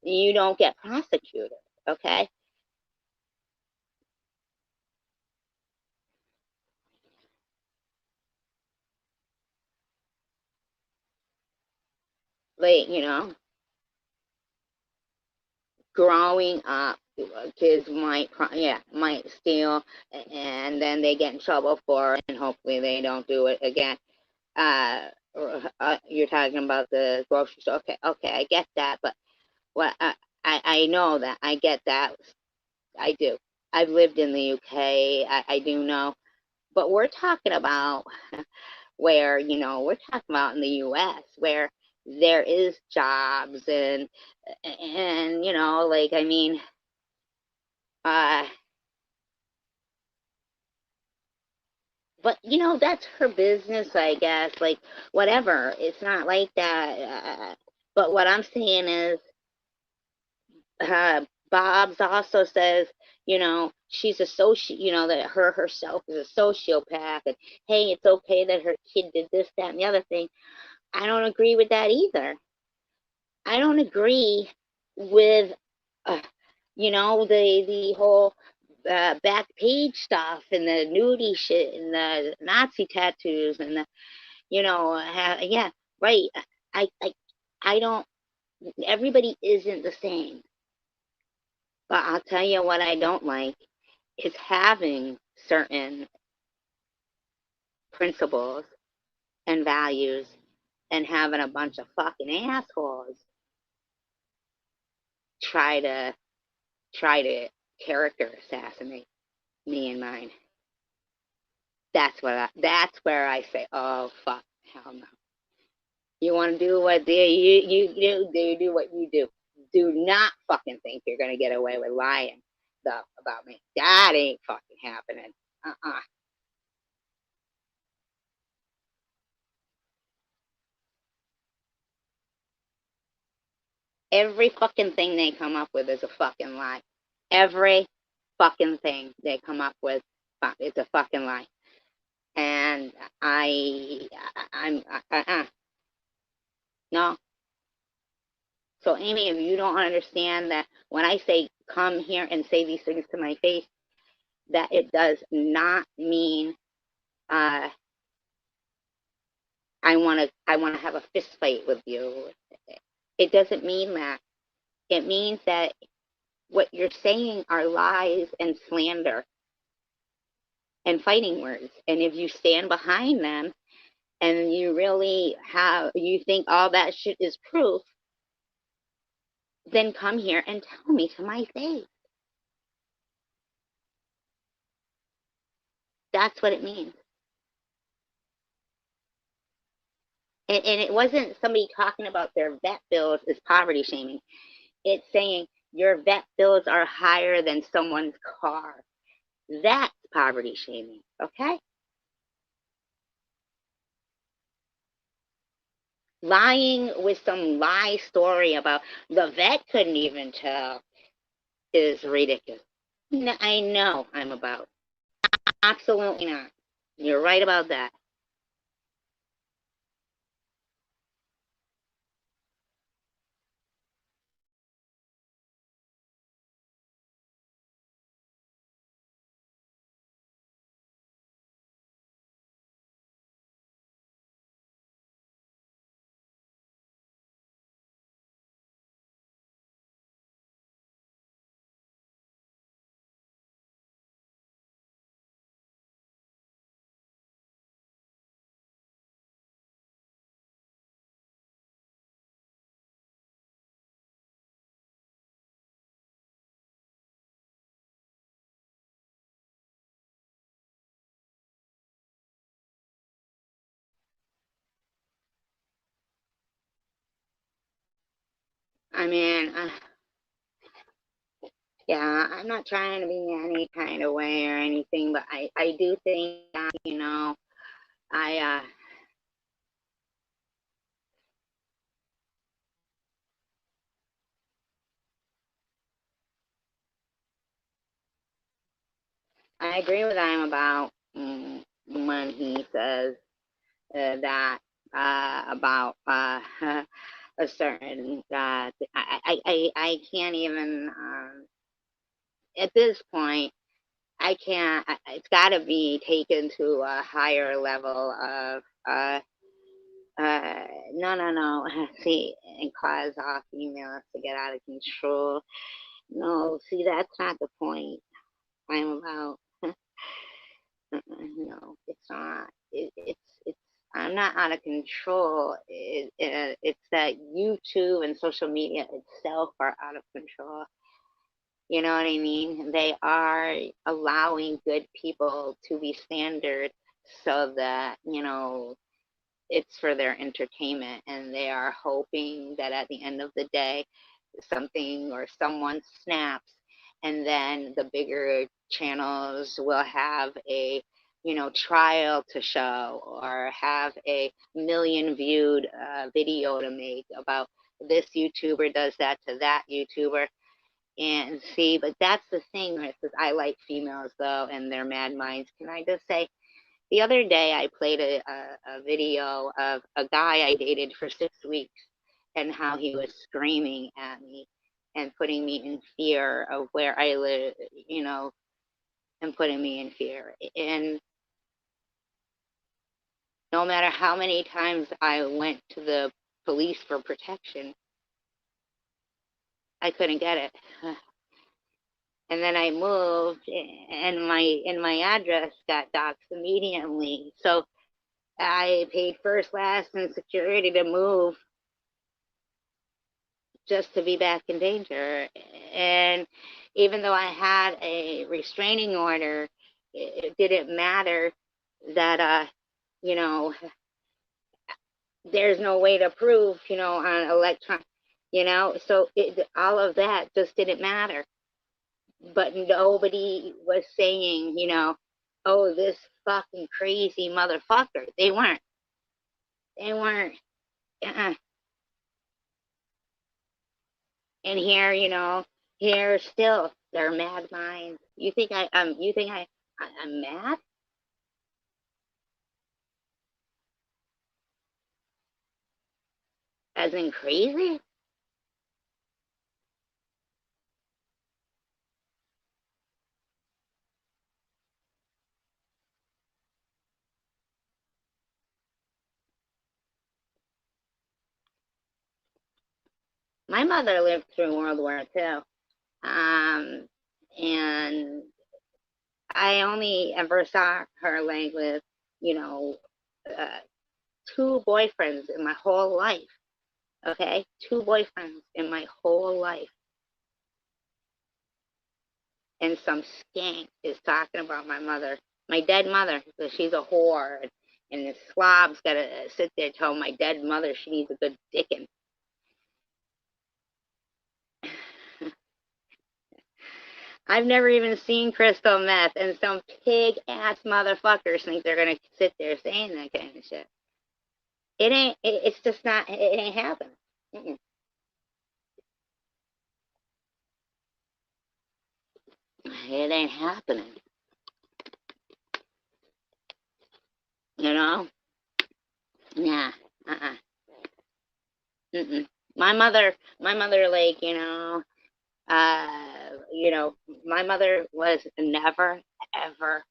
you don't get prosecuted. Okay. Like, growing up, kids might steal, and then they get in trouble for it, and hopefully they don't do it again. You're talking about the grocery store. Okay, I get that, but what I know that I get that. I do. I've lived in the UK. I do know, but we're talking about where, we're talking about in the US where there is jobs and like, I mean, uh but that's her business, I guess, like, whatever. It's not like that. But what I'm saying is, Bob's also says, she's a that her herself is a sociopath, and hey, it's okay that her kid did this, that, and the other thing. I don't agree with that either. I don't agree with, uh, the whole back page stuff and the nudie shit and the Nazi tattoos and the, yeah, right. I, I don't. Everybody isn't the same, but I'll tell you what I don't like is having certain principles and values and having a bunch of fucking assholes try to try to character assassinate me and mine. That's where I say, oh fuck, hell no. You want to do what you do what you do. Do not fucking think you're gonna get away with lying stuff about me. That ain't fucking happening. Uh-uh. Every fucking thing they come up with is a fucking lie. Every fucking thing they come up with, it's a fucking lie. And I'm, no. So, Amy, if you don't understand that when I say come here and say these things to my face, that it does not mean uh, I want to have a fist fight with you. It doesn't mean that. It means that what you're saying are lies and slander and fighting words. And if you stand behind them and you think all that shit is proof, then come here and tell me to my face. That's what it means. And it wasn't somebody talking about their vet bills as poverty shaming. It's saying your vet bills are higher than someone's car. That's poverty shaming, okay? Lying with some lie story about the vet couldn't even tell is ridiculous. I know I'm about. Absolutely not. You're right about that. I mean, yeah, I'm not trying to be any kind of way or anything, but I do think that, I I agree with him about when he says that about a certain that I can't even at this point I can't. It's got to be taken to a higher level of no. See, and cause all females to get out of control. No, see, that's not the point I'm about. No, it's not. It's. I'm not out of control. It's that YouTube and social media itself are out of control. You know what I mean? They are allowing good people to be standard so that, it's for their entertainment, and they are hoping that at the end of the day something or someone snaps, and then the bigger channels will have a trial to show, or have a million viewed video to make about this YouTuber does that to that YouTuber. And see, but that's the thing, right? Because I like females though, and their mad minds. Can I just say, the other day I played a video of a guy I dated for 6 weeks, and how he was screaming at me and putting me in fear of where I live, and putting me in fear. And no matter how many times I went to the police for protection, I couldn't get it. And then I moved, and my address got doxxed immediately. So I paid first, last, and security to move just to be back in danger. And even though I had a restraining order, it didn't matter that there's no way to prove, on electron, so all of that just didn't matter. But nobody was saying, oh, this fucking crazy motherfucker. They weren't. They weren't. Uh-uh. And here, here still, they're mad minds. You think I'm mad? As in crazy? My mother lived through World War II. And I only ever saw her like with, you know, uh, two boyfriends in my whole life. Okay? Two boyfriends in my whole life. And some skank is talking about my mother, my dead mother, because she's a whore. And the slob's got to sit there and tell my dead mother she needs a good dicking. I've never even seen crystal meth, and some pig ass motherfuckers think they're gonna sit there saying that kind of shit. It ain't. It's just not. It ain't happening. Mm-mm. It ain't happening. You know? Yeah. Uh-uh. Mm-mm. My mother, like, my mother was never, ever,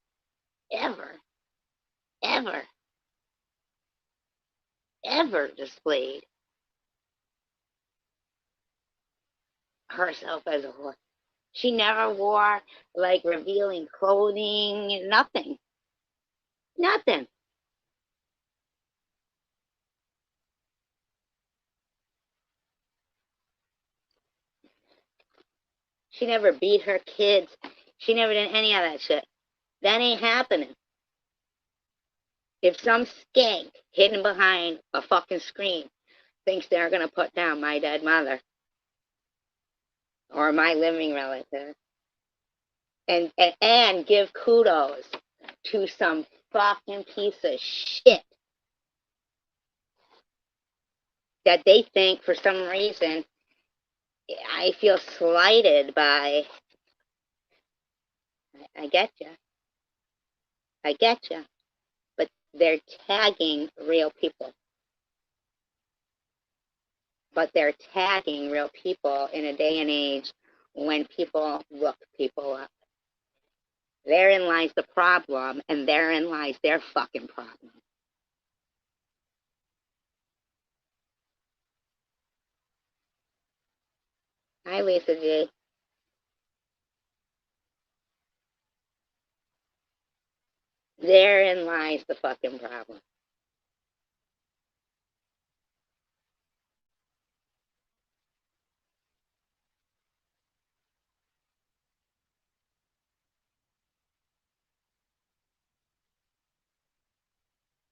ever, ever, ever displayed herself as a whore. She never wore like revealing clothing, nothing, nothing. She never beat her kids. She never did any of that shit. That ain't happening. If some skank hidden behind a fucking screen thinks they're gonna put down my dead mother or my living relative and give kudos to some fucking piece of shit that they think for some reason I feel slighted by, I get you. I get you. But they're tagging real people. But they're tagging real people in a day and age when people look people up. Therein lies the problem, and therein lies their fucking problem. Hi, Lisa G. Therein lies the fucking problem.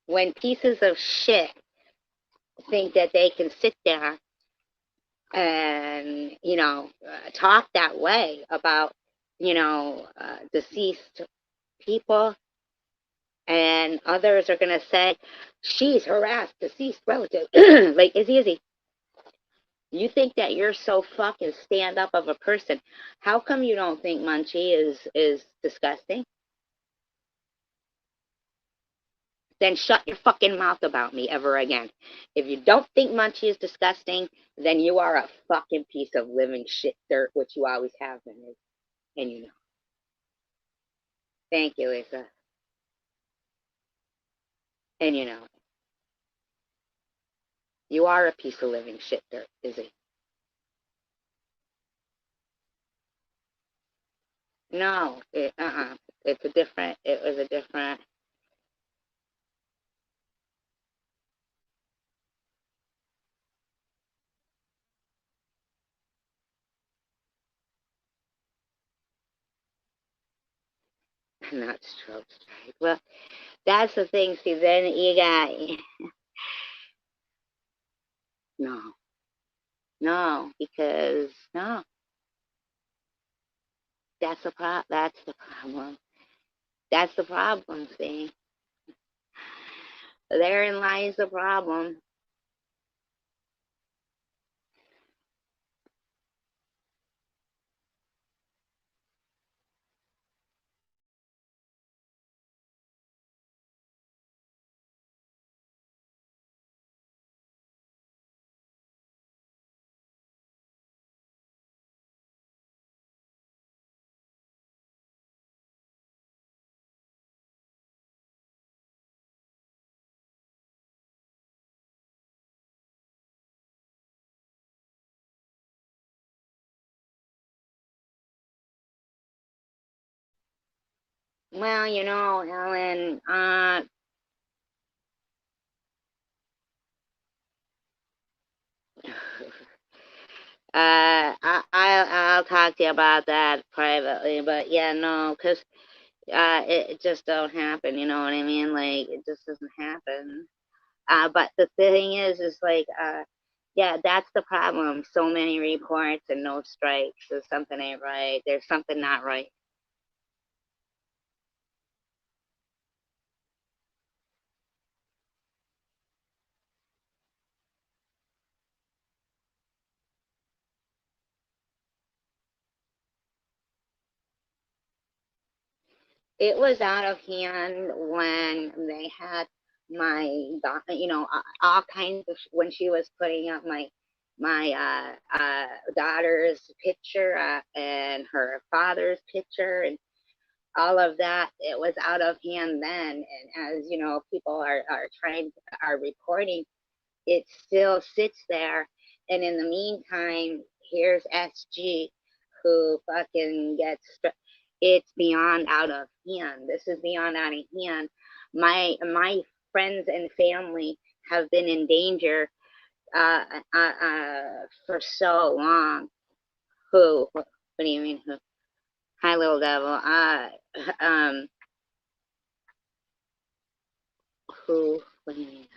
When pieces of shit think that they can sit there and, talk that way about, deceased people, and others are going to say, she's harassed deceased relative. Like, is he? You think that you're so fucking stand up of a person. How come you don't think Munchie is disgusting? Then shut your fucking mouth about me ever again. If you don't think Munchie is disgusting, then you are a fucking piece of living shit dirt, which you always have been. And you know. Thank you, Lisa. And you know. You are a piece of living shit dirt, Izzy. No, it's it was a different. Not strokes, right? Well, that's the thing. See, then you got no, no, because no, That's the problem. That's the problem. See, therein lies the problem. Well, Ellen. I'll talk to you about that privately, but yeah, no, because it just don't happen. You know what I mean? Like it just doesn't happen. But the thing is like, yeah, that's the problem. So many reports and no strikes. There's something ain't right. There's something not right. It was out of hand when they had my, all kinds of, when she was putting up my daughter's picture and her father's picture and all of that. It was out of hand then, and as people are reporting, it still sits there. And in the meantime, here's SG who fucking gets, it's beyond out of hand. This is beyond out of hand. My friends and family have been in danger for so long. Who? What do you mean? Who? Hi, little devil. Um, who? What do you mean?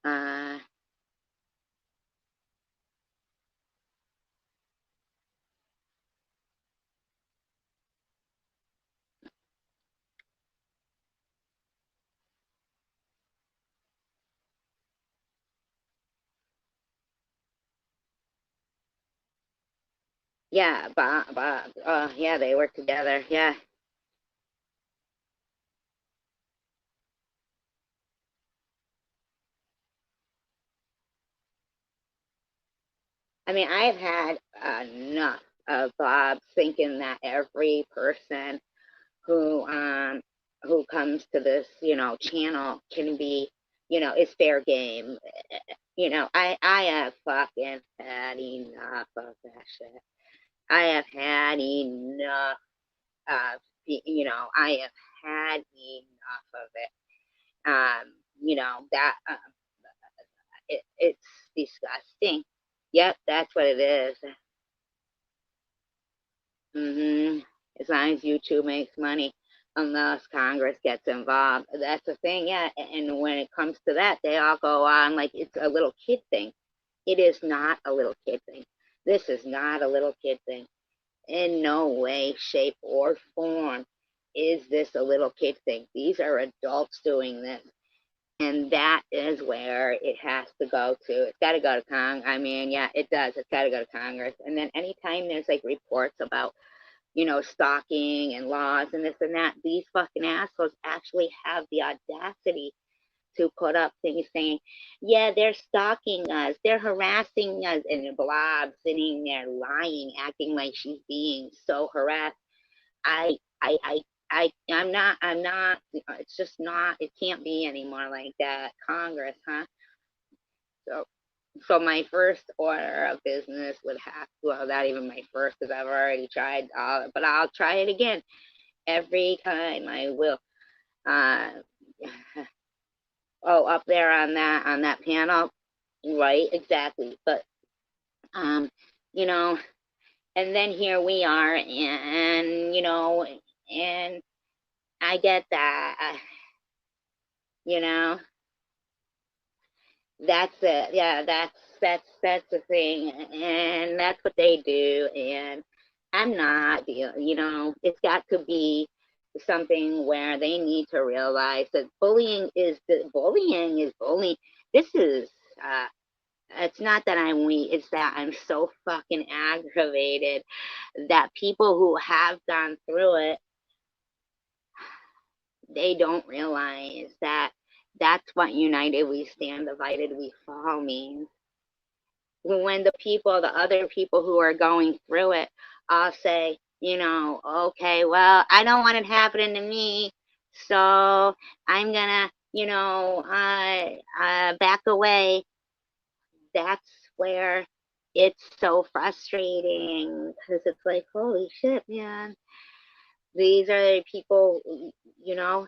Uh, yeah, Bob. Yeah, they work together. Yeah. I mean, I've had enough of Bob thinking that every person who comes to this, channel can be, is fair game. I have fucking had enough of that shit. I have had enough of, I have had enough of it. That it's disgusting. Yep, that's what it is. As long as YouTube makes money, unless Congress gets involved. That's the thing, yeah. And when it comes to that, they all go on like it's a little kid thing. It is not a little kid thing. This is not a little kid thing. In no way, shape, or form is this a little kid thing. These are adults doing this. And that is where it has to go to. It's got to go to Congress. I mean, yeah, it does. It's got to go to Congress. And then anytime there's like reports about, stalking and laws and this and that, these fucking assholes actually have the audacity to put up things saying, yeah, they're stalking us, they're harassing us, and Blob sitting there lying, acting like she's being so harassed. I, I, I, I'm not, it's just not, it can't be anymore like that. Congress, huh? So, so my first order of business would have, well, not even my first, because I've already tried, but I'll try it again every time. I will. Uh, oh, up there on that panel, right? Exactly. But um, you know, and then here we are, and and I get that, you know, that's it. Yeah, that's the thing, and that's what they do. And I'm not, it's got to be something where they need to realize that bullying is bullying. This is it's not that I'm weak, it's that I'm so fucking aggravated that people who have gone through it, they don't realize that that's what united we stand, divided we fall means. When the other people who are going through it all say, okay, well, I don't want it happening to me, so I'm gonna, back away. That's where it's so frustrating because it's like, holy shit, man. These are the people, you know.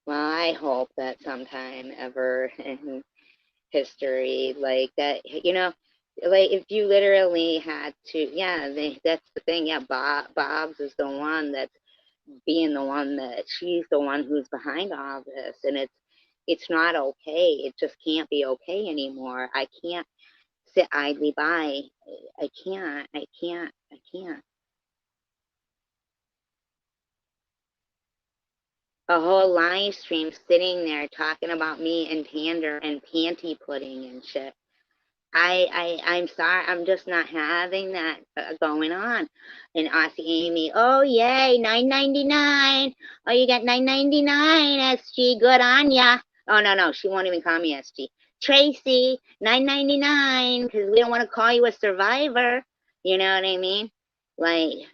Well, I hope that sometime ever in history, like that, like if you literally had to, yeah, that's the thing. Yeah, Bob's is the one that's being the one that she's the one who's behind all this, and it's not okay. It just can't be okay anymore. I can't sit idly by. I can't. I can't. I can't. A whole live stream sitting there talking about me and Tander and panty pudding and shit. I'm sorry. I'm just not having that going on. And Aussie Amy, oh yay, 9.99. Oh, you got 9.99, SG. Good on ya. Oh no, she won't even call me SG. Tracy, 9.99, because we don't want to call you a survivor. You know what I mean? Like,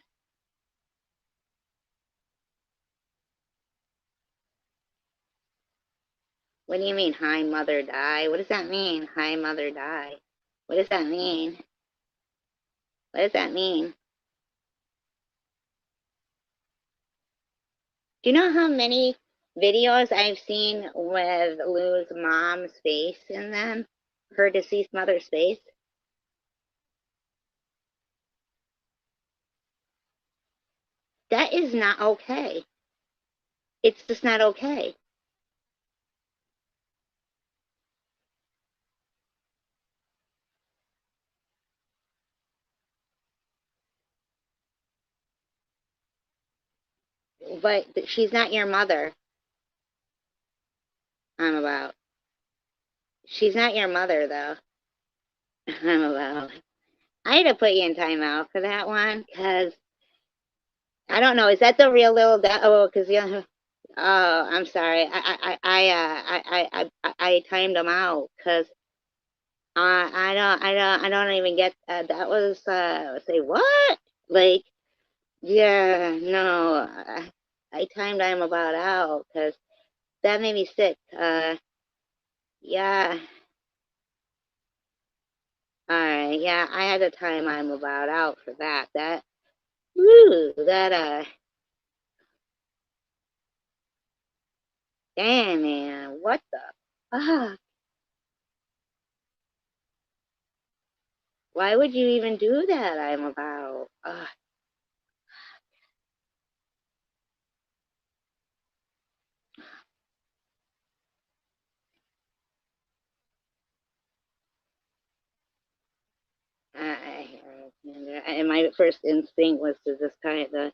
what do you mean, hi mother die? What does that mean? Hi mother die. What does that mean? What does that mean? Do you know how many videos I've seen with Lou's mom's face in them? Her deceased mother's face? That is not okay. It's just not okay. But she's not your mother. I'm about. She's not your mother, though. I'm about. I had to put you in timeout for that one, because I don't know. Is that the real little oh, because yeah. Oh, I'm sorry. I timed them out, because I don't even get that was say what? Like, yeah, no, I timed I'm about out, because that made me sick. Yeah, all right, yeah, I had to time I'm about out for that. That, woo, that damn man, what the fuck? Why would you even do that? I'm about. And my first instinct was to just kind of.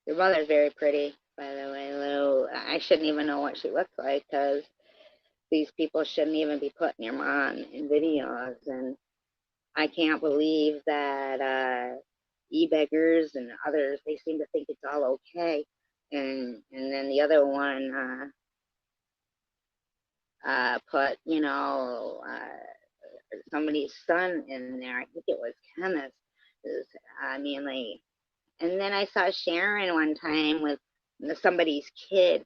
Your mother's very pretty, by the way, Lou. I shouldn't even know what she looks like, because these people shouldn't even be putting your mom in videos. And I can't believe that e-beggars and others, they seem to think it's all okay. And then the other one put, somebody's son in there. I think it was Kenneth. I mean, like, and then I saw Sharon one time with somebody's kid,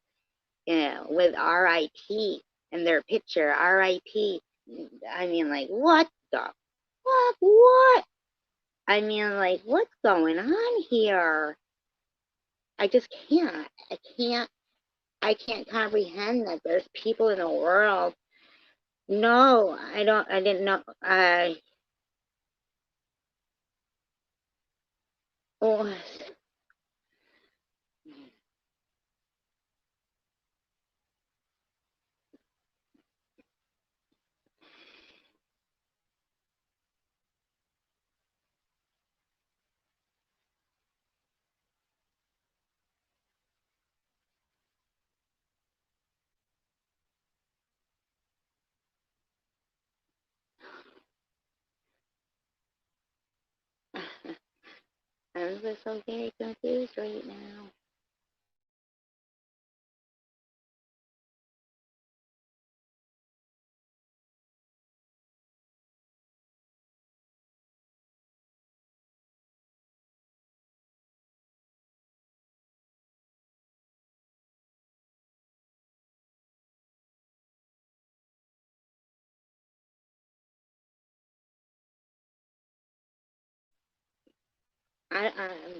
with RIP and their picture, RIP. I mean, like, what the fuck? What? I mean, like, what's going on here? I just can't. I can't comprehend that there's people in the world. No, I didn't know. Oh, I'm just so very confused right now.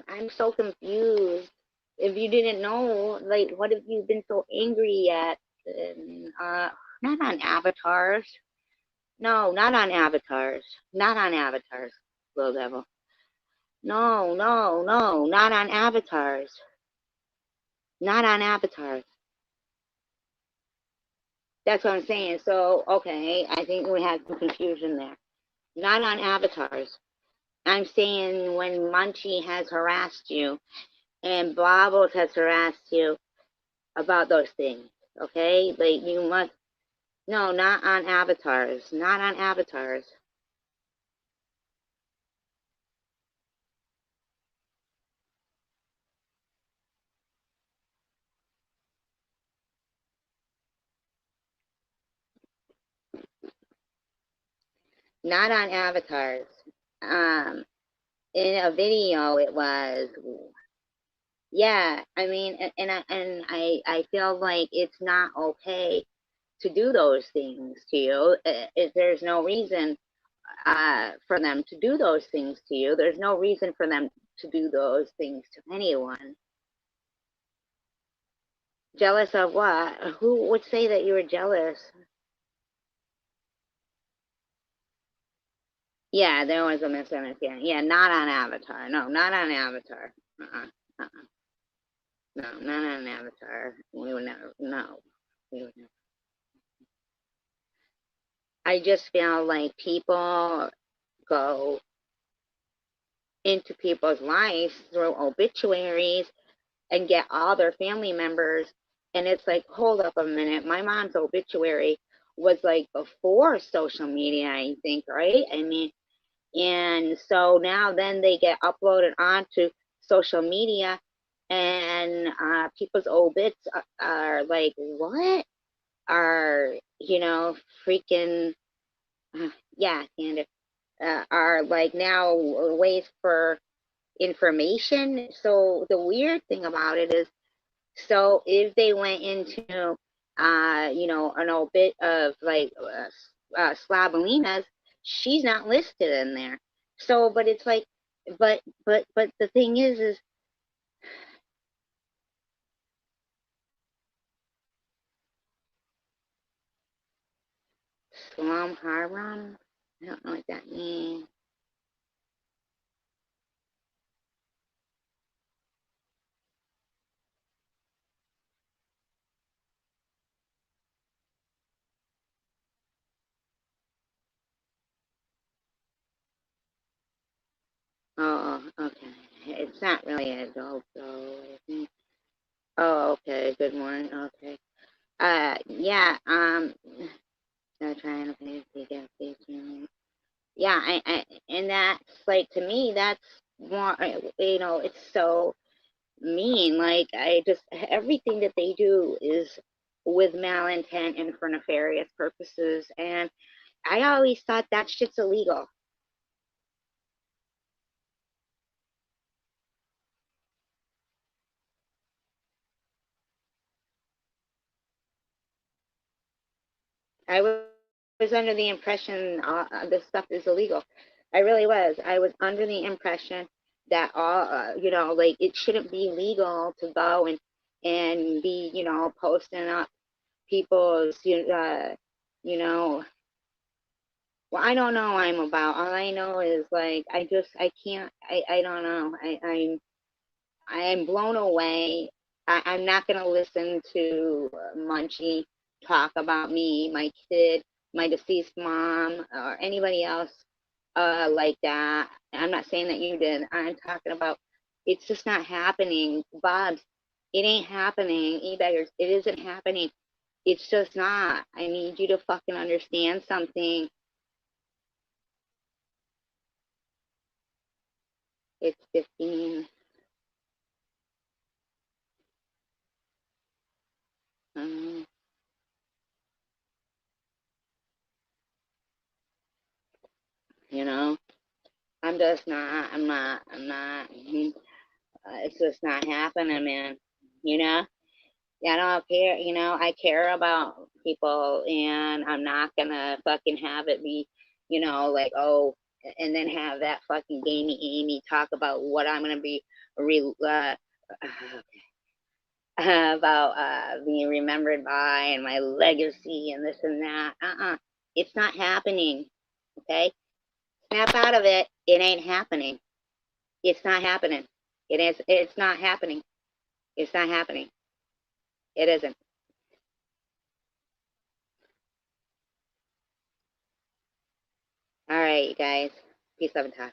I'm so confused. If you didn't know, like, what have you been so angry at? And, not on avatars. No, not on avatars. Not on avatars, little devil. No, no, no, not on avatars. Not on avatars. That's what I'm saying. So, okay, I think we had some confusion there. Not on avatars. I'm saying when Munchie has harassed you and Bobbles has harassed you about those things. Okay? Like, you must. No, not on avatars. Not on avatars. Not on avatars. Um, in a video, it was. Yeah, I mean, and I feel like it's not okay to do those things to you. There's no reason for them to do those things to you. There's no reason for them to do those things to anyone. Jealous of what? Who would say that you were jealous? Yeah, there was a misunderstanding. Yeah, not on Avatar. No, not on Avatar. Uh-uh. Uh-uh. No, not on Avatar. We would never. No, we would never. I just feel like people go into people's lives through obituaries and get all their family members. And it's like, hold up a minute. My mom's obituary was like before social media, I think, right? I mean, and so now then they get uploaded onto social media, and people's obits are like, what? Are, freaking, yeah, and are like now ways for information. So the weird thing about it is, so if they went into, an obit of like Slabalina's, she's not listed in there. So, but it's like, but the thing is Salam Haram. I don't know what that means. Oh, okay. It's not really an adult though, I think. Oh, okay. Good morning. Okay. Yeah. I'm trying to pay the gas station. Yeah, and that's like, to me, that's more, it's so mean. Like, I just, everything that they do is with malintent and for nefarious purposes. And I always thought that shit's illegal. I was under the impression this stuff is illegal. I really was. I was under the impression that all, like, it shouldn't be legal to go and be, posting up people's, you know, well, I don't know what I'm about. All I know is, like, I can't, I don't know. I'm blown away. I'm not going to listen to Munchie talk about me, my kid, my deceased mom, or anybody else like that. I'm not saying that you did. I'm talking about, it's just not happening. Bob's, it ain't happening. E-beggars, it isn't happening. It's just not. I need you to fucking understand something. It's 15. Um, you know, I'm just not. I'm not. It's just not happening, man. You know, I don't care. I care about people, and I'm not gonna fucking have it be, like, oh, and then have that fucking gamey Amy talk about what I'm gonna be re about being remembered by and my legacy and this and that. It's not happening. Okay, snap out of it. It ain't happening. It's not happening. It is. It's not happening. It's not happening. It isn't. All right, you guys. Peace, love, and talk.